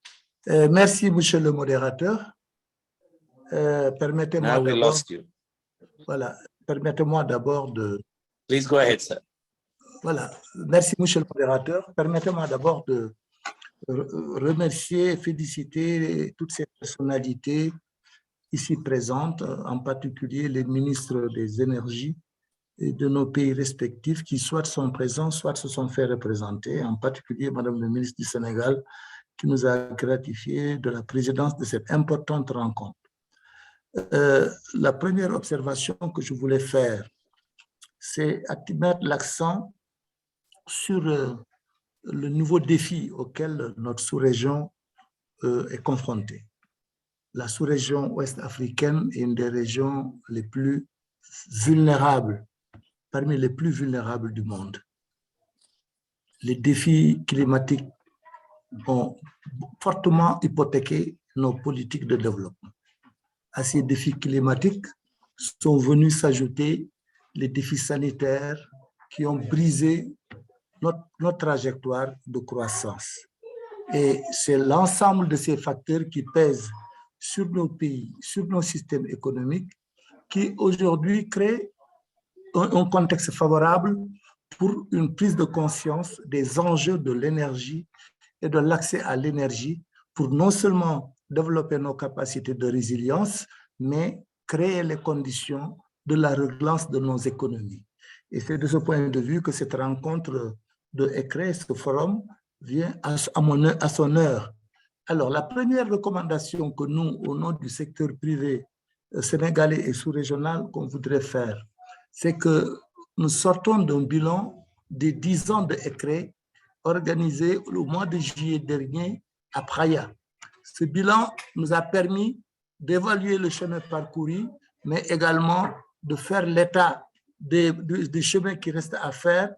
S13: Merci, monsieur le modérateur. Permettez-moi.
S9: Now we lost you.
S13: Voilà. Permettez-moi d'abord de.
S9: Please go ahead, sir.
S13: Voilà. Merci, monsieur le modérateur. Permettez-moi d'abord de remercier et féliciter toutes ces personnalités ici présentes, en particulier les ministres des énergies de nos pays respectifs qui soit sont présents, soit se sont fait représenter, en particulier Madame le ministre du Sénégal qui nous a gratifié de la présidence de cette importante rencontre. La première observation que je voulais faire, c'est mettre l'accent sur le nouveau défi auquel notre sous-région est confrontée. La sous-région ouest-africaine est une des régions les plus vulnérables parmi les plus vulnérables du monde. Les défis climatiques ont fortement hypothéqué nos politiques de développement. À ces défis climatiques sont venus s'ajouter les défis sanitaires qui ont brisé notre trajectoire de croissance. Et c'est l'ensemble de ces facteurs qui pèsent sur nos pays, sur nos systèmes économiques, qui aujourd'hui créent un contexte favorable pour une prise de conscience des enjeux de l'énergie et de l'accès à l'énergie pour non seulement développer nos capacités de résilience, mais créer les conditions de la relance de nos économies. Et c'est de ce point de vue que cette rencontre de ECREEE, ce forum, vient à son heure. Alors, la première recommandation que nous, au nom du secteur privé sénégalais et sous-régional, qu'on voudrait faire, c'est que nous sortons d'un bilan des 10 ans de ECREEE organisé au mois de juillet dernier à Praia. Ce bilan nous a permis d'évaluer le chemin parcouru, mais également de faire l'état des chemins qui restent à faire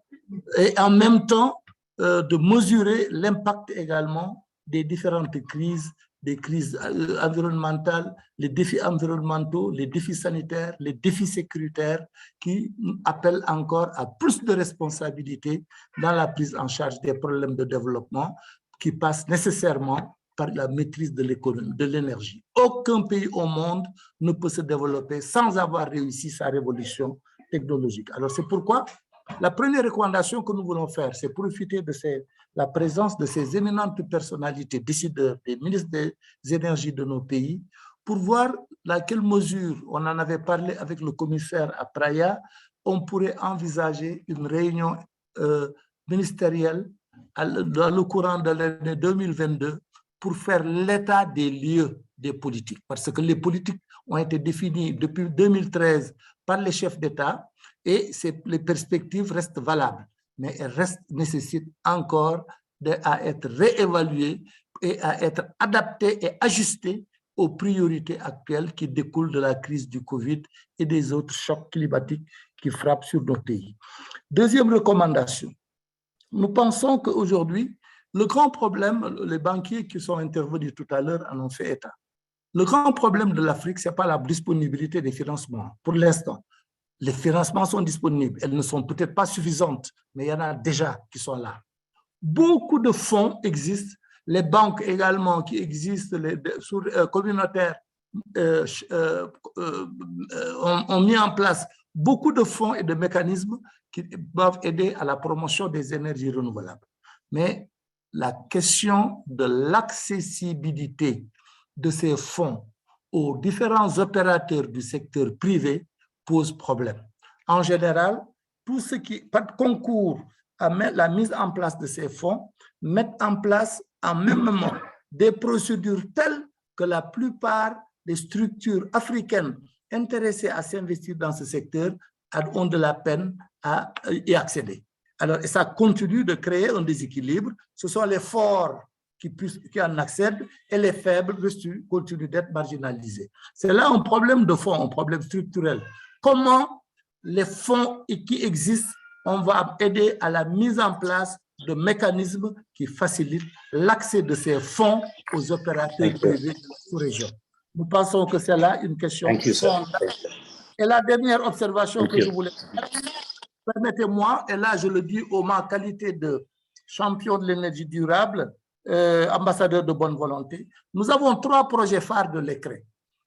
S13: et en même temps de mesurer l'impact également des différentes crises, des crises environnementales, les défis environnementaux, les défis sanitaires, les défis sécuritaires qui appellent encore à plus de responsabilités dans la prise en charge des problèmes de développement qui passent nécessairement par la maîtrise de l'économie, de l'énergie. Aucun pays au monde ne peut se développer sans avoir réussi sa révolution technologique. Alors c'est pourquoi la première recommandation que nous voulons faire, c'est profiter de la présence de ces éminentes personnalités, décideurs, des ministres des énergies de nos pays, pour voir dans quelle mesure, on en avait parlé avec le commissaire à Praia, on pourrait envisager une réunion ministérielle dans le courant de l'année 2022 pour faire l'état des lieux des politiques. Parce que les politiques ont été définies depuis 2013 par les chefs d'État et les perspectives restent valables, mais elles nécessitent encore à être réévaluées et à être adaptées et ajustées aux priorités actuelles qui découlent de la crise du Covid et des autres chocs climatiques qui frappent sur nos pays. Deuxième recommandation, nous pensons qu'aujourd'hui, le grand problème, les banquiers qui sont intervenus tout à l'heure en ont fait état. Le grand problème de l'Afrique, ce n'est pas la disponibilité des financements. Pour l'instant, les financements sont disponibles. Elles ne sont peut-être pas suffisantes, mais il y en a déjà qui sont là. Beaucoup de fonds existent. Les banques également qui existent, les communautaires, ont mis en place beaucoup de fonds et de mécanismes qui doivent aider à la promotion des énergies renouvelables. Mais la question de l'accessibilité de ces fonds aux différents opérateurs du secteur privé pose problème. En général, tout ce qui concourt à la mise en place de ces fonds mettent en place en même moment des procédures telles que la plupart des structures africaines intéressées à s'investir dans ce secteur ont de la peine à y accéder. Alors, et ça continue de créer un déséquilibre. Ce sont les forts qui en accèdent et les faibles continuent d'être marginalisés. C'est là un problème de fond, un problème structurel. Comment les fonds qui existent, on va aider à la mise en place de mécanismes qui facilitent l'accès de ces fonds aux opérateurs privés de la sous-région. Nous pensons que c'est là une question fondamentale. Et la dernière observation que je voulais faire, permettez-moi, et là je le dis en ma qualité de champion de l'énergie durable, ambassadeur de bonne volonté, nous avons 3 projets phares de l'ECREEE.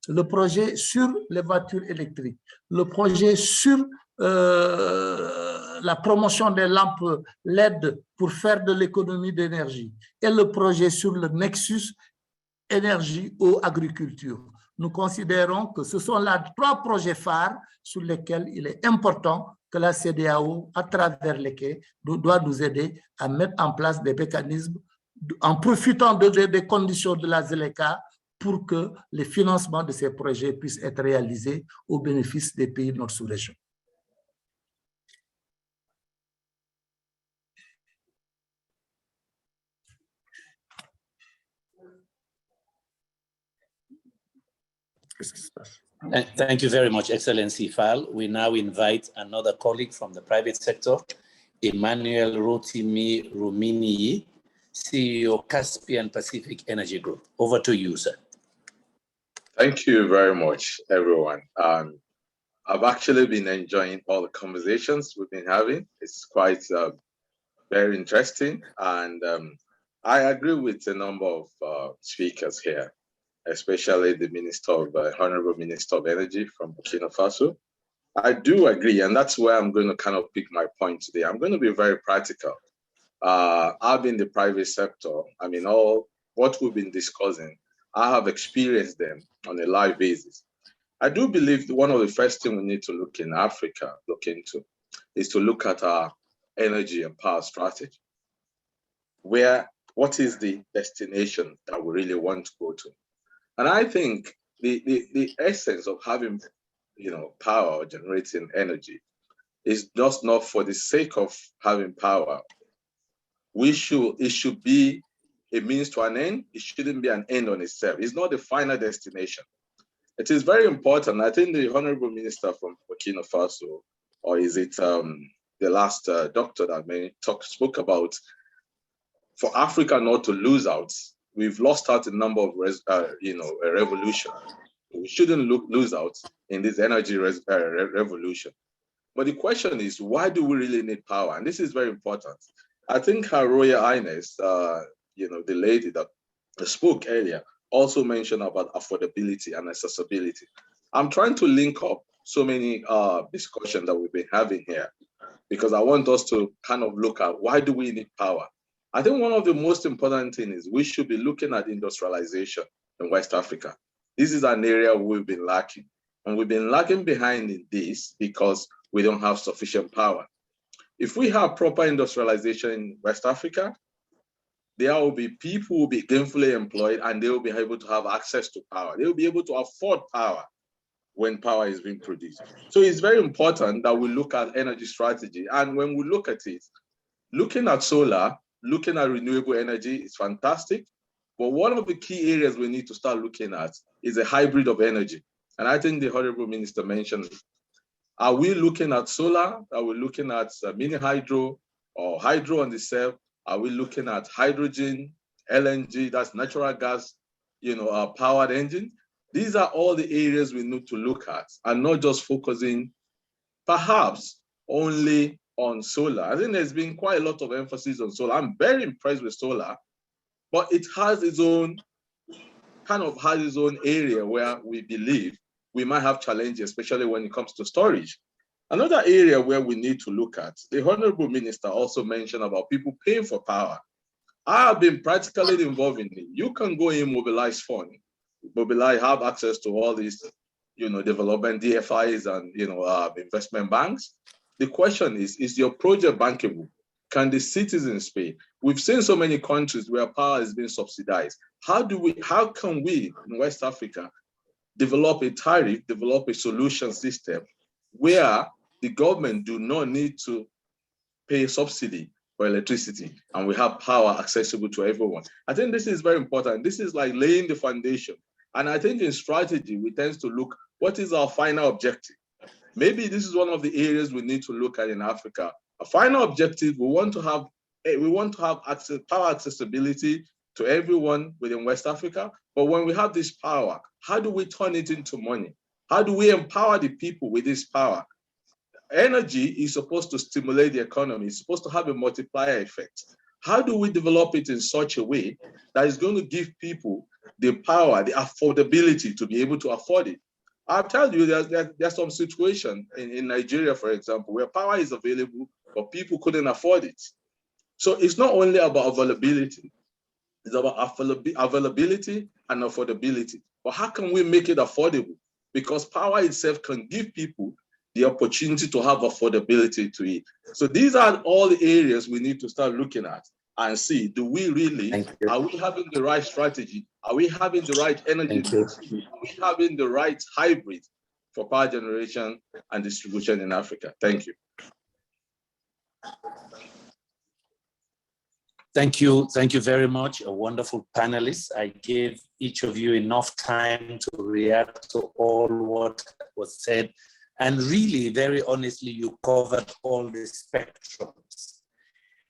S13: Le projet sur les voitures électriques, le projet sur la promotion des lampes LED pour faire de l'économie d'énergie et le projet sur le nexus énergie ou agriculture. Nous considérons que ce sont là 3 projets phares sur lesquels il est important que la CEDEAO, à travers lesquels doit nous aider à mettre en place des mécanismes en profitant des conditions de la ZLECA pour que les financements de ces projets puissent être réalisés au bénéfice des pays de notre sous-région. Qu'est-ce qui se passe?
S9: Thank you very much, Excellency Fal. We now invite another colleague from the private sector, Emmanuel Rotimi Rumini, CEO, Caspian Pacific Energy Group. Over to you, sir.
S8: Thank you very much, everyone. I've actually been enjoying all the conversations we've been having. It's quite very interesting. And I agree with a number of speakers here, especially the Honorable Minister of Energy from Burkina Faso. I do agree, and that's where I'm going to kind of pick my point today. I'm going to be very practical. I've been in the private sector. I mean, all what we've been discussing, I have experienced them on a live basis. I do believe that one of the first things we need to look into is to look at our energy and power strategy. What is the destination that we really want to go to? And I think the essence of having, power or generating energy is just not for the sake of having power. It should be a means to an end. It shouldn't be an end on itself. It's not the final destination. It is very important. I think the Honorable Minister from Burkina Faso, or is it the last doctor that spoke about, for Africa not to lose out. We've lost out a number of a revolution. We shouldn't lose out in this energy revolution. But the question is, why do we really need power? And this is very important. I think Her Royal Highness, the lady that spoke earlier, also mentioned about affordability and accessibility. I'm trying to link up so many discussions that we've been having here, because I want us to kind of look at why do we need power? I think one of the most important things is we should be looking at industrialization in West Africa. This is an area we've been lacking. And we've been lagging behind in this because we don't have sufficient power. If we have proper industrialization in West Africa, there will be people who will be gainfully employed and they will be able to have access to power. They will be able to afford power when power is being produced. So it's very important that we look at energy strategy. And when we look at it, looking at solar, looking at renewable energy is fantastic. But one of the key areas we need to start looking at is a hybrid of energy. And I think the Honorable Minister mentioned it. Are we looking at solar? Are we looking at mini hydro or hydro on the self? Are we looking at hydrogen, LNG, that's natural gas, powered engine? These are all the areas we need to look at and not just focusing perhaps only on solar. I think there's been quite a lot of emphasis on solar. I'm very impressed with solar, but it has its own area where we believe we might have challenges, especially when it comes to storage. Another area where we need to look at, the Honorable Minister also mentioned about people paying for power. I have been practically involved in it. You can go in Mobilize fund, Mobilize, have access to all these, development DFIs and, investment banks. The question is your project bankable? Can the citizens pay? We've seen so many countries where power is being subsidized. How can we in West Africa develop a tariff, develop a solution system where the government do not need to pay subsidy for electricity and we have power accessible to everyone? I think this is very important. This is like laying the foundation. And I think in strategy, we tend to look, what is our final objective? Maybe this is one of the areas we need to look at in Africa. A final objective, we want to have power accessibility to everyone within West Africa. But when we have this power, how do we turn it into money? How do we empower the people with this power? Energy is supposed to stimulate the economy. It's supposed to have a multiplier effect. How do we develop it in such a way that is going to give people the power, the affordability to be able to afford it? I'll tell you, there's some situation in Nigeria, for example, where power is available, but people couldn't afford it. So it's not only about availability, it's about availability and affordability. But how can we make it affordable? Because power itself can give people the opportunity to have affordability to it. So these are all the areas we need to start looking at and see, do we really, are we having the right strategy? Are we having the right energy mix? Are we having the right hybrid for power generation and distribution in Africa? Thank you.
S9: Thank you very much, a wonderful panelist. I gave each of you enough time to react to all what was said. And really, very honestly, you covered all the spectrums.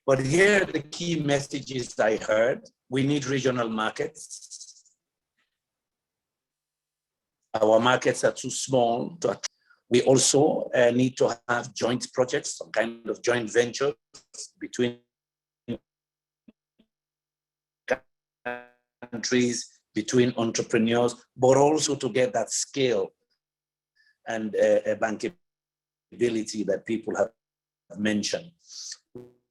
S9: But here are the key messages I heard. We need regional markets. Our markets are too small to attract. We also need to have joint projects, some kind of joint venture between countries, between entrepreneurs, but also to get that scale and bankability that people have mentioned.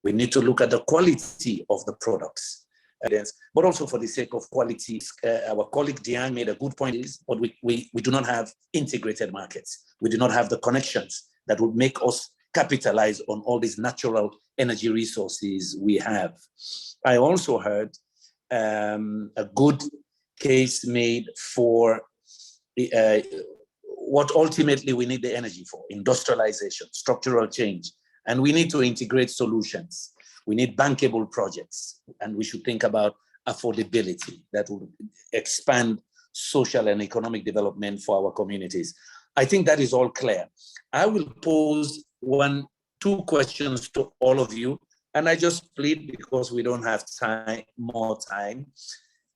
S9: We need to look at the quality of the products, but also for the sake of quality. Our colleague Diane made a good point, but we do not have integrated markets. We do not have the connections that would make us capitalize on all these natural energy resources we have. I also heard a good case made for what ultimately we need the energy for: industrialization, structural change. And we need to integrate solutions. We need bankable projects, and we should think about affordability that will expand social and economic development for our communities. I think that is all clear. I will pose two questions to all of you, and I just plead, because we don't have more time.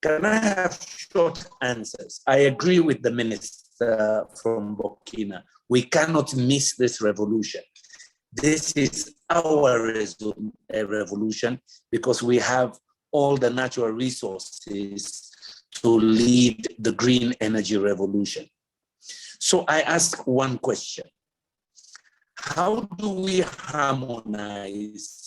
S9: Can I have short answers? I agree with the minister from Burkina. We cannot miss this revolution. This is our revolution, because we have all the natural resources to lead the green energy revolution. So I ask one question: how do we harmonize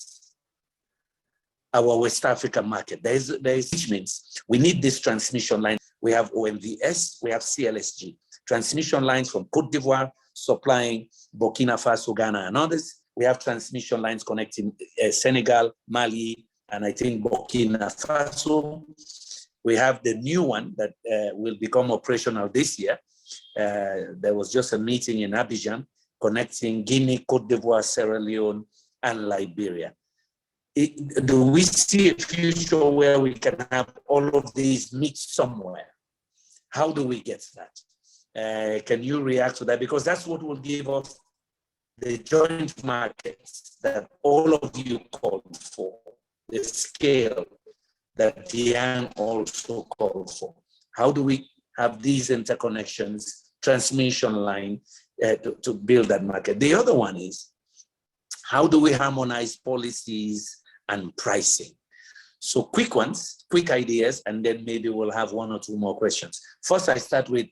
S9: our West African market? Which means we need this transmission line. We have OMVS, we have CLSG, transmission lines from Cote d'Ivoire supplying Burkina Faso, Ghana, and others. We have transmission lines connecting Senegal, Mali, and I think Burkina Faso. We have the new one that will become operational this year. There was just a meeting in Abidjan connecting Guinea, Cote d'Ivoire, Sierra Leone, and Liberia. Do we see a future where we can have all of these meet somewhere? How do we get that? Can you react to that? Because that's what will give us the joint markets that all of you called for, the scale that Diane also called for. How do we have these interconnections, transmission line to build that market? The other one is, how do we harmonize policies and pricing? So quick ones, quick ideas, and then maybe we'll have one or two more questions. First, I start with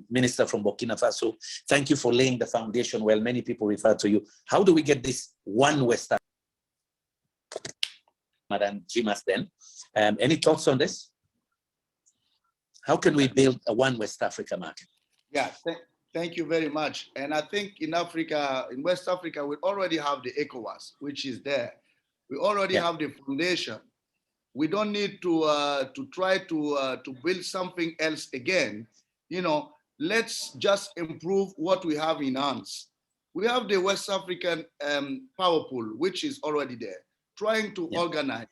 S9: Minister from Burkina Faso. Thank you for laying the foundation. Well, many people refer to you. How do we get this one West Africa? Madam Jimas then. Any thoughts on this? How can we build a one West Africa market?
S12: Yeah, thank you very much. And I think in Africa, in West Africa, we already have the Ecowas, which is there. We already have the foundation. We don't need to try to build something else again. You know, let's just improve what we have in hands. We have the West African power pool, which is already there, trying to organize.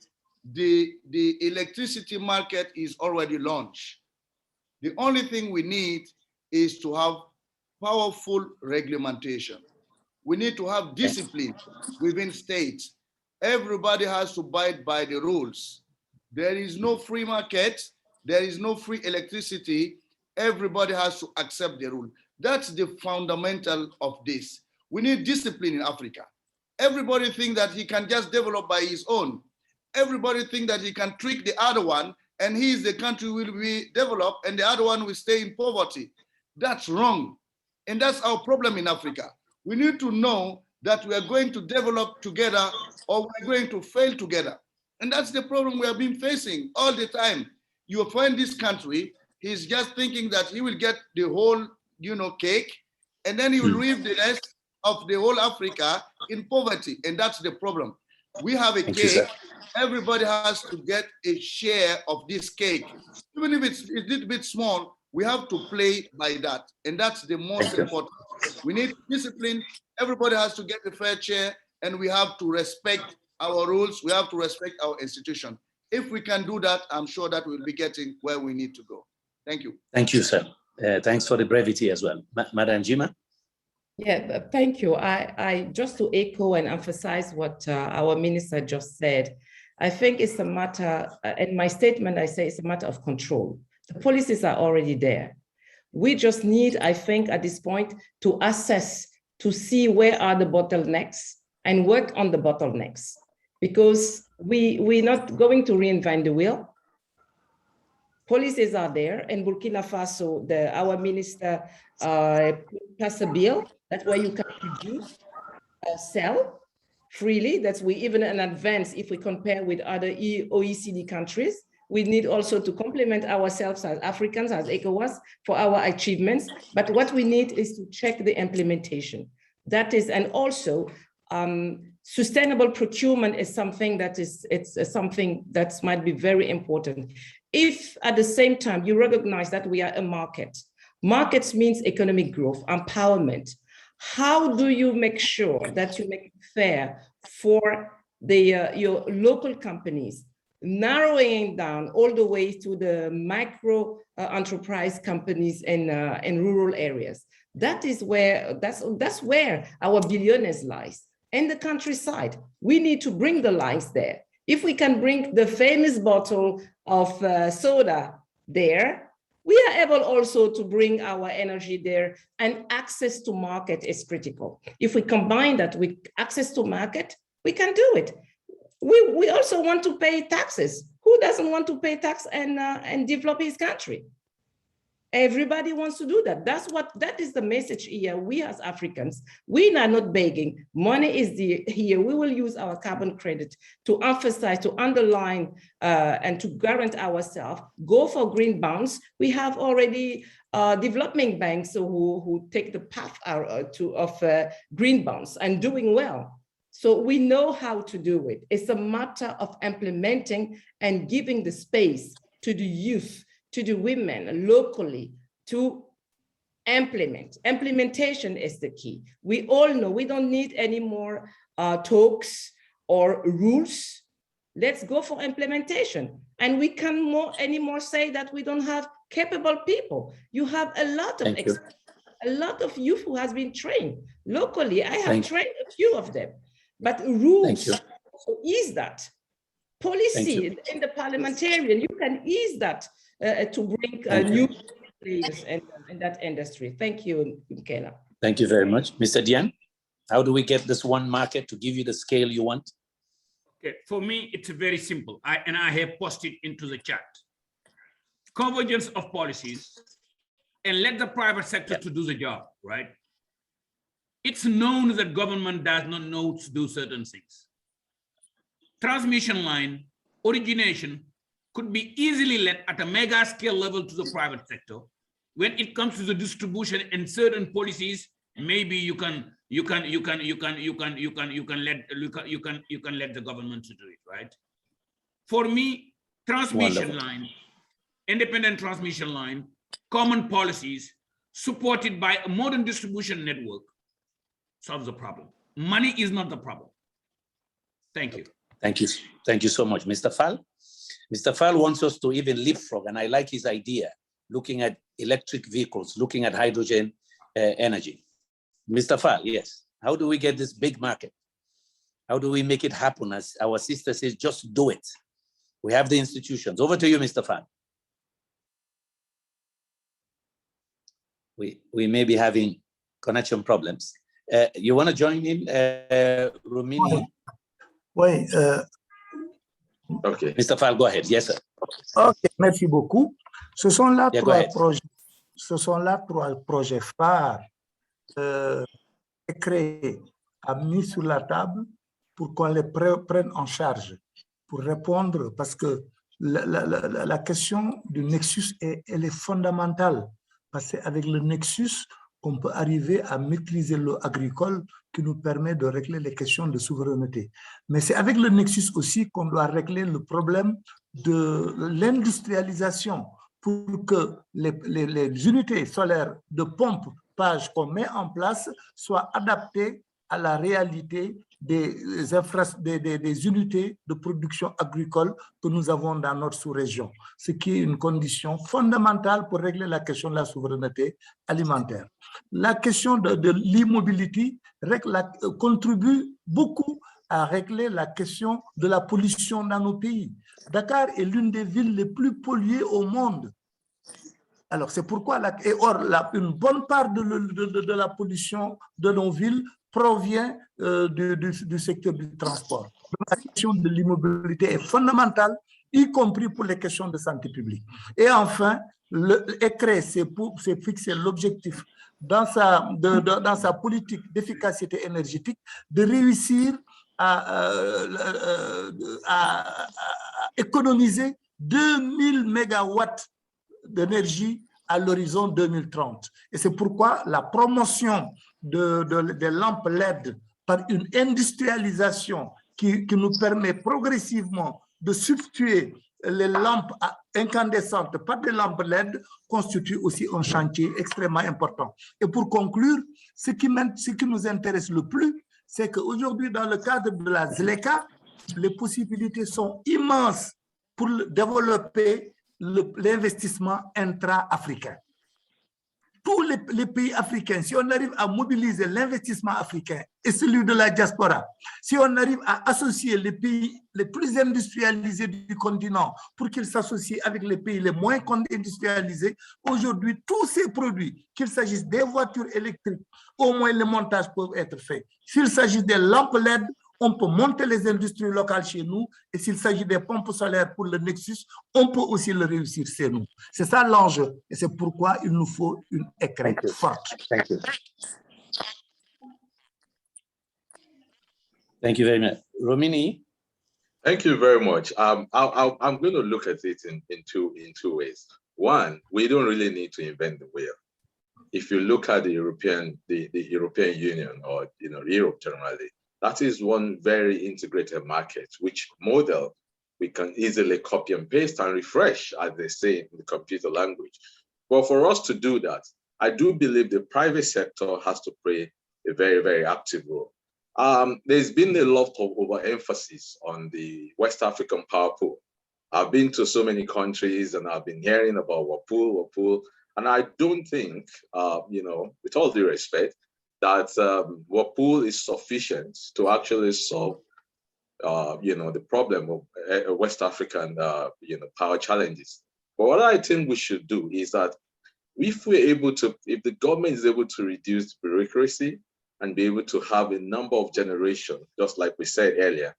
S12: The electricity market is already launched. The only thing we need is to have powerful regulation. We need to have discipline within states. Everybody has to abide by the rules. There is no free market. There is no free electricity. Everybody has to accept the rule. That's the fundamental of this. We need discipline in Africa. Everybody thinks that he can just develop by his own. Everybody thinks that he can trick the other one, and the country will be developed and the other one will stay in poverty. That's wrong. And that's our problem in Africa. We need to know that we are going to develop together or we're going to fail together. And that's the problem we have been facing all the time. You will find this country, he's just thinking that he will get the whole, cake, and then he will leave the rest of the whole Africa in poverty. And that's the problem. We have a cake. Everybody has to get a share of this cake. Even if it's a little bit small, we have to play by that. And that's the most important. We need discipline. Everybody has to get a fair share, and we have to respect our rules, we have to respect our institution. If we can do that, I'm sure that we'll be getting where we need to go. Thank you.
S9: Thank you, sir. Thanks for the brevity as well. Madam Jima?
S6: Yeah, thank you. I just to echo and emphasize what our minister just said, I think it's a matter, in my statement, I say it's a matter of control. The policies are already there. We just need, I think, at this point, to assess, to see where are the bottlenecks and work on the bottlenecks, because we're not going to reinvent the wheel. Policies are there. In Burkina Faso, our minister passed a bill that's where you can produce, sell freely. That's we even an advance if we compare with other OECD countries. We need also to complement ourselves as Africans, as ECOWAS, for our achievements. But what we need is to check the implementation. That is, and also sustainable procurement is something that it's something that might be very important. If at the same time you recognize that we are a market, markets means economic growth, empowerment. How do you make sure that you make it fair for the your local companies, narrowing down all the way to the micro enterprise companies in rural areas? That is where that's where our billionaires lies. In the countryside, we need to bring the lines there. If we can bring the famous bottle of soda there, we are able also to bring our energy there, and access to market is critical. If we combine that with access to market, we can do it. We also want to pay taxes. Who doesn't want to pay tax and develop his country? Everybody wants to do that. That is the message here. We as Africans, we are not begging. Money is here. We will use our carbon credit to emphasize, to underline, and to guarantee ourselves. Go for green bonds. We have already developing banks who take the path of green bonds and doing well. So we know how to do it. It's a matter of implementing and giving the space to the youth, to the women locally to implement. Implementation is the key. We all know we don't need any more talks or rules. Let's go for implementation. And we can anymore say that we don't have capable people. You have a lot of youth who has been trained locally. I have trained a few of them, but rules so ease that. Policy in the parliamentarian, you can ease that to bring new players in that industry. Thank you, Michaela.
S9: Thank you very much. Mr. Dian, how do we get this one market to give you the scale you want?
S5: Okay, for me, it's very simple. I have posted into the chat. Convergence of policies and let the private sector to do the job, right? It's known that government does not know to do certain things. Transmission line, origination could be easily led at a mega scale level to the private sector. When it comes to the distribution and certain policies, maybe you can let the government to do it, right? For me, transmission line, independent transmission line, common policies supported by a modern distribution network solves the problem. Money is not the problem. Thank you.
S9: Thank you. Thank you so much. Mr. Fall? Mr. Fall wants us to even leapfrog, and I like his idea, looking at electric vehicles, looking at hydrogen energy. Mr. Fall, yes. How do we get this big market? How do we make it happen? As our sister says, just do it. We have the institutions. Over to you, Mr. Fall. We may be having connection problems. You want to join in, Rumini?
S13: Oui.
S9: Okay. Mr. Fall, go ahead. Yes, sir.
S13: Ok, merci beaucoup. Ce sont là trois projets phares créés, mis sur la table pour qu'on les prenne en charge, pour répondre, parce que la question du nexus, elle est fondamentale, parce que c'est avec le nexus qu'on peut arriver à maîtriser l'eau agricole qui nous permet de régler les questions de souveraineté. Mais c'est avec le nexus aussi qu'on doit régler le problème de l'industrialisation pour que les unités solaires de pompage qu'on met en place soient adaptées à la réalité des unités de production agricole que nous avons dans notre sous-région, ce qui est une condition fondamentale pour régler la question de la souveraineté alimentaire. La question de l'e-mobility contribue beaucoup à régler la question de la pollution dans nos pays. Dakar est l'une des villes les plus polluées au monde. Alors, c'est pourquoi, une bonne part de la pollution de nos villes provient du secteur du transport. La question de l'immobilité est fondamentale, y compris pour les questions de santé publique. Et enfin, l'ECREEE s'est fixé l'objectif dans sa politique d'efficacité énergétique de réussir à économiser 2000 mégawatts d'énergie à l'horizon 2030. Et c'est pourquoi la promotion des lampes LED par une industrialisation qui nous permet progressivement de substituer les lampes incandescentes par des lampes LED constitue aussi un chantier extrêmement important. Et pour conclure, ce qui nous intéresse le plus, c'est qu'aujourd'hui, dans le cadre de la ZLECA, les possibilités sont immenses pour développer l'investissement intra-africain. Tous les pays africains, si on arrive à mobiliser l'investissement africain et celui de la diaspora, si on arrive à associer les pays les plus industrialisés du continent pour qu'ils s'associent avec les pays les moins industrialisés, aujourd'hui, tous ces produits, qu'il s'agisse des voitures électriques, au moins les montages peuvent être faits. S'il s'agit des lampes LED, on peut monter les industries locales chez nous, et s'il s'agit des pompes solaires pour le Nexus, on peut aussi le réussir chez nous. C'est ça l'enjeu, et c'est pourquoi il nous faut une ECREEE forte.
S9: Thank you. Thank you very much. Romini?
S8: Thank you very much. I'm going to look at it in two ways. One, we don't really need to invent the wheel. If you look at the European Union, or Europe generally, that is one very integrated market, which model we can easily copy and paste and refresh, as they say in the computer language. But for us to do that, I do believe the private sector has to play a very, very active role. There's been a lot of overemphasis on the West African power pool. I've been to so many countries and I've been hearing about WAPOL, and I don't think, with all due respect, that WAPOL is sufficient to actually solve, the problem of West African, power challenges. But what I think we should do is that if the government is able to reduce bureaucracy and be able to have a number of generations, just like we said earlier,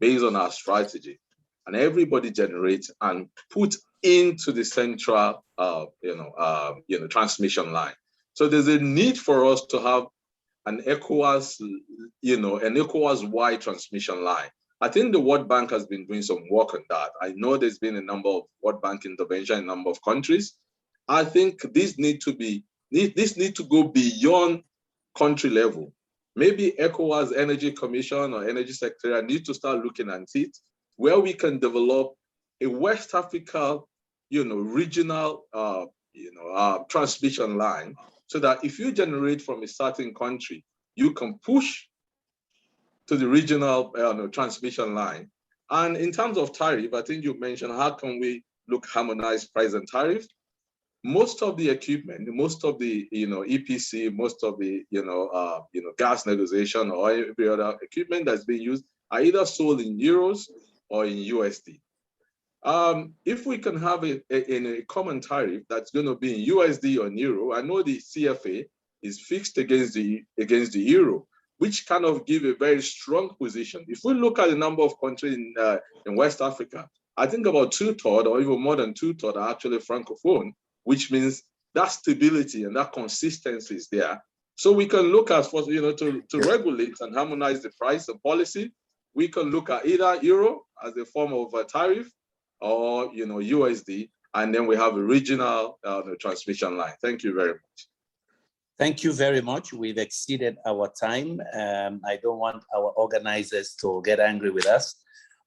S8: based on our strategy, and everybody generates and put into the central, transmission line. So there's a need for us to have an ECOWAS, an ECOWAS-wide transmission line. I think the World Bank has been doing some work on that. I know there's been a number of World Bank intervention in a number of countries. I think this need to go beyond country level. Maybe ECOWAS Energy Commission or Energy Secretariat need to start looking at it, where we can develop a West Africa, regional, transmission line, so that if you generate from a certain country, you can push to the regional transmission line. And in terms of tariff, I think you mentioned, how can we harmonize price and tariff? Most of the equipment, most of the EPC, most of the gas negotiation or every other equipment that's being used are either sold in euros or in USD. If we can have a common tariff that's going to be in USD or in euro, I know the CFA is fixed against the euro, which kind of give a very strong position. If we look at the number of countries in West Africa, I think about 2/3 or even more than 2/3 are actually francophone, which means that stability and that consistency is there. So we can look at, to regulate and harmonize the price and policy. We can look at either euro as a form of a tariff, or USD, and then we have a regional transmission line. Thank you very much.
S9: Thank you very much. We've exceeded our time. I don't want our organizers to get angry with us,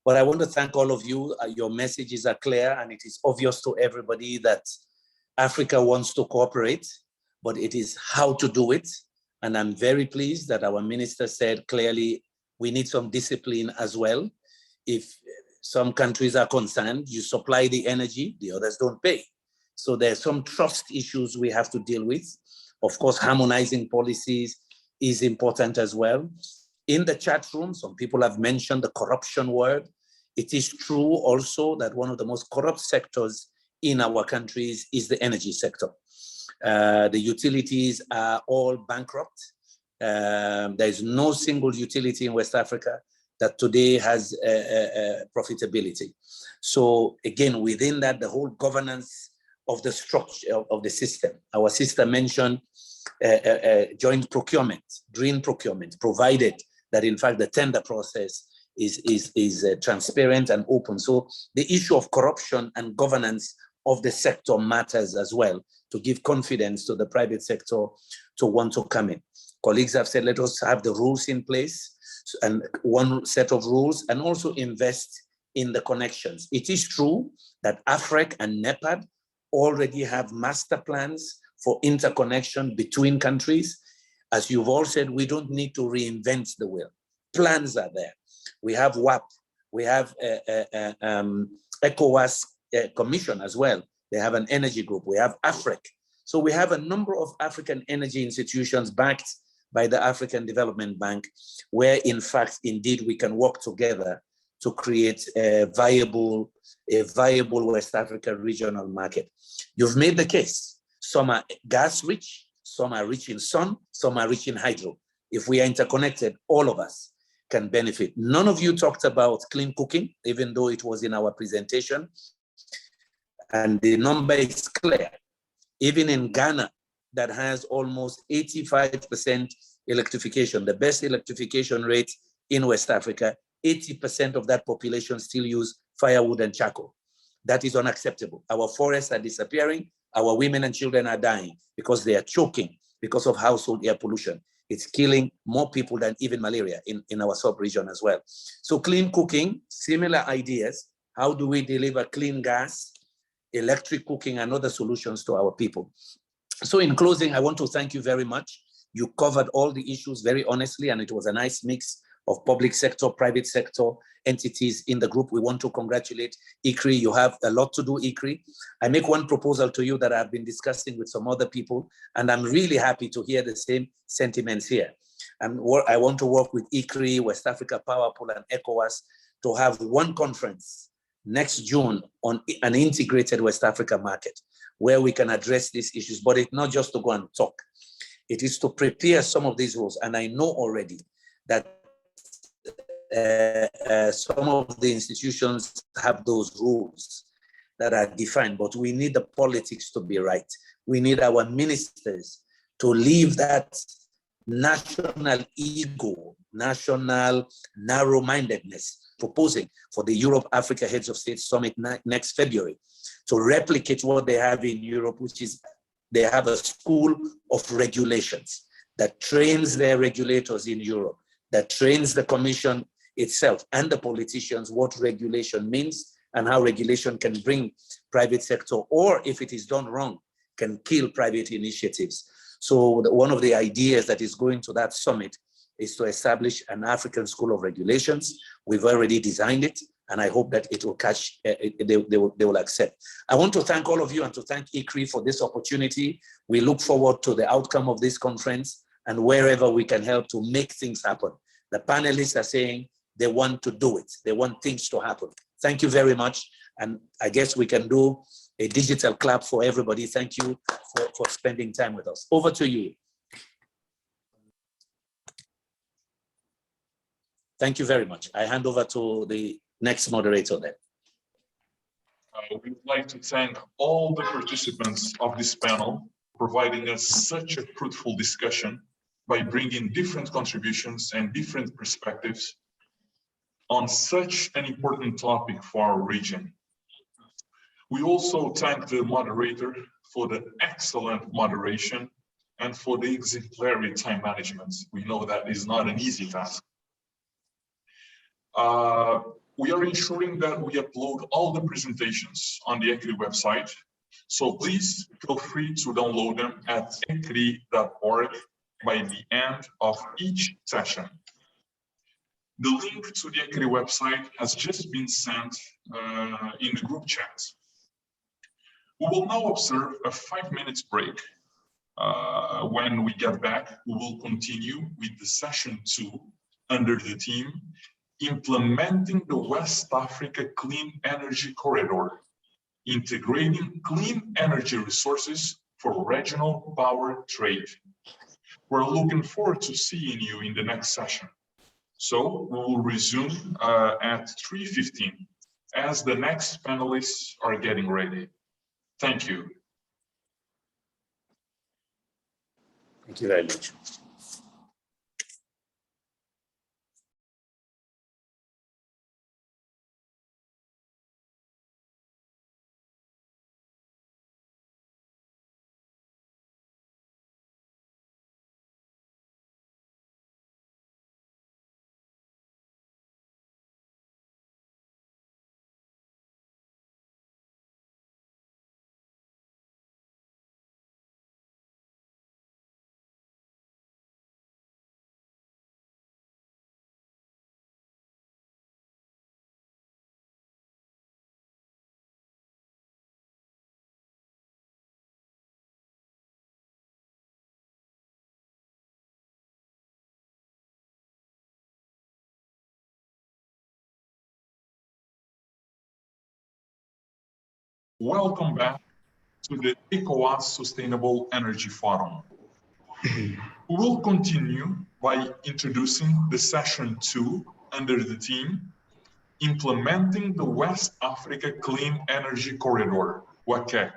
S9: but I want to thank all of you. Your messages are clear, and it is obvious to everybody that Africa wants to cooperate, but it is how to do it And I'm very pleased that our minister said clearly, we need some discipline as well. If some countries are concerned, you supply the energy, the others don't pay. So there's some trust issues we have to deal with. Of course, harmonizing policies is important as well. In the chat room, some people have mentioned the corruption word. It is true also that one of the most corrupt sectors in our countries is the energy sector. The utilities are all bankrupt. There is no single utility in West Africa that today has profitability. So again, within that, the whole governance of the structure of the system. Our sister mentioned joint procurement, green procurement, provided that in fact the tender process is transparent and open. So the issue of corruption and governance of the sector matters as well, to give confidence to the private sector to want to come in. Colleagues have said, let us have the rules in place and one set of rules, and also invest in the connections. It is true that AFREC and NEPAD already have master plans for interconnection between countries. As you've all said, we don't need to reinvent the wheel. Plans are there. We have WAP, we have Ecowas Commission as well. They have an energy group. We have AFREC. So we have a number of African energy institutions backed by the African Development Bank, where in fact, indeed, we can work together to create a viable West Africa regional market. You've made the case. Some are gas rich, some are rich in sun, some are rich in hydro. If we are interconnected, all of us can benefit. None of you talked about clean cooking, even though it was in our presentation. And the number is clear. Even in Ghana, that has almost 85% electrification, the best electrification rate in West Africa, 80% of that population still use firewood and charcoal. That is unacceptable. Our forests are disappearing. Our women and children are dying because they are choking because of household air pollution. It's killing more people than even malaria in our sub-region as well. So clean cooking, similar ideas. How do we deliver clean gas, electric cooking, and other solutions to our people? So in closing, I want to thank you very much. You covered all the issues very honestly, and it was a nice mix of public sector, private sector entities in the group. We want to congratulate ECREEE. You have a lot to do, ECREEE. I make one proposal to you that I've been discussing with some other people, and I'm really happy to hear the same sentiments here. And I want to work with ECREEE, West Africa Power Pool, and ECOWAS to have one conference next June on an integrated West Africa market, where we can address these issues. But it's not just to go and talk. It is to prepare some of these rules. And I know already that some of the institutions have those rules that are defined, but we need the politics to be right. We need our ministers to leave that national ego, national narrow-mindedness, proposing for the Europe-Africa Heads of State Summit next February to replicate what they have in Europe, which is they have a school of regulations that trains their regulators in Europe, that trains the Commission itself and the politicians what regulation means and how regulation can bring private sector, or if it is done wrong, can kill private initiatives. So one of the ideas that is going to that summit is to establish an African School of Regulations. We've already designed it, and I hope that it will catch, they will accept. I want to thank all of you and to thank ECREEE for this opportunity. We look forward to the outcome of this conference and wherever we can help to make things happen. The panelists are saying they want to do it. They want things to happen. Thank you very much. And I guess we can do a digital clap for everybody. Thank you for spending time with us. Over to you. Thank you very much. I hand over to the next moderator then.
S1: We'd like to thank all the participants of this panel, providing us such a fruitful discussion by bringing different contributions and different perspectives on such an important topic for our region. We also thank the moderator for the excellent moderation and for the exemplary time management. We know that is not an easy task. We are ensuring that we upload all the presentations on the ECREEE website. So please feel free to download them at ecree.org by the end of each session. The link to the ECREEE website has just been sent in the group chat. We will now observe a 5-minute break. When we get back, we will continue with the session 2 under the theme Implementing the West Africa Clean Energy Corridor, Integrating Clean Energy Resources for Regional Power Trade. We're looking forward to seeing you in the next session. So we will resume at 3:15 as the next panelists are getting ready. Thank you.
S9: Thank you very much.
S1: Welcome back to the Ecowas Sustainable Energy Forum. We will continue by introducing the session 2 under the theme Implementing the West Africa Clean Energy Corridor, WACEC,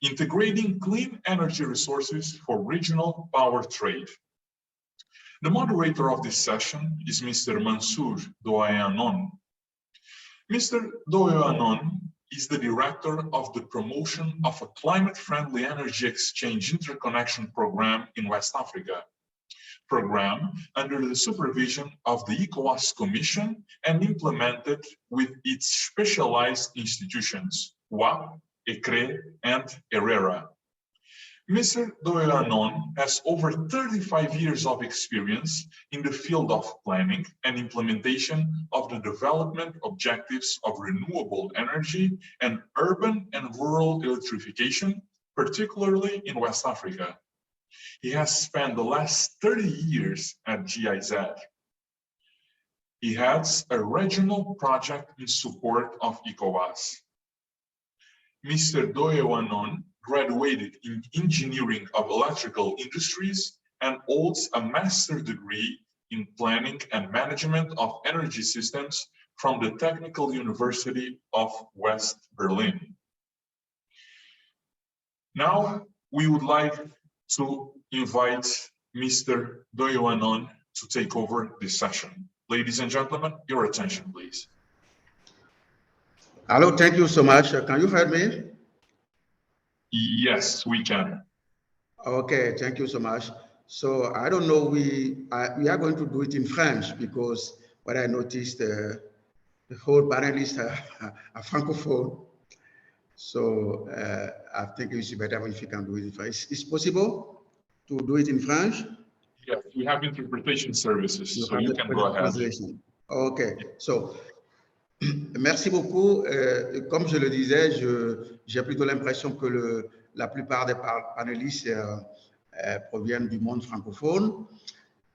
S1: Integrating Clean Energy Resources for Regional Power Trade. The moderator of this session is Mr. Mansour Doayanon. Mr. Doayanon is the director of the promotion of a climate-friendly energy exchange interconnection program in West Africa. Program under the supervision of the Ecowas Commission and implemented with its specialized institutions, WACEC, ECREEE, and ERERA. Mr. Doayanon has over 35 years of experience in the field of planning and implementation of the development objectives of renewable energy and urban and rural electrification, particularly in West Africa. He has spent the last 30 years at GIZ. He heads a regional project in support of Ecowas. Mr. Doayanon graduated in Engineering of Electrical Industries and holds a master's degree in Planning and Management of Energy Systems from the Technical University of West Berlin. Now, we would like to invite Mr. Doayanon to take over this session. Ladies and gentlemen, your attention, please.
S14: Hello, thank you so much. Can you hear me?
S1: Yes, we can.
S14: Okay, thank you so much. So I don't know, we are going to do it in French because what I noticed, the whole panelists are francophone. So I think it's better if you can do it in French. Is it possible to do it in French?
S1: Yes, we have interpretation services, so you can go ahead.
S14: Okay, so merci beaucoup. Comme je le disais, j'ai plutôt l'impression que la plupart des panélistes proviennent du monde francophone.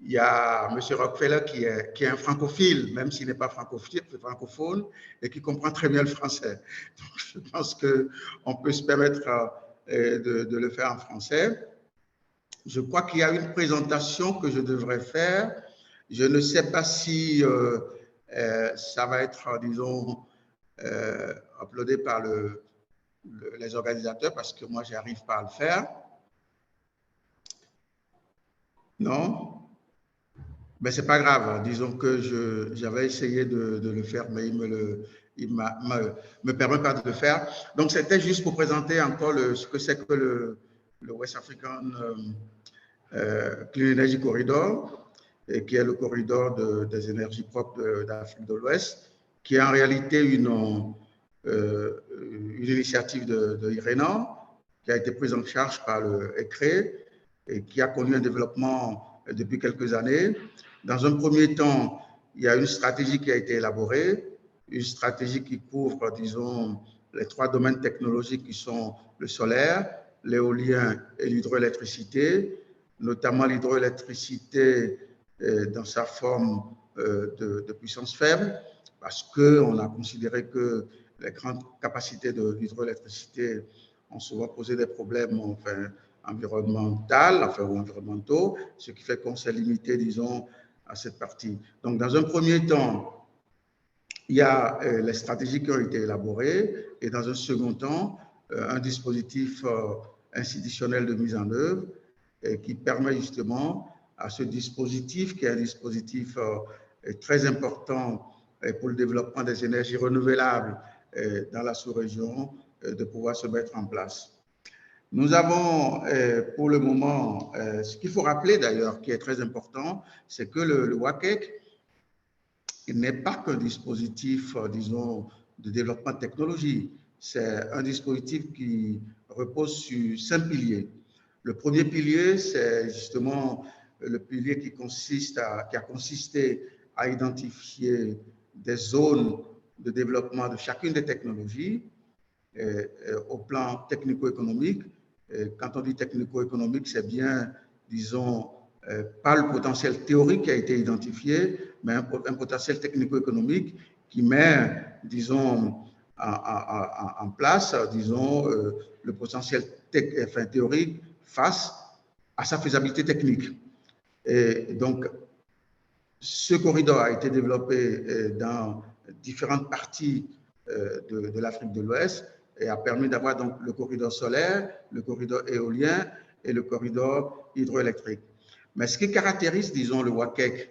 S14: Il y a M. Rockefeller qui est un francophile, même s'il n'est pas francophone, et qui comprend très bien le français. Donc, je pense qu'on peut se permettre de le faire en français. Je crois qu'il y a une présentation que je devrais faire. Je ne sais pas si ça va être, disons, uploadé par les organisateurs, parce que moi, je n'arrive pas à le faire. Non? Mais ce n'est pas grave. Disons que j'avais essayé de le faire, mais il me permet pas de le faire. Donc, c'était juste pour présenter encore ce que c'est que le West African Clean Energy Corridor, et qui est le corridor des énergies propres d'Afrique de l'Ouest, qui est en réalité une initiative de l'IRENA, qui a été prise en charge par le ECREEE, et qui a connu un développement depuis quelques années. Dans un premier temps, il y a une stratégie qui a été élaborée, une stratégie qui couvre, disons, les 3 domaines technologiques qui sont le solaire, l'éolien et l'hydroélectricité, notamment l'hydroélectricité dans sa forme de puissance faible, parce qu'on a considéré que les grandes capacités de l'hydroélectricité ont souvent posé des problèmes environnementaux, ce qui fait qu'on s'est limité, disons, à cette partie. Donc, dans un premier temps, il y a les stratégies qui ont été élaborées et dans un second temps, un dispositif institutionnel de mise en œuvre qui permet justement à ce dispositif, qui est un dispositif très important pour le développement des énergies renouvelables dans la sous-région, de pouvoir se mettre en place. Nous avons pour le moment, ce qu'il faut rappeler d'ailleurs, qui est très important, c'est que le WACEC n'est pas qu'un dispositif, disons, de développement de technologie. C'est un dispositif qui repose sur 5 piliers. Le premier pilier, c'est justement le pilier qui a consisté à identifier des zones de développement de chacune des technologies au plan technico-économique. Quand on dit technico-économique, c'est bien, disons, pas le potentiel théorique qui a été identifié, mais un potentiel technico-économique qui met, disons, en place, disons, le potentiel théorique face à sa faisabilité technique. Et donc, ce corridor a été développé dans différentes parties de l'Afrique de l'Ouest et a permis d'avoir donc le corridor solaire, le corridor éolien et le corridor hydroélectrique. Mais ce qui caractérise, disons, le WACEC,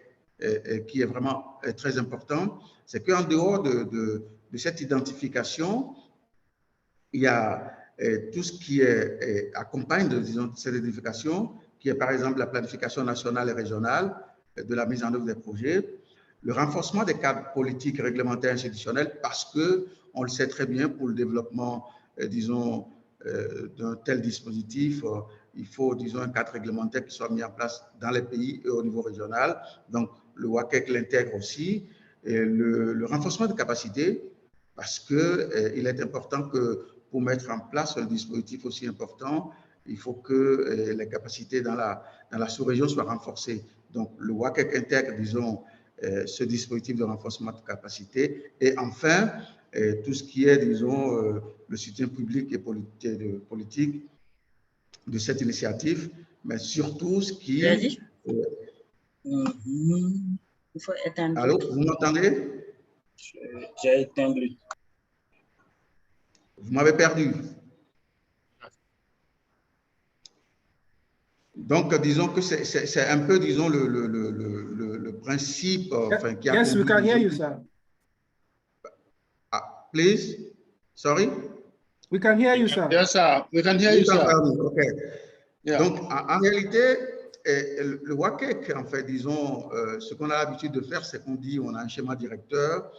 S14: qui est vraiment très important, c'est qu'en dehors de cette identification, il y a tout ce qui accompagne, disons, cette identification, qui est par exemple la planification nationale et régionale de la mise en œuvre des projets, le renforcement des cadres politiques, réglementaires, institutionnels, parce que, on le sait très bien, pour le développement, disons, d'un tel dispositif, il faut, disons, un cadre réglementaire qui soit mis en place dans les pays et au niveau régional. Donc, le WACEC l'intègre aussi. Et le renforcement de capacités, parce qu'il est important que pour mettre en place un dispositif aussi important, il faut que les capacités dans la sous-région soient renforcées. Donc, le WACEC intègre, disons, ce dispositif de renforcement de capacité. Et enfin, tout ce qui est, disons, le soutien public et politique de cette initiative, mais surtout ce qui...
S15: Il faut éteindre.
S14: Allô, vous m'entendez?
S15: J'ai éteint.
S14: Vous m'avez perdu. Donc, disons que c'est un peu, disons, le principe qui a...
S16: Yes, we can hear you, sir.
S14: Please? Sorry?
S16: We can hear you, sir.
S2: Yes, sir. We can hear you, sir.
S14: Okay.
S2: Yeah.
S14: Donc, en réalité, le WACEC, en fait, disons, ce qu'on a l'habitude de faire, c'est qu'on dit on a un schéma directeur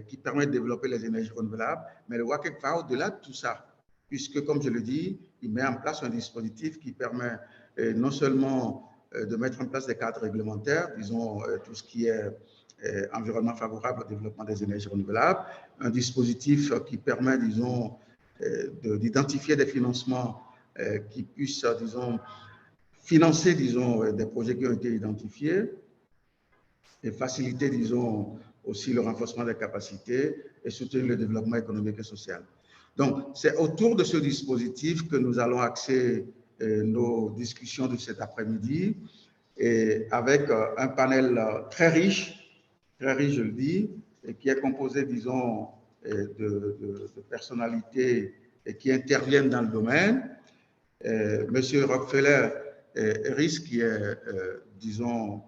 S14: qui permet de développer les énergies renouvelables, mais le WACEC va au-delà de tout ça, puisque, comme je le dis, il met en place un dispositif qui permet non seulement de mettre en place des cadres réglementaires, disons, tout ce qui est environnement favorable au développement des énergies renouvelables, un dispositif qui permet, disons, d'identifier des financements qui puissent, disons, financer, disons, des projets qui ont été identifiés et faciliter, disons, aussi le renforcement des capacités et soutenir le développement économique et social. Donc, c'est autour de ce dispositif que nous allons axer nos discussions de cet après-midi et avec un panel très riche, je le dis, et qui est composé, disons, de personnalités qui interviennent dans le domaine. Monsieur Rockefeller risque qui est, disons,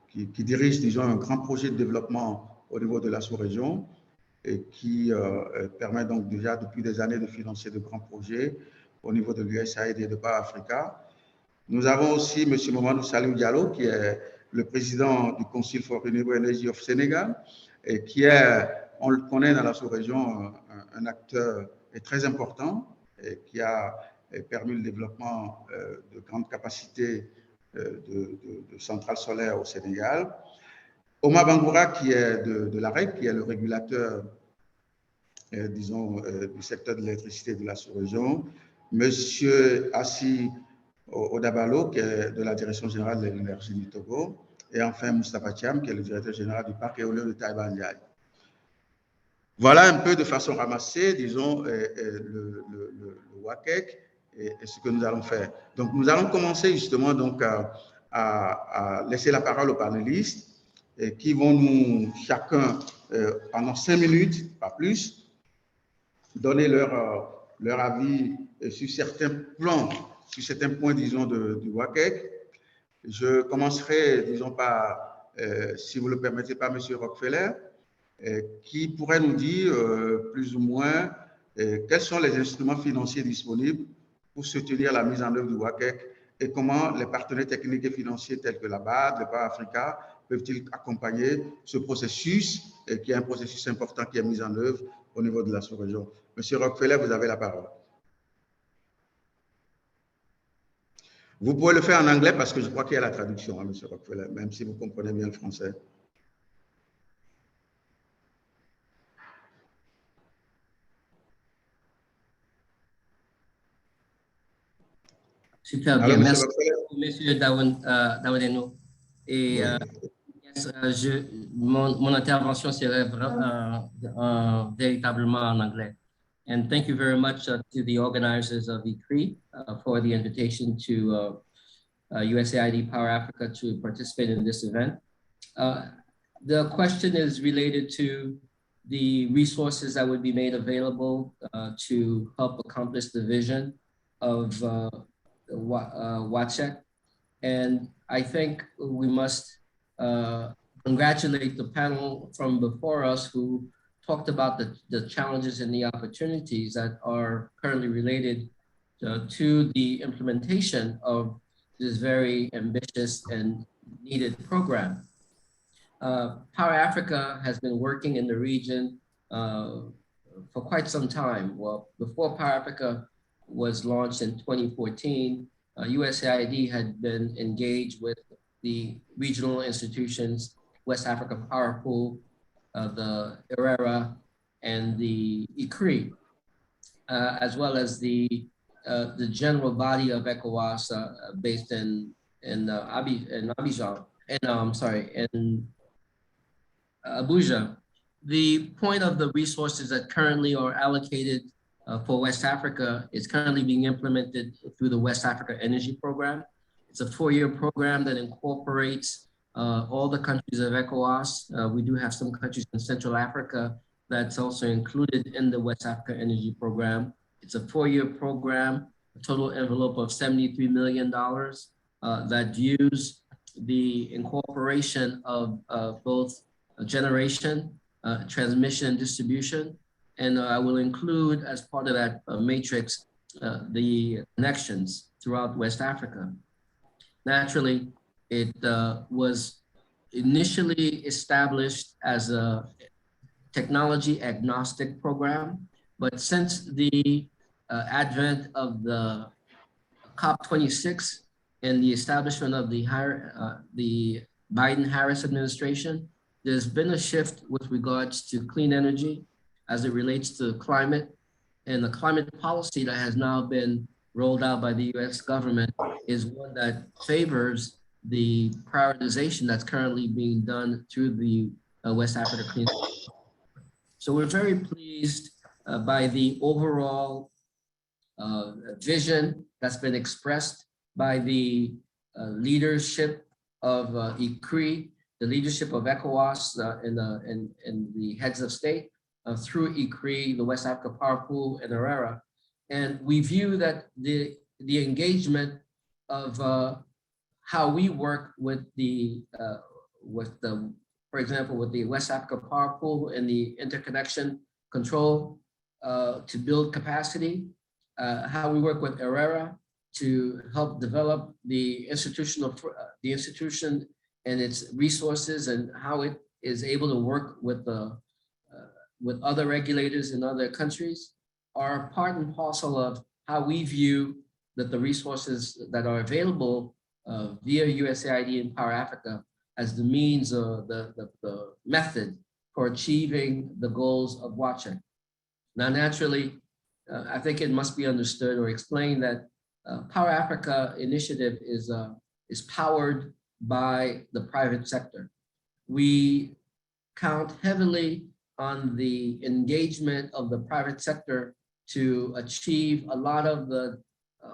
S14: qui dirige, disons, un grand projet de développement au niveau de la sous-région et qui permet donc déjà depuis des années de financer de grands projets au niveau de l'USAID et de Pan-Africa. Nous avons aussi M. Mamadou Salou Diallo, qui est le président du Council for Renewable Energy of Sénégal, et qui est, on le connaît dans la sous-région, un acteur très important, et qui a permis le développement de grandes capacités de centrales solaires au Sénégal. Omar Bangoura, qui est de l'AREC, qui est le régulateur, disons, du secteur de l'électricité de la sous-région. Monsieur Assi Odabalo, qui est de la Direction générale de l'énergie du Togo. Et enfin, Moustapha Thiam, qui est le directeur général du parc éolien de Taïwan-Ndiaye. Voilà un peu de façon ramassée, disons, le WACEC et ce que nous allons faire. Donc, nous allons commencer justement donc, à laisser la parole aux panélistes qui vont nous, chacun, pendant 5 minutes, pas plus, donner leur avis sur certains plans, sur certains points, disons, du WACEC. Je commencerai, disons, par, si vous le permettez, par M. Rockefeller, qui pourrait nous dire plus ou moins quels sont les instruments financiers disponibles pour soutenir la mise en œuvre du WACEC et comment les partenaires techniques et financiers tels que la BAD, le PAN-Africa, peuvent-ils accompagner ce processus, qui est un processus important qui est mis en œuvre au niveau de la sous-région. Monsieur Rockefeller, vous avez la parole. Vous pouvez le faire en anglais parce que je crois qu'il y a la traduction, hein, Monsieur Rockefeller, même si vous comprenez bien le français.
S17: Super bien, merci Monsieur Daoudeno. Et mon intervention serait véritablement en anglais. And thank you very much to the organizers of ECREEE for the invitation to USAID Power Africa to participate in this event. The question is related to the resources that would be made available to help accomplish the vision of WACEC. And I think we must congratulate the panel from before us who talked about the challenges and the opportunities that are currently related to the implementation of this very ambitious and needed program. Power Africa has been working in the region for quite some time. Well, before Power Africa was launched in 2014, USAID had been engaged with the regional institutions, West Africa Power Pool, the ERERA, and the ECREEE, as well as the general body of ECOWAS based in Abidjan, in Abuja. The point of the resources that currently are allocated for West Africa is currently being implemented through the West Africa Energy Program. It's a 4-year program that incorporates all the countries of ECOWAS. We do have some countries in Central Africa that's also included in the West Africa Energy Program. It's a 4-year program, a total envelope of $73 million that use the incorporation of both generation, transmission, and distribution. And I will include as part of that matrix the connections throughout West Africa. Naturally, it was initially established as a technology agnostic program, but since the advent of the COP26 and the establishment of the Biden-Harris administration, there's been a shift with regards to clean energy as it relates to climate, and the climate policy that has now been rolled out by the US government is one that favors the prioritization that's currently being done through the West Africa Clean Energy. So we're very pleased by the overall vision that's been expressed by the leadership of ECREEE, the leadership of ECOWAS and the heads of state through ECREEE, the West Africa Power Pool, and ERERA. And we view that the engagement of how we work with for example, with the West Africa Power Pool and the interconnection control to build capacity, how we work with ERERA to help develop the institution and its resources, and how it is able to work with other regulators in other countries, are part and parcel of how we view that the resources that are available via USAID and Power Africa as the means of the method for achieving the goals of WACEC. Now, naturally, I think it must be understood or explained that Power Africa initiative is powered by the private sector. We count heavily on the engagement of the private sector to achieve a lot of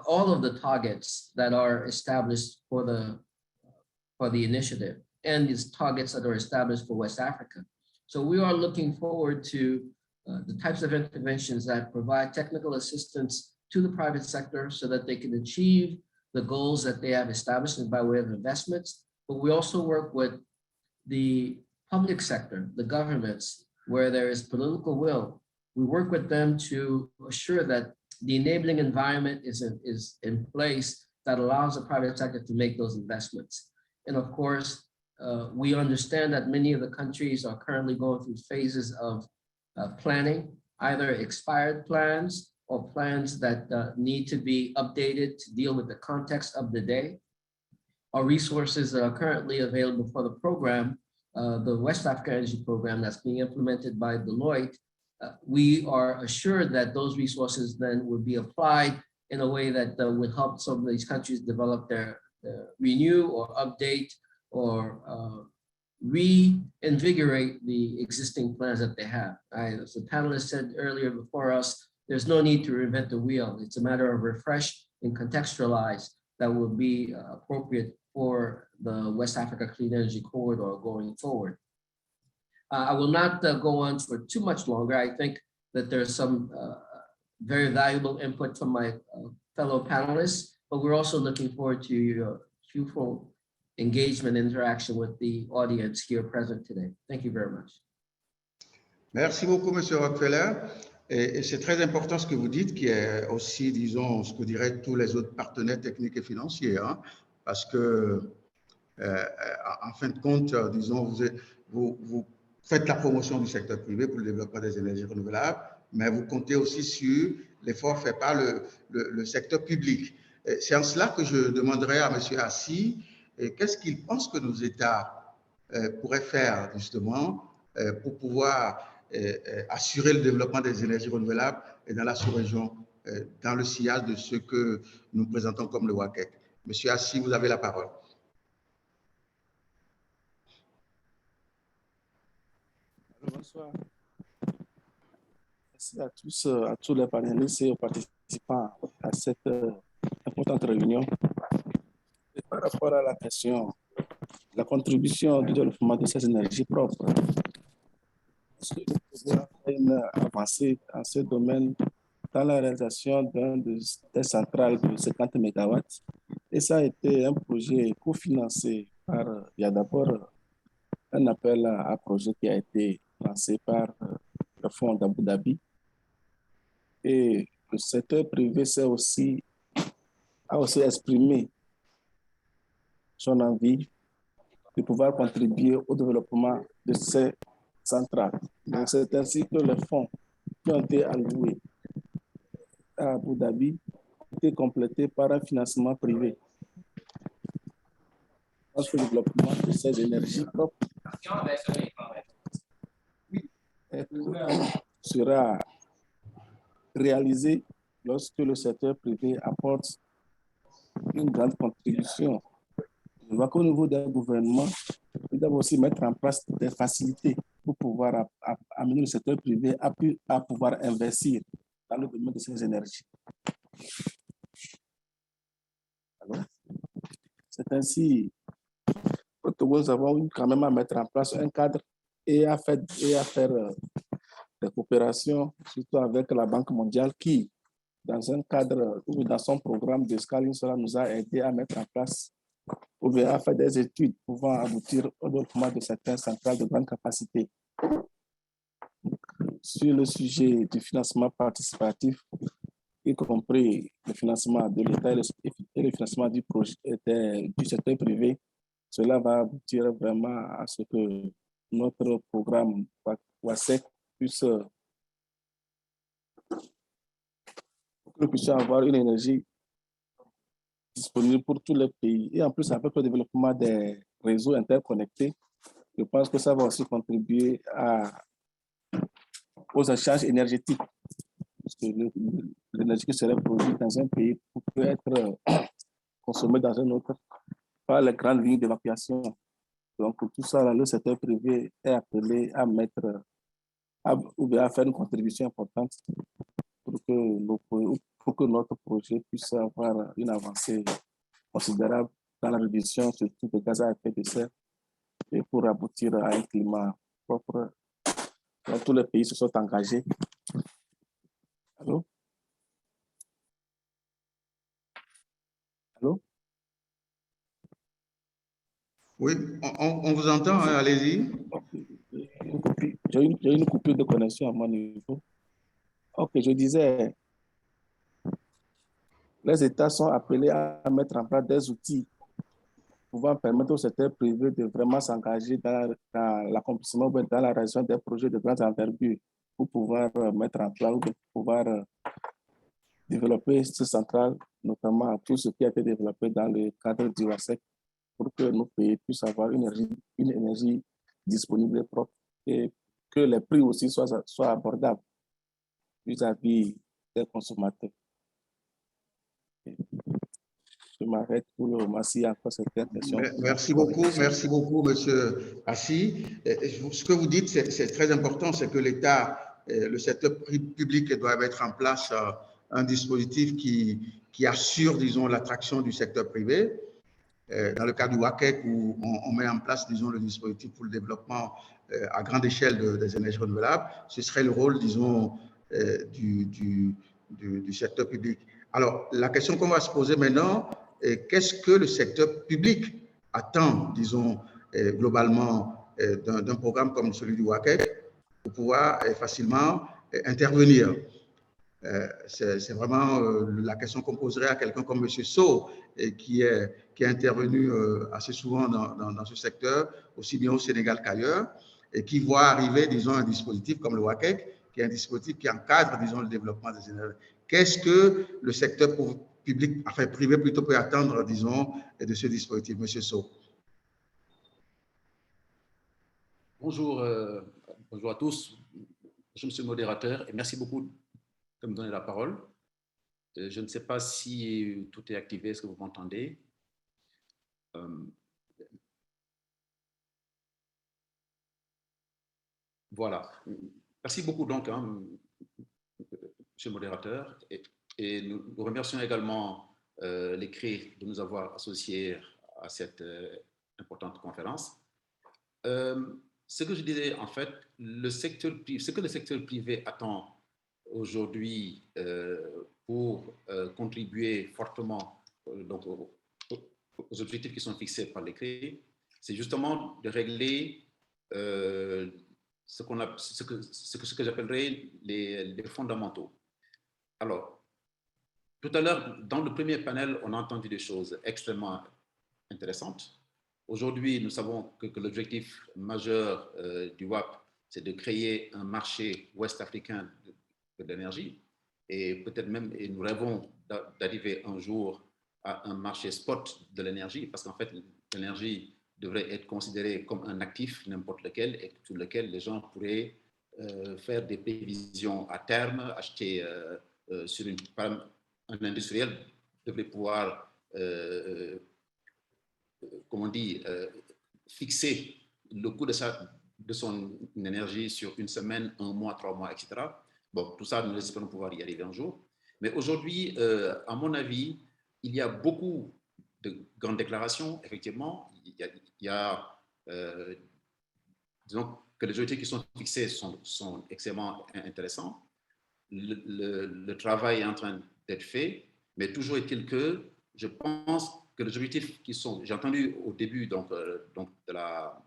S17: all of the targets that are established for the initiative and these targets that are established for West Africa. So we are looking forward to the types of interventions that provide technical assistance to the private sector so that they can achieve the goals that they have established by way of investments. But we also work with the public sector, the governments, where there is political will. We work with them to assure that the enabling environment is in place that allows the private sector to make those investments. And of course, we understand that many of the countries are currently going through phases of planning, either expired plans or plans that need to be updated to deal with the context of the day. Our resources that are currently available for the program, the West Africa Energy Program that's being implemented by Deloitte, we are assured that those resources then would be applied in a way that would help some of these countries develop their renew or update or reinvigorate the existing plans that they have. As the panelists said earlier before us, there's no need to reinvent the wheel. It's a matter of refresh and contextualize that will be appropriate for the West Africa Clean Energy Corridor going forward. I will not go on for too much longer. I think that there's some very valuable input from my fellow panelists, but we're also looking forward to your fruitful engagement, interaction with the audience here present today. Thank you very much.
S14: Merci beaucoup, Monsieur Rockefeller. Et c'est très important ce que vous dites, qui est aussi, disons, ce que diraient tous les autres partenaires techniques et financiers, hein, parce que, en fin de compte, disons, vous faites la promotion du secteur privé pour le développement des énergies renouvelables, mais vous comptez aussi sur l'effort fait par le secteur public. C'est en cela que je demanderai à M. Assi, qu'est-ce qu'il pense que nos États pourraient faire justement pour pouvoir assurer le développement des énergies renouvelables et dans la sous-région, dans le sillage de ce que nous présentons comme le WACEC. Monsieur Assi, vous avez la parole.
S18: Bonsoir. Merci à tous les panélistes et aux participants à cette importante réunion. Et par rapport à la question, la contribution du développement de ces énergies propres, est-ce que nous pouvons faire une avancée en ce domaine dans la réalisation des centrales de 50 MW? Et ça a été un projet cofinancé par, il y a d'abord un appel à projet qui a été lancé par le fonds d'Abu Dhabi. Et le secteur privé a aussi exprimé son envie de pouvoir contribuer au développement de ces centrales. Donc, c'est ainsi que les fonds qui ont été alloués à Abu Dhabi ont été complétés par un financement privé. Parce que le développement de ces énergies propres sera réalisé lorsque le secteur privé apporte une grande contribution. Je vois qu'au niveau d'un gouvernement, il doit aussi mettre en place des facilités pour pouvoir amener le secteur privé à pouvoir investir dans le domaine de ces énergies. C'est ainsi que nous avons eu quand même à mettre en place un cadre et à faire des coopérations, surtout avec la Banque mondiale qui, dans un cadre ou dans son programme de scaling, cela nous a aidé à mettre en place ou bien à faire des études pouvant aboutir au développement de certaines centrales de grande capacité. Sur le sujet du financement participatif, y compris le financement de l'État et le financement du secteur privé, cela va aboutir vraiment à ce que notre programme WACEC puisse avoir une énergie disponible pour tous les pays. Et en plus, avec le développement des réseaux interconnectés, je pense que ça va aussi contribuer aux échanges énergétiques. Parce que l'énergie qui serait produite dans un pays peut être consommée dans un autre par les grandes lignes d'évacuation. Donc, pour tout ça, le secteur privé est appelé à mettre ou bien à faire une contribution importante pour que notre projet puisse avoir une avancée considérable dans la réduction surtout des gaz à effet de serre et pour aboutir à un climat propre dont tous les pays se sont engagés. Allô? Allô?
S14: Oui, on vous entend, hein, allez-y.
S18: J'ai une coupure de connexion à mon niveau. Ok, je disais, les États sont appelés à mettre en place des outils pouvant permettre au secteur privé de vraiment s'engager dans l'accomplissement, dans la réalisation des projets de grande envergure pour pouvoir mettre en place ou pouvoir développer ces centrales, notamment tout ce qui a été développé dans le cadre du WACEC pour que nos pays puissent avoir une énergie disponible et propre et que les prix aussi soient abordables vis-à-vis des consommateurs. Je m'arrête pour le moment s'il y a encore certaines questions.
S14: Merci beaucoup, Monsieur Assi. Ce que vous dites, c'est très important, c'est que l'État, le secteur public doit mettre en place un dispositif qui assure, disons, l'attraction du secteur privé. Dans le cas du WACEC, où on met en place, disons, le dispositif pour le développement à grande échelle des énergies renouvelables, ce serait le rôle, disons, du secteur public. Alors, la question qu'on va se poser maintenant, qu'est-ce que le secteur public attend, disons, globalement, d'un programme comme celui du WACEC pour pouvoir facilement intervenir? C'est vraiment la question qu'on poserait à quelqu'un comme M. Sow, qui est intervenu assez souvent dans ce secteur, aussi bien au Sénégal qu'ailleurs, et qui voit arriver, disons, un dispositif comme le WACEC, qui est un dispositif qui encadre, disons, le développement des énergies. Qu'est-ce que le secteur public, enfin privé plutôt, peut attendre, disons, de ce dispositif, M. Sow?
S19: Bonjour, bonjour à tous. Je suis le modérateur et merci beaucoup de me donner la parole. Je ne sais pas si tout est activé, est-ce que vous m'entendez? Voilà. Merci beaucoup donc, monsieur le modérateur. Et nous remercions également l'ECREEE de nous avoir associés à cette importante conférence. Ce que je disais, en fait, ce que le secteur privé attend aujourd'hui pour contribuer fortement donc, aux objectifs qui sont fixés par l'ECREEE, c'est justement de régler ce que j'appellerais les fondamentaux. Alors, tout à l'heure, dans le premier panel, on a entendu des choses extrêmement intéressantes. Aujourd'hui, nous savons que l'objectif majeur du WAP, c'est de créer un marché ouest-africain de l'énergie et peut-être même, et nous rêvons d'arriver un jour à un marché spot de l'énergie parce qu'en fait, l'énergie devrait être considérée comme un actif, n'importe lequel, et sur lequel les gens pourraient faire des prévisions à terme, acheter sur un industriel devrait pouvoir comme on dit, fixer le coût de son énergie sur une semaine, un mois, 3 mois, etc. Bon, tout ça, nous espérons pouvoir y arriver un jour. Mais aujourd'hui, à mon avis, il y a beaucoup de grandes déclarations, effectivement. Il y a disons que les objectifs qui sont fixés sont extrêmement intéressants. Le travail est en train d'être fait, mais toujours est-il que je pense que les objectifs qui sont, j'ai entendu au début de la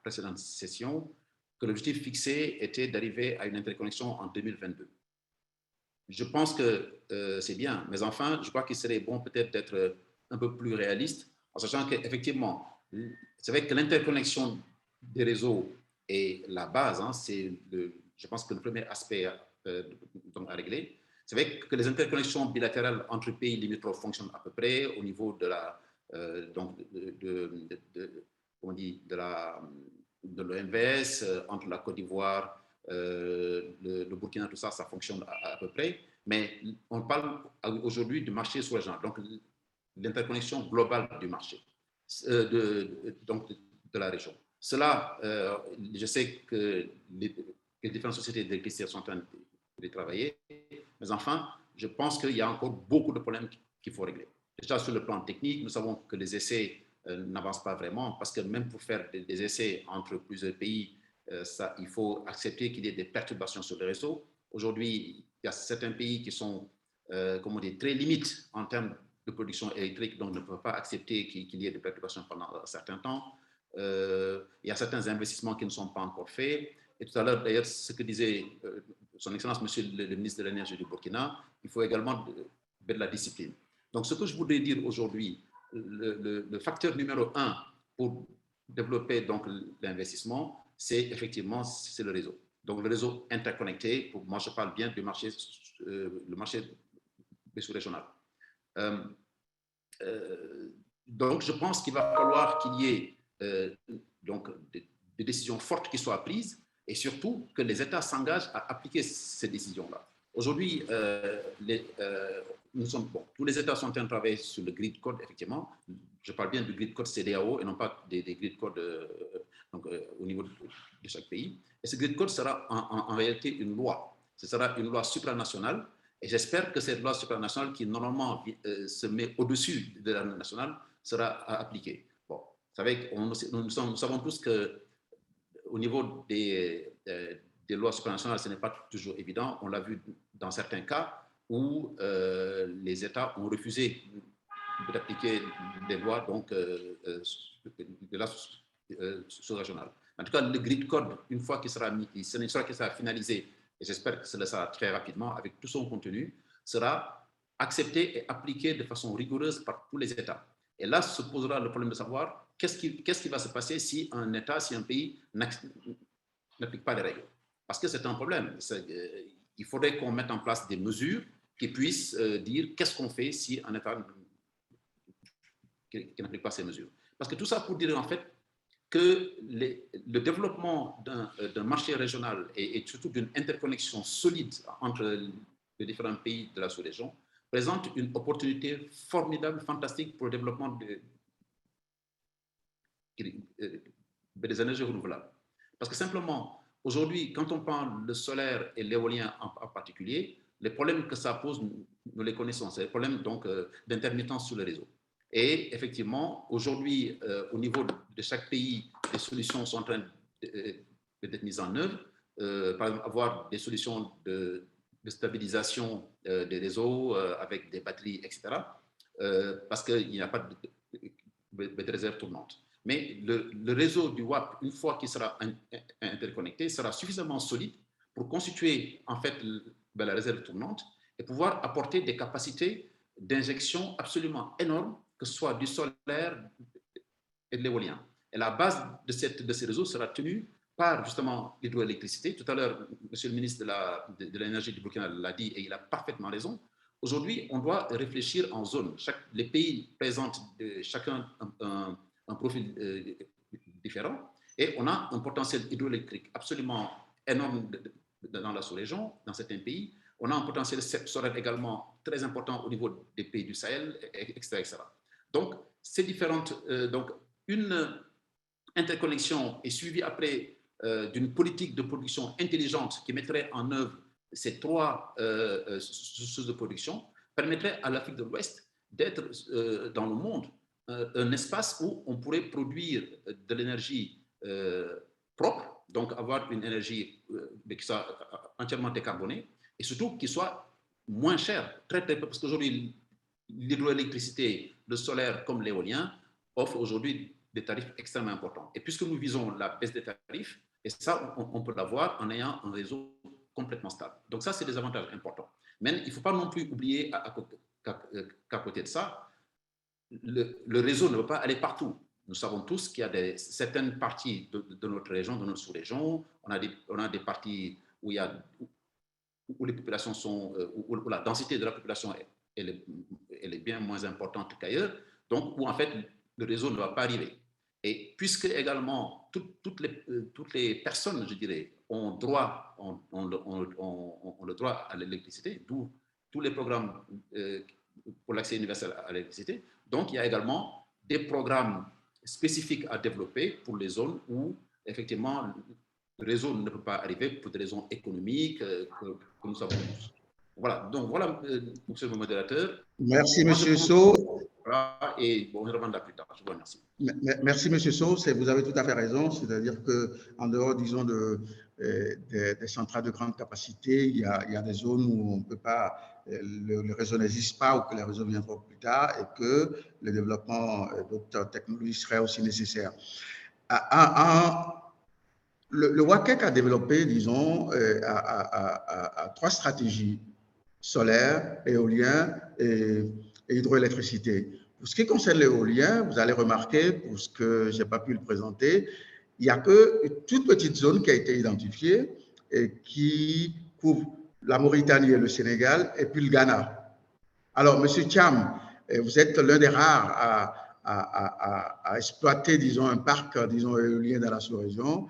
S19: précédente session, que l'objectif fixé était d'arriver à une interconnexion en 2022. Je pense que c'est bien, mais enfin, je crois qu'il serait bon peut-être d'être un peu plus réaliste, en sachant qu'effectivement, c'est vrai que l'interconnexion des réseaux est la base, hein, je pense que le premier aspect à régler, C'est vrai que les interconnexions bilatérales entre pays limitrophes fonctionnent à peu près au niveau de la, de l'OMVS, entre la Côte d'Ivoire, le Burkina, tout ça, ça fonctionne à peu près. Mais on parle aujourd'hui du marché sous-régional, donc l'interconnexion globale du marché, donc de la région. Cela, je sais que les différentes sociétés d'électricité sont en train de travailler, mais enfin, je pense qu'il y a encore beaucoup de problèmes qu'il faut régler. Déjà, sur le plan technique, nous savons que les essais n'avancent pas vraiment, parce que même pour faire des essais entre plusieurs pays, il faut accepter qu'il y ait des perturbations sur le réseau. Aujourd'hui, il y a certains pays qui sont comment dire, très limites en termes de production électrique, donc ne peuvent pas accepter qu'il y ait des perturbations pendant un certain temps. Il y a certains investissements qui ne sont pas encore faits. Et tout à l'heure, d'ailleurs, ce que disait son Excellence, Monsieur le ministre de l'Énergie du Burkina, il faut également de la discipline. Donc, ce que je voudrais dire aujourd'hui, le facteur numéro 1 pour développer donc l'investissement, c'est effectivement le réseau. Donc, le réseau interconnecté, moi je parle bien du marché, le marché sous-régional. Donc, je pense qu'il va falloir qu'il y ait donc des décisions fortes qui soient prises et surtout que les États s'engagent à appliquer ces décisions-là. Aujourd'hui, tous les États sont en train de travailler sur le grid code, effectivement. Je parle bien du grid code CEDEAO et non pas des grid codes au niveau de chaque pays. Et ce grid code sera en réalité une loi. Ce sera une loi supranationale. Et j'espère que cette loi supranationale qui normalement se met au-dessus de la nationale sera appliquée. Bon, vous savez, nous savons tous qu'au niveau des lois supranationales, ce n'est pas toujours évident. On l'a vu dans certains cas où les États ont refusé d'appliquer des lois donc, de la sous-régionale. En tout cas, le grid code, une fois qu'il sera mis, ce sera qu'il sera finalisé, et j'espère que ce sera très rapidement, avec tout son contenu, sera accepté et appliqué de façon rigoureuse par tous les États. Et là se posera le problème de savoir qu'est-ce qui va se passer si un État, si un pays n'applique pas les règles. Parce que c'est un problème. Il faudrait qu'on mette en place des mesures qui puissent dire qu'est-ce qu'on fait si un État qui n'applique pas ces mesures. Parce que tout ça pour dire en fait que le développement d'un marché régional et surtout d'une interconnexion solide entre les différents pays de la sous-région présente une opportunité formidable, fantastique pour le développement des énergies renouvelables. Parce que simplement, aujourd'hui, quand on prend le solaire et l'éolien en particulier, les problèmes que ça pose, nous les connaissons. C'est les problèmes d'intermittence sur le réseau. Et effectivement, aujourd'hui, au niveau de chaque pays, des solutions sont en train d'être mises en œuvre. Par exemple, avoir des solutions de stabilisation des réseaux avec des batteries, etc. Parce qu'il n'y a pas de réserve tournante. Mais le réseau du WAP, une fois qu'il sera interconnecté, sera suffisamment solide pour constituer en fait la réserve tournante et pouvoir apporter des capacités d'injection absolument énormes, que ce soit du solaire et de l'éolien. Et la base de ces réseaux sera tenue par justement l'hydroélectricité. Tout à l'heure, Monsieur le ministre de l'Énergie du Burkina l'a dit et il a parfaitement raison. Aujourd'hui, on doit réfléchir en zone. Les pays présentent chacun un profil différent et on a un potentiel hydroélectrique absolument énorme dans la sous-région, dans certains pays. On a un potentiel solaire également très important au niveau des pays du Sahel, etc. Donc, ces différentes... donc, une interconnexion est suivie après d'une politique de production intelligente qui mettrait en œuvre ces trois sources de production, permettrait à l'Afrique de l'Ouest d'être dans le monde un espace où on pourrait produire de l'énergie propre, donc avoir une énergie qui soit entièrement décarbonée et surtout qui soit moins chère, très peu, parce qu'aujourd'hui, l'hydroélectricité, le solaire comme l'éolien offrent aujourd'hui des tarifs extrêmement importants. Et puisque nous visons la baisse des tarifs, et ça, on peut l'avoir en ayant un réseau complètement stable. Donc ça, c'est des avantages importants. Mais il ne faut pas non plus oublier qu'à côté de ça, le réseau ne peut pas aller partout. Nous savons tous qu'il y a certaines parties de notre région, de notre sous-région, on a des parties où il y a où les populations sont, où la densité de la population elle est bien moins importante qu'ailleurs, donc où en fait le réseau ne va pas arriver. Et puisque également toutes les personnes, je dirais, ont le droit à l'électricité, d'où tous les programmes pour l'accès universel à l'électricité, donc il y a également des programmes spécifiques à développer pour les zones où effectivement le réseau ne peut pas arriver pour des raisons économiques que nous savons tous. Voilà, donc voilà, monsieur le modérateur.
S14: Merci, monsieur Sow.
S19: Voilà, et bon, je reviendrai plus tard. Je vous remercie.
S14: Merci, monsieur Sow. Vous avez tout à fait raison. C'est-à-dire qu'en dehors, disons, des centrales de grande capacité, il y a des zones où on ne peut pas, le réseau n'existe pas ou que les réseaux viendront plus tard et que le développement d'autres technologies serait aussi nécessaire. Le WACEC a développé, disons, à 3 stratégies: solaire, éolien et hydroélectricité. Pour ce qui concerne l'éolien, vous allez remarquer, pour ce que je n'ai pas pu le présenter, il n'y a qu'une toute petite zone qui a été identifiée et qui couvre la Mauritanie et le Sénégal et puis le Ghana. Alors, monsieur Thiam, vous êtes l'un des rares à exploiter, disons, un parc, disons, éolien dans la sous-région.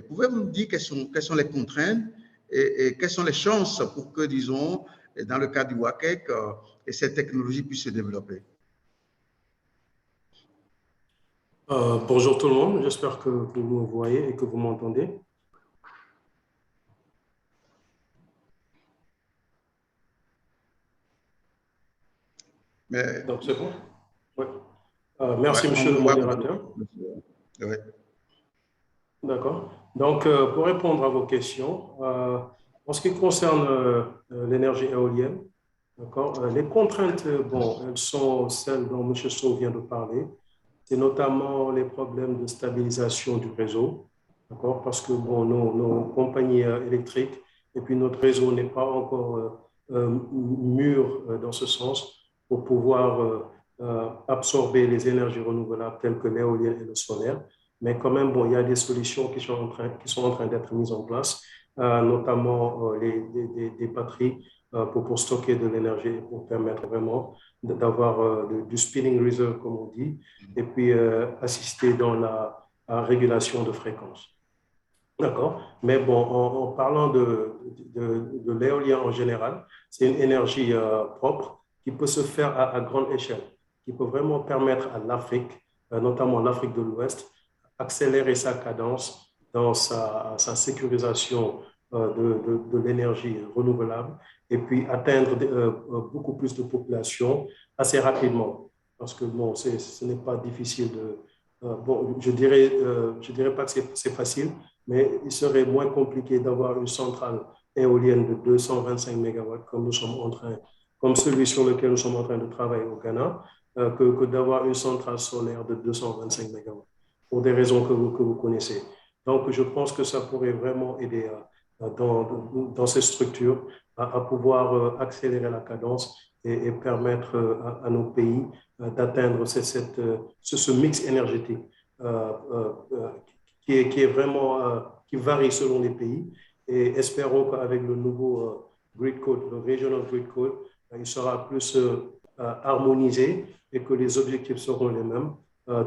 S14: Pouvez-vous nous dire quelles sont les contraintes et quelles sont les chances pour que, disons, dans le cadre du WACEC, cette technologie puisse se développer?
S20: Bonjour tout le monde, j'espère que vous me voyez et que vous m'entendez. Donc c'est bon? Oui. Merci, monsieur le modérateur.
S14: Oui.
S20: D'accord. Donc, pour répondre à vos questions, en ce qui concerne l'énergie éolienne, d'accord, les contraintes, bon, elles sont celles dont M. Sow vient de parler. C'est notamment les problèmes de stabilisation du réseau, d'accord, parce que bon, nos compagnies électriques et puis notre réseau n'est pas encore mûr dans ce sens pour pouvoir absorber les énergies renouvelables telles que l'éolien et le solaire. Mais quand même, bon, il y a des solutions qui sont en train d'être mises en place, notamment des batteries pour stocker de l'énergie et pour permettre vraiment d'avoir du spinning reserve, comme on dit, et puis assister dans la régulation de fréquence. D'accord. Mais bon, en parlant de l'éolien en général, c'est une énergie propre qui peut se faire à grande échelle, qui peut vraiment permettre à l'Afrique, notamment l'Afrique de l'Ouest, accélérer sa cadence dans sa sécurisation de l'énergie renouvelable et puis atteindre beaucoup plus de population assez rapidement. Parce que bon, ce n'est pas difficile de... bon, je dirais pas que c'est facile, mais il serait moins compliqué d'avoir une centrale éolienne de 225 MW comme celui sur lequel nous sommes en train de travailler au Ghana, que d'avoir une centrale solaire de 225 MW, pour des raisons que vous connaissez. Donc, je pense que ça pourrait vraiment aider dans ces structures à pouvoir accélérer la cadence et permettre à nos pays d'atteindre ce mix énergétique qui est vraiment, qui varie selon les pays. Et espérons qu'avec le nouveau Grid Code, le Regional Grid Code, il sera plus harmonisé et que les objectifs seront les mêmes.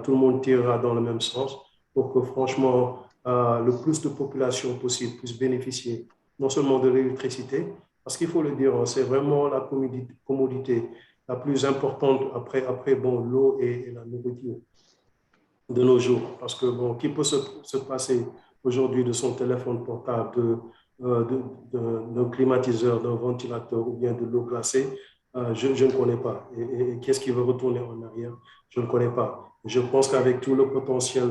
S20: Tout le monde tirera dans le même sens pour que franchement, le plus de population possible puisse bénéficier non seulement de l'électricité, parce qu'il faut le dire, c'est vraiment la commodité la plus importante après bon, l'eau et la nourriture de nos jours. Parce que bon, qui peut se passer aujourd'hui de son téléphone portable, d'un climatiseur, d'un ventilateur ou bien de l'eau glacée? Je ne connais pas. Et qu'est-ce qui veut retourner en arrière? Je ne connais pas. Je pense qu'avec tout le potentiel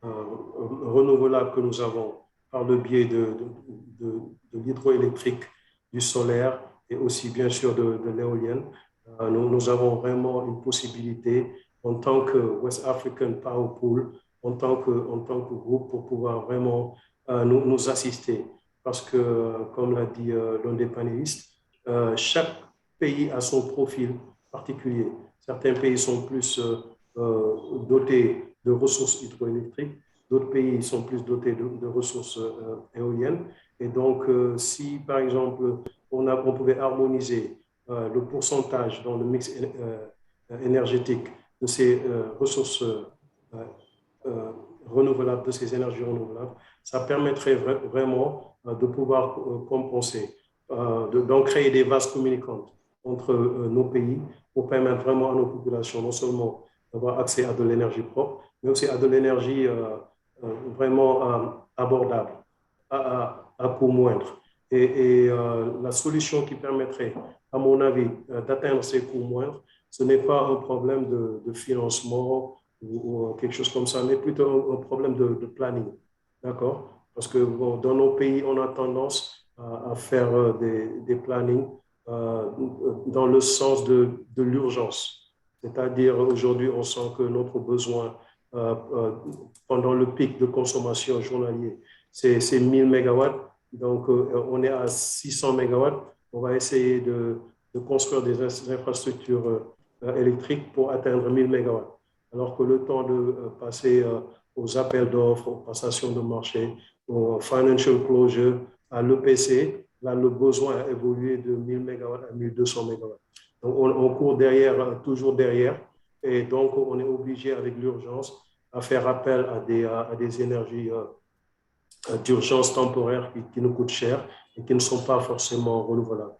S20: renouvelable que nous avons par le biais de l'hydroélectrique, du solaire et aussi bien sûr de l'éolienne, nous avons vraiment une possibilité en tant que West African Power Pool, en tant que groupe pour pouvoir vraiment nous assister. Parce que, comme l'a dit l'un des panélistes, chaque pays a son profil particulier. Certains pays sont plus dotés de ressources hydroélectriques, d'autres pays sont plus dotés de ressources éoliennes. Et donc, si par exemple, on pouvait harmoniser le pourcentage dans le mix énergétique de ces ressources renouvelables, de ces énergies renouvelables, ça permettrait vraiment de pouvoir compenser, donc créer des vases communicantes entre nos pays pour permettre vraiment à nos populations non seulement d'avoir accès à de l'énergie propre, mais aussi à de l'énergie vraiment abordable, à coût moindre. Et la solution qui permettrait, à mon avis, d'atteindre ces coûts moindres, ce n'est pas un problème de financement ou quelque chose comme ça, mais plutôt un problème de planning. D'accord? Parce que bon, dans nos pays, on a tendance à faire des plannings dans le sens de l'urgence. C'est-à-dire, aujourd'hui, on sent que notre besoin pendant le pic de consommation journalier, c'est 1000 mégawatts. Donc, on est à 600 mégawatts. On va essayer de construire des infrastructures électriques pour atteindre 1000 mégawatts. Alors que le temps de passer aux appels d'offres, aux passations de marché, au financial closure, à l'EPC, là, le besoin a évolué de 1000 mégawatts à 1200 mégawatts. Donc, on court derrière, toujours derrière. Et donc, on est obligé, avec l'urgence, à faire appel à des énergies d'urgence temporaire qui nous coûtent cher et qui ne sont pas forcément renouvelables.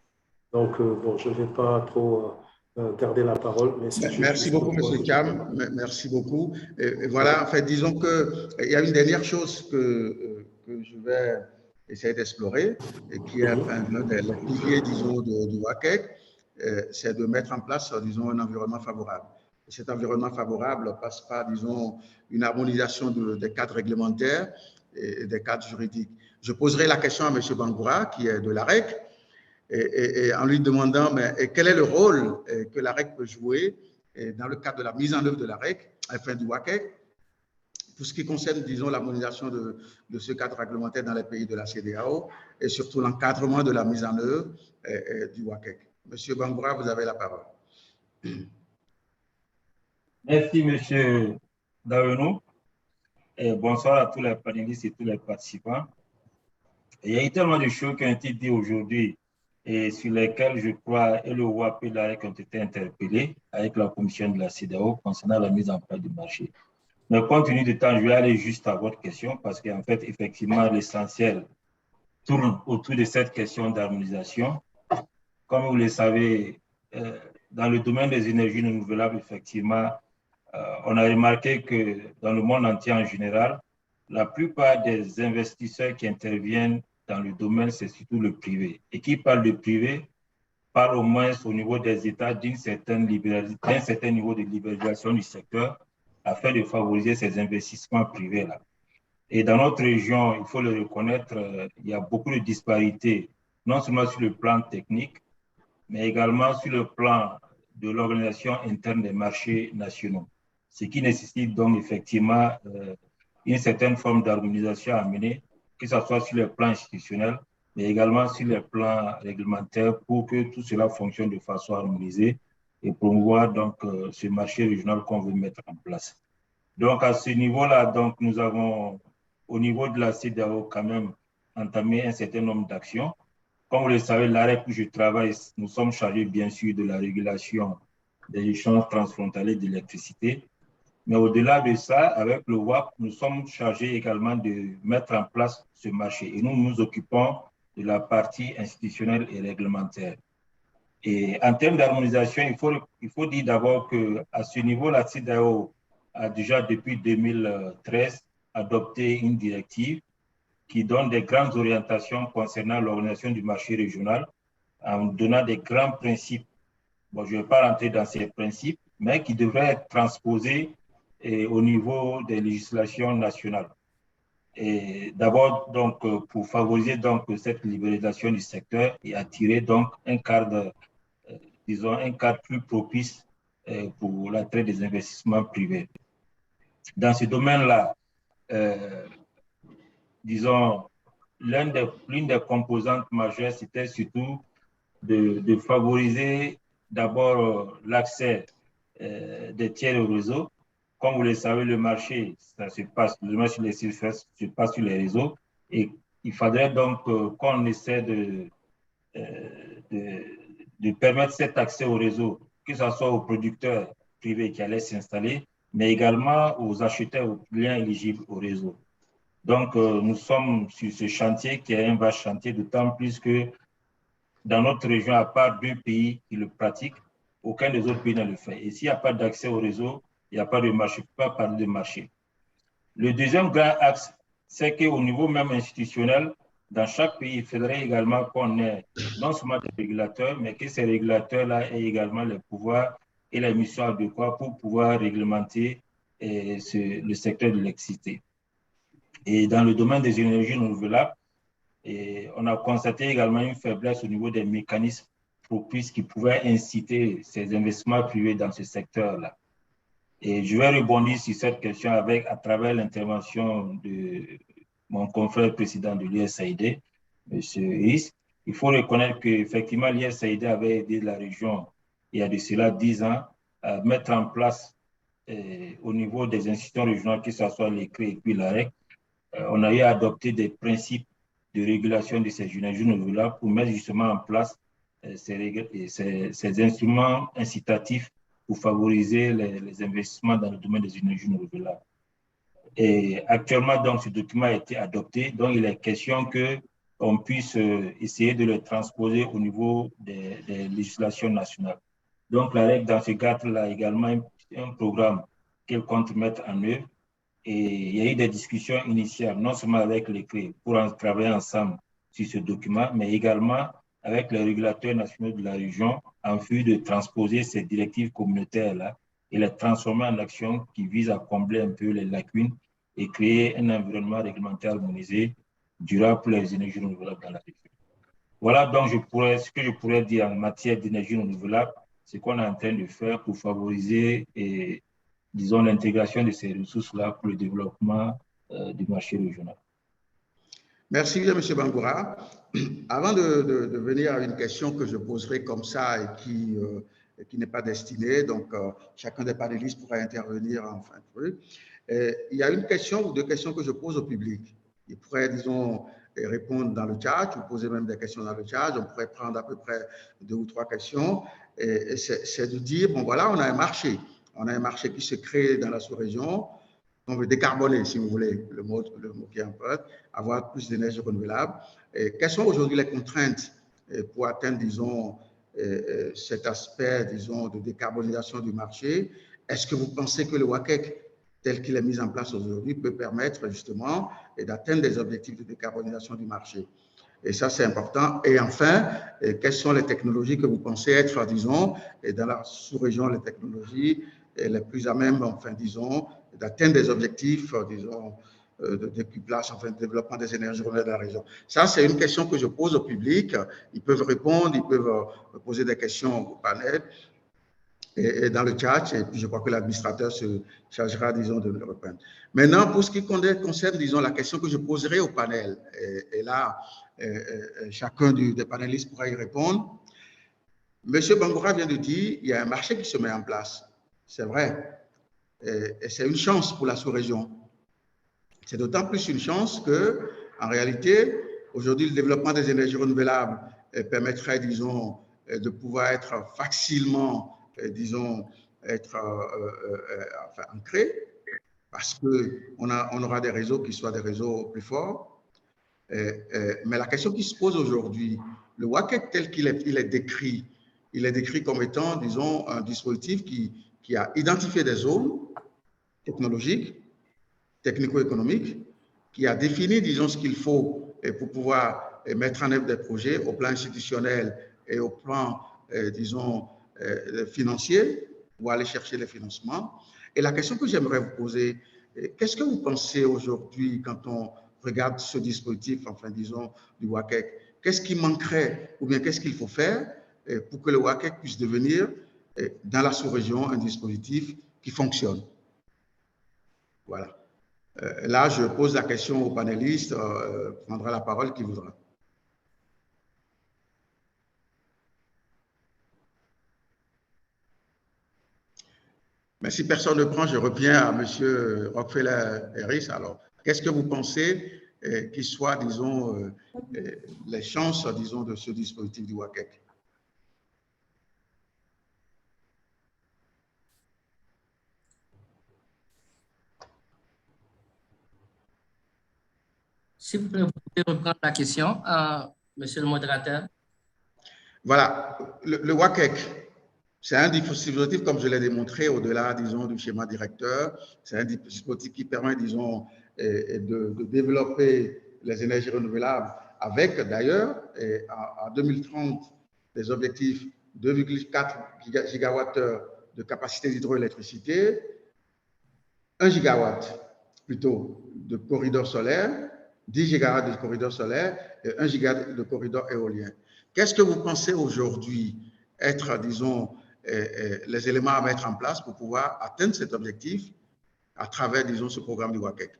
S20: Donc, bon, je ne vais pas trop garder la parole. Mais
S14: merci beaucoup, M. Thiam. Merci beaucoup. Et voilà, en fait, disons qu'il y a une dernière chose que je vais essayer d'explorer et qui est un des piliers, disons, du WACEC, c'est de mettre en place, disons, un environnement favorable. Et cet environnement favorable passe par, disons, une harmonisation des cadres réglementaires et des cadres juridiques. Je poserai la question à M. Bangoura, qui est de l'AREC, et en lui demandant mais, quel est le rôle que l'AREC peut jouer dans le cadre de la mise en œuvre de l'AREC, enfin du WACEC, pour ce qui concerne, disons, l'harmonisation de ce cadre réglementaire dans les pays de la CEDEAO et surtout l'encadrement de la mise en œuvre du WACEC. Monsieur Bangoura, vous avez la parole.
S21: Merci, Monsieur Davenou. Et bonsoir à tous les panélistes et tous les participants. Il y a eu tellement de choses qui ont été dites aujourd'hui et sur lesquelles je crois et le WAP et l'AREC ont été interpellés avec la commission de la CEDEAO concernant la mise en place du marché. Mais compte tenu du temps, je vais aller juste à votre question parce qu'en fait, effectivement, l'essentiel tourne autour de cette question d'harmonisation. Comme vous le savez, dans le domaine des énergies renouvelables, effectivement, on a remarqué que dans le monde entier en général, la plupart des investisseurs qui interviennent dans le domaine, c'est surtout le privé. Et qui parle de privé, parle au moins au niveau des États d'un certain niveau de libéralisation du secteur afin de favoriser ces investissements privés-là. Et dans notre région, il faut le reconnaître, il y a beaucoup de disparités, non seulement sur le plan technique, mais également sur le plan de l'organisation interne des marchés nationaux. Ce qui nécessite donc effectivement une certaine forme d'harmonisation à mener, que ce soit sur le plan institutionnel, mais également sur le plan réglementaire pour que tout cela fonctionne de façon harmonisée et promouvoir donc ce marché régional qu'on veut mettre en place. Donc à ce niveau-là, donc nous avons au niveau de la CEDEAO quand même entamé un certain nombre d'actions. Comme vous le savez, l'AREC où je travaille, nous sommes chargés bien sûr de la régulation des échanges transfrontaliers d'électricité. Mais au-delà de ça, avec le WAP, nous sommes chargés également de mettre en place ce marché. Et nous nous occupons de la partie institutionnelle et réglementaire. Et en termes d'harmonisation, il faut dire d'abord qu'à ce niveau, la CEDEAO a déjà depuis 2013 adopté une directive qui donne des grandes orientations concernant l'organisation du marché régional en donnant des grands principes. Bon, je ne vais pas rentrer dans ces principes, mais qui devraient être transposés au niveau des législations nationales. Et d'abord, donc, pour favoriser donc cette libéralisation du secteur et attirer donc un cadre, disons, un cadre plus propice pour l'attrait des investissements privés. Dans ce domaine-là, disons, l'une des composantes majeures, c'était surtout de favoriser d'abord l'accès des tiers au réseau. Comme vous le savez, le marché, ça se passe, le marché se passe sur les réseaux et il faudrait donc qu'on essaie de permettre cet accès au réseau, que ce soit aux producteurs privés qui allaient s'installer, mais également aux acheteurs, aux clients éligibles au réseau. Donc, nous sommes sur ce chantier qui est un vaste chantier, d'autant plus que dans notre région, à part 2 pays qui le pratiquent, aucun des autres pays ne le fait. Et s'il n'y a pas d'accès au réseau, il n'y a pas de marché, on ne peut pas parler de marché. Le deuxième grand axe, c'est qu'au niveau même institutionnel, dans chaque pays, il faudrait également qu'on ait non seulement des régulateurs, mais que ces régulateurs-là aient également les pouvoirs et les missions adéquates pour pouvoir réglementer le secteur de l'électricité. Et dans le domaine des énergies renouvelables, on a constaté également une faiblesse au niveau des mécanismes propices qui pouvaient inciter ces investissements privés dans ce secteur-là. Et je vais rebondir sur cette question à travers l'intervention de mon confrère président de l'USAID, M. Is. Il faut reconnaître qu'effectivement, l'USAID avait aidé la région il y a de cela 10 ans à mettre en place au niveau des institutions régionales, que ce soit l'ECREEE et puis l'AREC, on a eu à adopter des principes de régulation de ces énergies renouvelables pour mettre justement en place ces instruments incitatifs pour favoriser les investissements dans le domaine des énergies renouvelables. Et actuellement, donc, ce document a été adopté, donc il est question qu'on puisse essayer de le transposer au niveau des législations nationales. Donc, la règle dans ce cadre-là a également un programme qu'elle compte mettre en œuvre. Et il y a eu des discussions initiales, non seulement avec l'ECREEE pour travailler ensemble sur ce document, mais également avec les régulateurs nationaux de la région en vue de transposer ces directives communautaires-là et les transformer en actions qui visent à combler un peu les lacunes et créer un environnement réglementaire harmonisé durable pour les énergies renouvelables dans la région. Voilà donc ce que je pourrais dire en matière d'énergie renouvelable, c'est qu'on est en train de faire pour favoriser disons, l'intégration de ces ressources-là pour le développement du marché régional.
S14: Merci bien, M. Bangoura. Avant de venir à une question que je poserai comme ça et qui n'est pas destinée, donc chacun des panélistes pourra intervenir en fin de truc. Il y a une question ou 2 questions que je pose au public. Ils pourraient, disons, répondre dans le chat ou poser même des questions dans le chat. On pourrait prendre à peu près 2 ou 3 questions. Et c'est de dire, bon voilà, on a un marché. On a un marché qui se crée dans la sous-région. On veut décarboner, si vous voulez, le mot qui est un peu, avoir plus d'énergie renouvelable. Et quelles sont aujourd'hui les contraintes pour atteindre, disons, cet aspect, disons, de décarbonisation du marché? Est-ce que vous pensez que le WACEC, tel qu'il est mis en place aujourd'hui, peut permettre justement d'atteindre des objectifs de décarbonisation du marché? Et ça, c'est important. Et enfin, quelles sont les technologies que vous pensez être, disons, dans la sous-région, les technologies les plus à même, enfin, disons, d'atteindre des objectifs, disons, de décuplage, enfin, de développement des énergies renouvelables de la région. Ça, c'est une question que je pose au public. Ils peuvent répondre, ils peuvent poser des questions au panel et dans le chat, et puis je crois que l'administrateur se chargera, disons, de le répondre. Maintenant, pour ce qui concerne, disons, la question que je poserai au panel, et là, chacun des panélistes pourra y répondre. Monsieur Bangoura vient de dire qu'il y a un marché qui se met en place. C'est vrai. Et c'est une chance pour la sous-région. C'est d'autant plus une chance que, en réalité, aujourd'hui, le développement des énergies renouvelables permettrait, disons, de pouvoir être facilement, disons, enfin, ancré, parce qu'on aura des réseaux qui soient des réseaux plus forts. Mais la question qui se pose aujourd'hui, le WACEC tel qu'il est décrit, il est décrit comme étant, disons, un dispositif qui a identifié des zones technologiques, technico-économiques, qui a défini, disons, ce qu'il faut pour pouvoir mettre en œuvre des projets au plan institutionnel et au plan, disons, financier, pour aller chercher les financements. Et la question que j'aimerais vous poser, qu'est-ce que vous pensez aujourd'hui quand on regarde ce dispositif, enfin, disons, du WACEC? Qu'est-ce qui manquerait ou bien qu'est-ce qu'il faut faire pour que le WACEC puisse devenir, dans la sous-région, un dispositif qui fonctionne? Voilà. Là, je pose la question aux panélistes, prendra la parole qui voudra. Mais si personne ne prend, je reviens à M. Rockefeller-Harris. Alors, qu'est-ce que vous pensez qui soient, disons, les chances, disons, de ce dispositif du WACEC.
S17: S'il vous plaît, vous pouvez reprendre la question, monsieur le modérateur.
S14: Voilà, le WACEC, c'est un dispositif, comme je l'ai démontré, au-delà, disons, du schéma directeur. C'est un dispositif qui permet, disons, de développer les énergies renouvelables avec, d'ailleurs, en 2030, des objectifs 2,4 gigawattheures de capacité d'hydroélectricité, 1 gigawatt plutôt de corridor solaire, 10 gigawatts de corridor solaire et 1 gigawatt de corridor éolien. Qu'est-ce que vous pensez aujourd'hui être, disons, les éléments à mettre en place pour pouvoir atteindre cet objectif à travers, disons, ce programme du WACEC?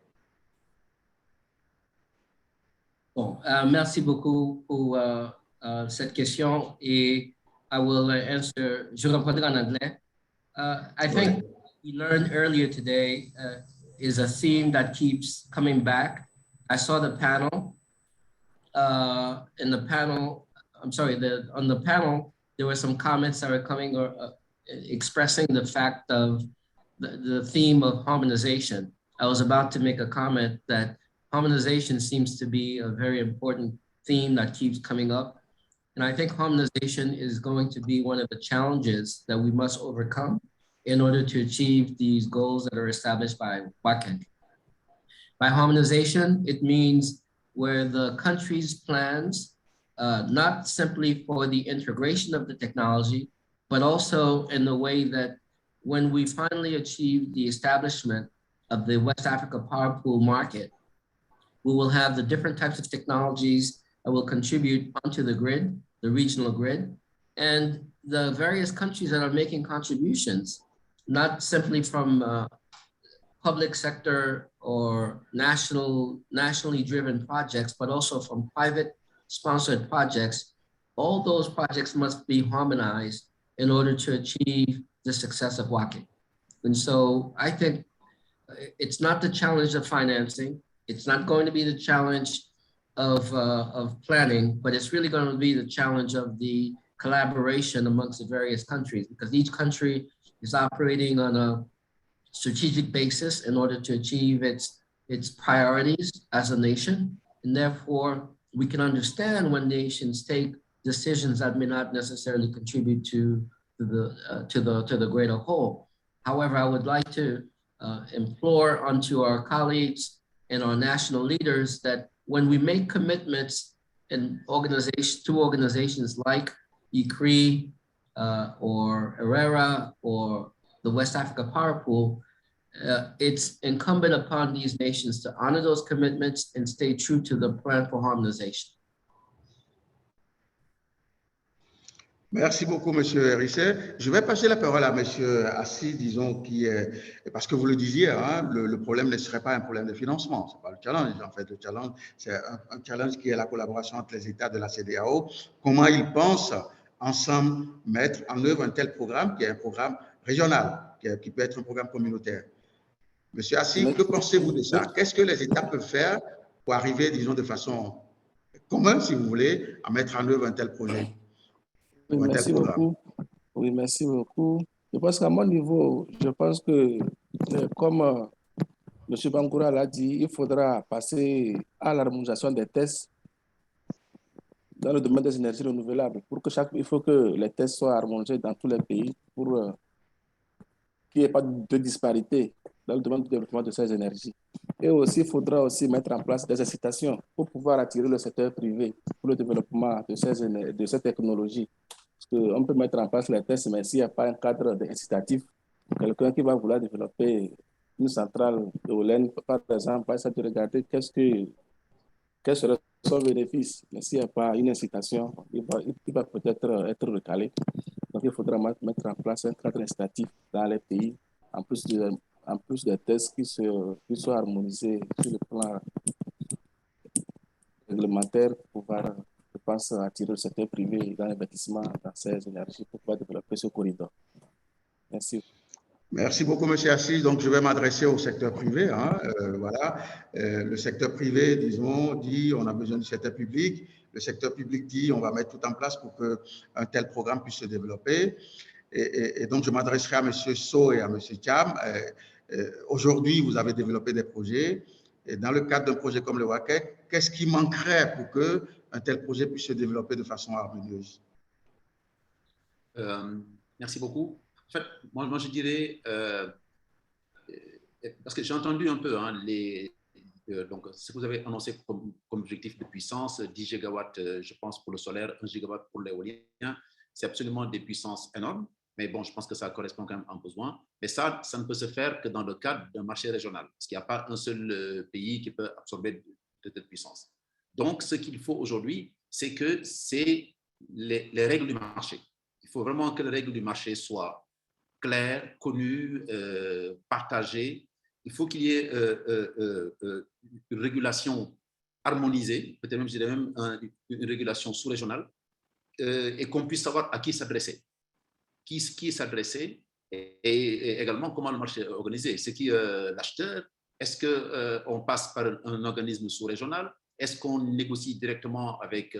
S17: Bon, merci beaucoup pour cette question et I will answer. Je répondrai en anglais. I think we learned earlier today is a theme that keeps coming back. I saw the panel. On the panel, there were some comments that were coming or expressing the fact of the theme of harmonization. I was about to make a comment that harmonization seems to be a very important theme that keeps coming up. And I think harmonization is going to be one of the challenges that we must overcome in order to achieve these goals that are established by WACEC. By harmonization, it means where the country's plans, not simply for the integration of the technology, but also in the way that when we finally achieve the establishment of the West Africa Power Pool market, we will have the different types of technologies that will contribute onto the grid, the regional grid, and the various countries that are making contributions, not simply from public sector or nationally driven projects, but also from private sponsored projects. All those projects must be harmonized in order to achieve the success of WACEC. And so I think it's not the challenge of financing. It's not going to be the challenge of planning, but it's really going to be the challenge of the collaboration amongst the various countries, because each country is operating on a strategic basis in order to achieve its priorities as a nation. And therefore, we can understand when nations take decisions that may not necessarily contribute to the greater whole. However, I would like to implore onto our colleagues and our national leaders that when we make commitments in to organizations like ECREEE or ERERA or the West Africa Power Pool, it's incumbent upon these nations to honor those commitments and stay true to the plan for harmonization.
S14: Merci beaucoup, Monsieur Risset. Je vais passer la parole à Monsieur Assis, disons, qui est, parce que vous le disiez, hein, le problème ne serait pas un problème de financement, c'est pas le challenge. En fait, le challenge, c'est un challenge qui est la collaboration entre les États de la CEDEAO. Comment ils pensent ensemble mettre en œuvre un tel programme qui est un programme régional, qui peut être un programme communautaire. Monsieur Assis, que pensez-vous de ça? Qu'est-ce que les États peuvent faire pour arriver, disons, de façon commune, si vous voulez, à mettre en œuvre un tel projet?
S18: Oui, merci beaucoup. Oui, merci beaucoup. Je pense qu'à mon niveau, je pense que, comme M. Bangoura l'a dit, il faudra passer à l'harmonisation des tests dans le domaine des énergies renouvelables. Il faut que les tests soient harmonisés dans tous les pays pour qu'il n'y ait pas de disparité dans le domaine du développement de ces énergies. Et aussi, il faudra aussi mettre en place des incitations pour pouvoir attirer le secteur privé pour le développement de ces technologies. Parce qu'on peut mettre en place les tests, mais s'il n'y a pas un cadre incitatif, quelqu'un qui va vouloir développer une centrale éolienne, par exemple, va essayer de regarder quel serait son bénéfice. Mais s'il n'y a pas une incitation, il va peut-être être recalé. Donc, il faudra mettre en place un cadre incitatif dans les pays, en plus des tests qui soient harmonisés sur le plan réglementaire pour pouvoir, je pense, attirer le secteur privé dans l'investissement dans ces énergies pour pouvoir développer ce corridor. Merci.
S14: Merci beaucoup, Monsieur Assis. Donc, je vais m'adresser au secteur privé. Voilà. Le secteur privé, disons, dit on a besoin du secteur public. Le secteur public dit on va mettre tout en place pour qu'un tel programme puisse se développer. Et donc, je m'adresserai à Monsieur So et à Monsieur Cham. Aujourd'hui, vous avez développé des projets. Et dans le cadre d'un projet comme le WACEC, qu'est-ce qui manquerait pour qu'un tel projet puisse se développer de façon harmonieuse?
S19: Merci beaucoup. En fait, moi je dirais, parce que j'ai entendu un peu donc, ce que vous avez annoncé comme objectif de puissance, 10 gigawatts, je pense, pour le solaire, 1 gigawatt pour l'éolien, c'est absolument des puissances énormes. Mais bon, je pense que ça correspond quand même à un besoin. Mais ça ne peut se faire que dans le cadre d'un marché régional, parce qu'il n'y a pas un seul pays qui peut absorber de telle puissance. Donc, ce qu'il faut aujourd'hui, c'est que c'est les règles du marché. Il faut vraiment que les règles du marché soient claires, connues, partagées. Il faut qu'il y ait une régulation harmonisée, peut-être même, je dirais même une régulation sous-régionale, et qu'on puisse savoir à qui s'adresser. Qui s'adresser et également comment le marché est organisé. C'est qui l'acheteur? Est-ce qu'on passe par un organisme sous-régional? Est-ce qu'on négocie directement avec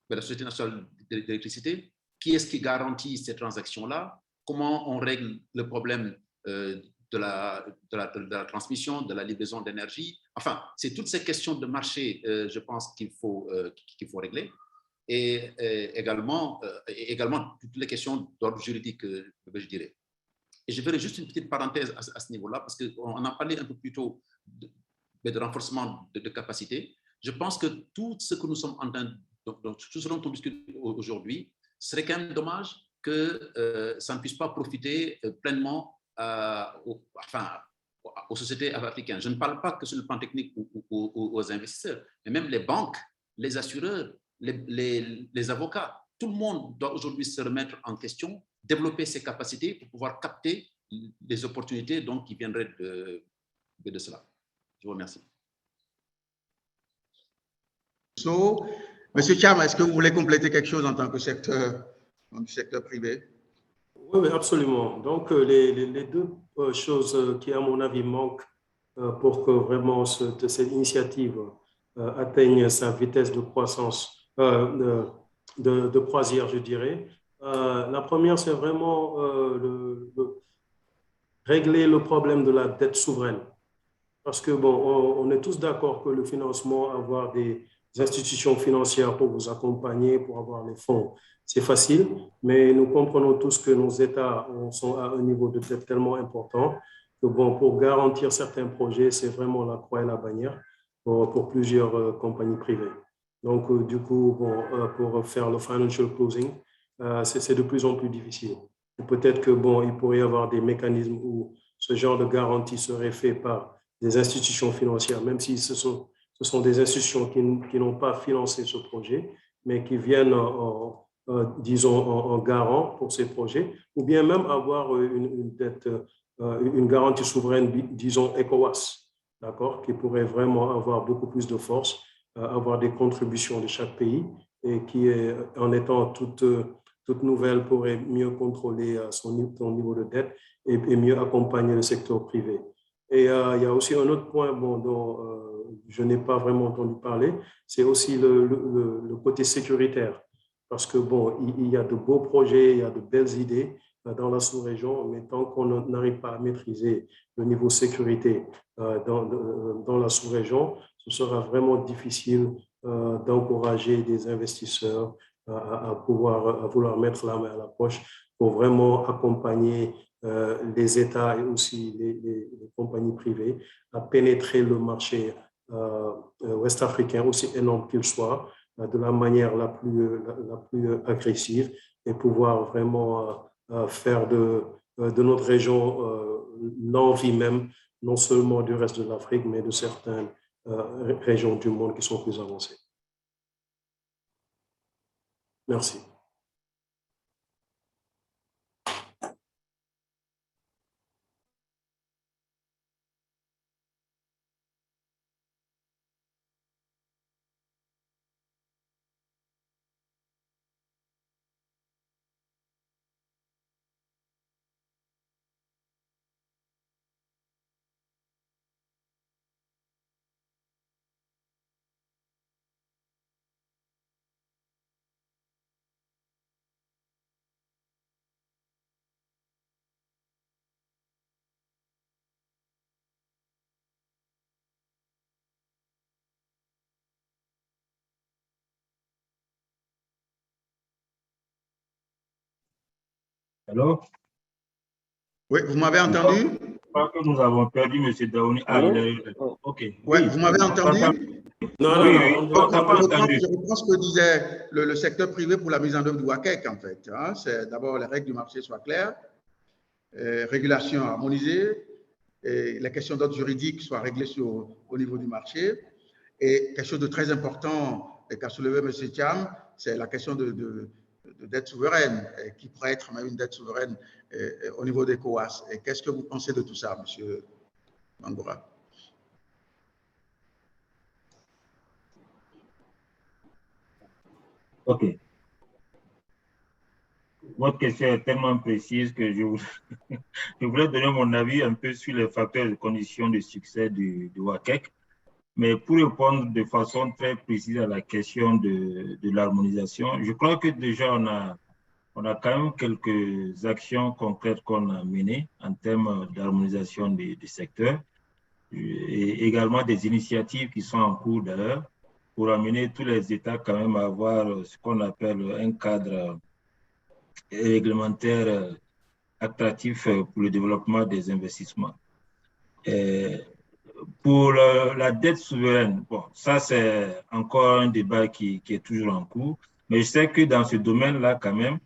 S19: la Société nationale d'électricité? Qui est-ce qui garantit ces transactions-là? Comment on règle le problème de la transmission, de la livraison d'énergie? Enfin, c'est toutes ces questions de marché, je pense qu'il faut régler. Et également toutes les questions d'ordre juridique, je dirais. Et je ferai juste une petite parenthèse à ce niveau-là, parce qu'on a parlé un peu plus tôt de renforcement de capacité. Je pense que tout ce que nous sommes en train, tout ce dont on discute aujourd'hui, serait quand même dommage que ça ne puisse pas profiter pleinement aux sociétés africaines. Je ne parle pas que sur le plan technique aux investisseurs, mais même les banques, les assureurs, les avocats. Tout le monde doit aujourd'hui se remettre en question, développer ses capacités pour pouvoir capter les opportunités donc, qui viendraient de cela. Je vous remercie.
S14: Monsieur Cham, est-ce que vous voulez compléter quelque chose en tant que secteur privé?
S20: Oui, absolument. Donc, les deux choses qui, à mon avis, manquent pour que vraiment cette initiative atteigne sa vitesse de croissance, de croisière, je dirais. La première, c'est vraiment régler le problème de la dette souveraine. Parce que, bon, on est tous d'accord que le financement, avoir des institutions financières pour vous accompagner, pour avoir les fonds, c'est facile, mais nous comprenons tous que nos États sont à un niveau de dette tellement important que, bon, pour garantir certains projets, c'est vraiment la croix et la bannière pour plusieurs compagnies privées. Donc, du coup, bon, pour faire le financial closing, c'est de plus en plus difficile. Peut-être que, bon, il pourrait y avoir des mécanismes où ce genre de garantie serait fait par des institutions financières, même si ce sont des institutions qui n'ont pas financé ce projet, mais qui viennent, disons, en garant pour ces projets, ou bien même avoir une garantie souveraine, disons, Ecowas, d'accord, qui pourrait vraiment avoir beaucoup plus de force, avoir des contributions de chaque pays, et qui, en étant toute nouvelle, pourrait mieux contrôler son niveau de dette et mieux accompagner le secteur privé. Et il y a aussi un autre point dont je n'ai pas vraiment entendu parler, c'est aussi le côté sécuritaire. Parce que, bon, il y a de beaux projets, il y a de belles idées dans la sous-région, mais tant qu'on n'arrive pas à maîtriser le niveau sécurité dans la sous-région, ce sera vraiment difficile d'encourager des investisseurs à vouloir mettre la main à la poche pour vraiment accompagner les États et aussi les compagnies privées à pénétrer le marché ouest-africain, aussi énorme qu'il soit, de la manière la plus agressive et pouvoir vraiment faire de notre région l'envie même, non seulement du reste de l'Afrique, mais de certaines régions du monde qui sont plus avancées. Merci.
S21: Allô?
S14: Oui, vous m'avez entendu?
S21: Je crois que nous avons perdu M. Daouni. Ah, il est... OK.
S14: Ouais,
S21: Oui.
S14: vous m'avez entendu?
S20: Non,
S21: Oui,
S20: non,
S21: oui,
S20: on
S21: on t'a pas entendu.
S14: Je reprends ce que disait le secteur privé pour la mise en œuvre du WACEC, en fait. Hein. C'est d'abord les règles du marché soient claires, régulation harmonisée, et les questions d'ordre juridique soient réglées au niveau du marché. Et quelque chose de très important qu'a soulevé M. Thiam, c'est la question de dette souveraine, qui pourrait être même une dette souveraine au niveau des ECOWAS. Et qu'est-ce que vous pensez de tout ça, M. Bangoura?
S21: OK. Votre question est tellement précise que je voulais donner mon avis un peu sur les facteurs et conditions de succès du WACEC. Mais pour répondre de façon très précise à la question de l'harmonisation, je crois que déjà on a quand même quelques actions concrètes qu'on a menées en termes d'harmonisation des secteurs et également des initiatives qui sont en cours d'ailleurs pour amener tous les États quand même à avoir ce qu'on appelle un cadre réglementaire attractif pour le développement des investissements. Pour la dette souveraine, bon, ça c'est encore un débat qui est toujours en cours, mais je sais que dans ce domaine-là quand même,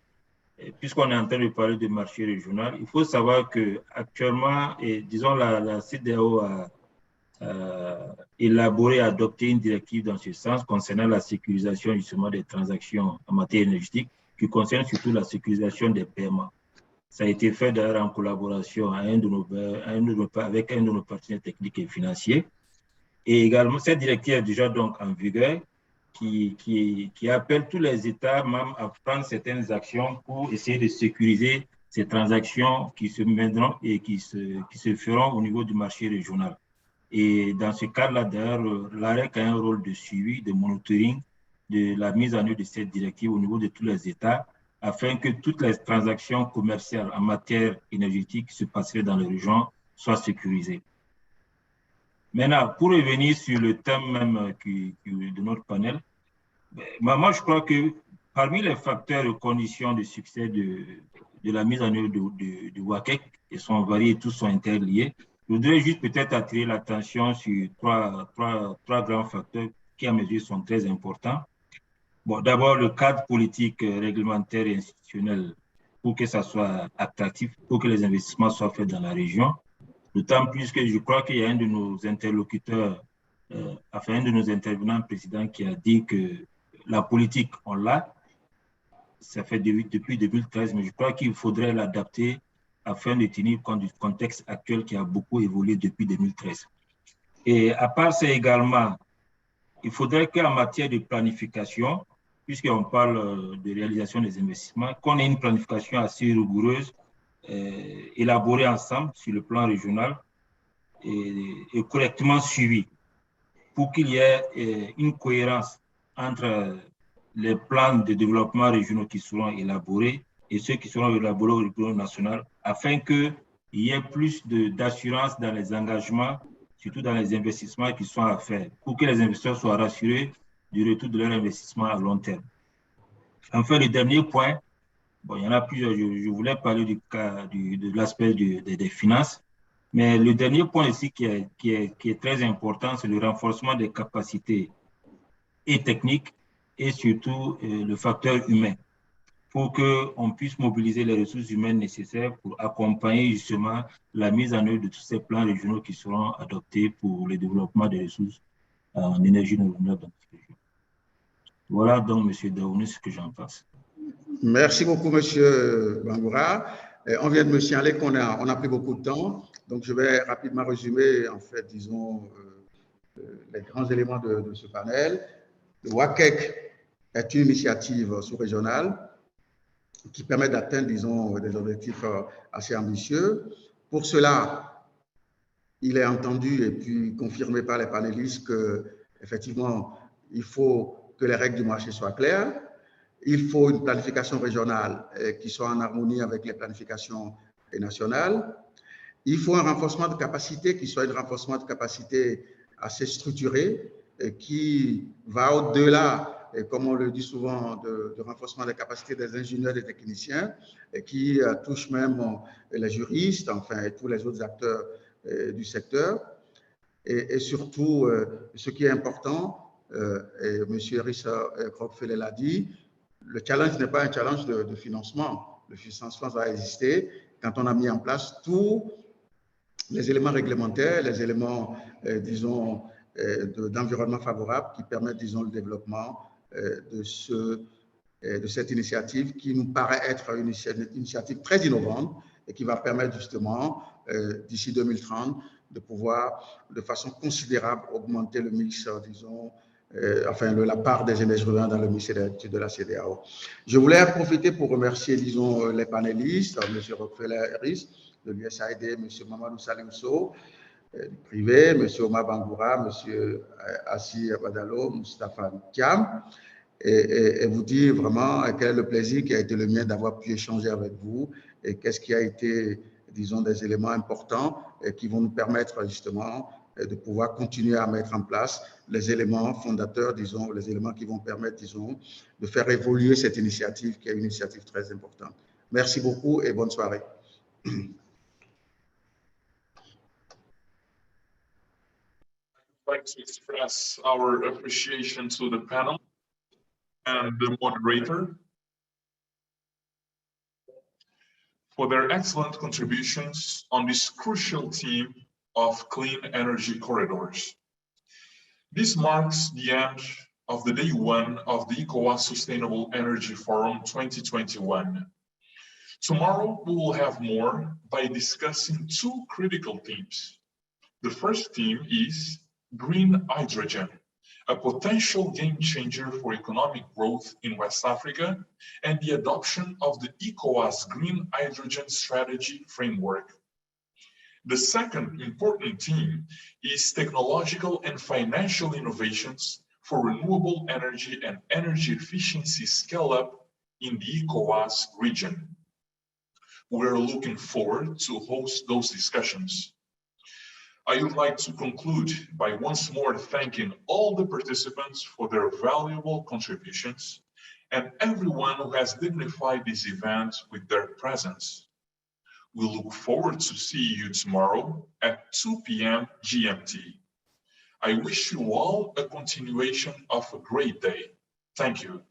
S21: puisqu'on est en train de parler de marché régional, il faut savoir qu'actuellement, disons, la CEDEAO a élaboré, adopté une directive dans ce sens concernant la sécurisation justement des transactions en matière énergétique, qui concerne surtout la sécurisation des paiements. Ça a été fait d'ailleurs en collaboration avec un de nos partenaires techniques et financiers. Et également, cette directive est déjà donc en vigueur, qui appelle tous les États membres à prendre certaines actions pour essayer de sécuriser ces transactions qui se mèneront et qui se feront au niveau du marché régional. Et dans ce cadre-là, d'ailleurs, l'AREC a un rôle de suivi, de monitoring de la mise en œuvre de cette directive au niveau de tous les États, afin que toutes les transactions commerciales en matière énergétique qui se passeraient dans les régions soient sécurisées. Maintenant, pour revenir sur le thème même de notre panel, moi je crois que parmi les facteurs et conditions de succès de la mise en œuvre du WACEC, ils sont variés, tous sont interliés. Je voudrais juste peut-être attirer l'attention sur trois grands facteurs qui, à mes yeux, sont très importants. Bon, d'abord, le cadre politique, réglementaire et institutionnel pour que ça soit attractif, pour que les investissements soient faits dans la région. D'autant plus que je crois qu'il y a un de nos interlocuteurs, un de nos intervenants présidents qui a dit que la politique, on l'a. Ça fait depuis 2013, mais je crois qu'il faudrait l'adapter afin de tenir compte du contexte actuel qui a beaucoup évolué depuis 2013. Et à part ça également, il faudrait qu'en matière de planification, puisqu'on parle de réalisation des investissements, qu'on ait une planification assez rigoureuse, élaborée ensemble sur le plan régional et correctement suivie pour qu'il y ait une cohérence entre les plans de développement régionaux qui seront élaborés et ceux qui seront élaborés au niveau national, afin qu'il y ait plus d'assurance dans les engagements, surtout dans les investissements qui sont à faire, pour que les investisseurs soient rassurés du retour de leur investissement à long terme. Enfin, le dernier point, bon, il y en a plusieurs, je voulais parler de l'aspect des finances, mais le dernier point ici qui est très important, c'est le renforcement des capacités et techniques et surtout le facteur humain pour qu'on puisse mobiliser les ressources humaines nécessaires pour accompagner justement la mise en œuvre de tous ces plans régionaux qui seront adoptés pour le développement des ressources en énergie renouvelable dans cette région. Voilà donc, M. Daouni, ce que j'en pense.
S14: Merci beaucoup, M. Bangoura. On vient de me signaler qu'on a pris beaucoup de temps, donc je vais rapidement résumer, en fait, disons, les grands éléments de ce panel. Le WACEC est une initiative sous-régionale qui permet d'atteindre, disons, des objectifs assez ambitieux. Pour cela, il est entendu et puis confirmé par les panélistes qu'effectivement, il faut que les règles du marché soient claires. Il faut une planification régionale qui soit en harmonie avec les planifications nationales. Il faut un renforcement de capacité qui soit un renforcement de capacité assez structuré et qui va au-delà et comme on le dit souvent, de renforcement des capacités des ingénieurs et des techniciens, et qui touche même les juristes, enfin, et tous les autres acteurs du secteur. Et surtout, ce qui est important, et M. Richard Rockefeller l'a dit, le challenge n'est pas un challenge de financement. Le financement va exister quand on a mis en place tous les éléments réglementaires, les éléments, disons, d'environnement favorable qui permettent, disons, le développement de cette initiative qui nous paraît être une initiative très innovante et qui va permettre justement, d'ici 2030, de pouvoir, de façon considérable, augmenter le mix, disons, enfin, la part des énergies renouvelables dans le mix de la CEDEAO. Je voulais en profiter pour remercier, disons, les panélistes, M. Rockefeller-Harris, de l'USAID, M. Mamadou Salimso, du privé, M. Omar Bangoura, M. Assi Badalo, Moustapha Thiam, et vous dire vraiment quel est le plaisir qui a été le mien d'avoir pu échanger avec vous et qu'est-ce qui a été, disons, des éléments importants qui vont nous permettre justement de pouvoir continuer à mettre en place les éléments fondateurs, disons, les éléments qui vont permettre, disons, de faire évoluer cette initiative qui est une initiative très importante. Merci beaucoup et bonne soirée.
S1: I'd like to express our appreciation to the panel and the moderator for their excellent contributions on this crucial theme of clean energy corridors. This marks the end of the day one of the Ecowas Sustainable Energy Forum 2021. Tomorrow, we will have more by discussing two critical themes. The first theme is green hydrogen, a potential game changer for economic growth in West Africa, and the adoption of the Ecowas Green Hydrogen Strategy Framework. The second important theme is technological and financial innovations for renewable energy and energy efficiency scale-up in the Ecowas region. We're looking forward to host those discussions. I would like to conclude by once more thanking all the participants for their valuable contributions and everyone who has dignified this event with their presence. We look forward to see you tomorrow at 2 p.m. GMT. I wish you all a continuation of a great day. Thank you.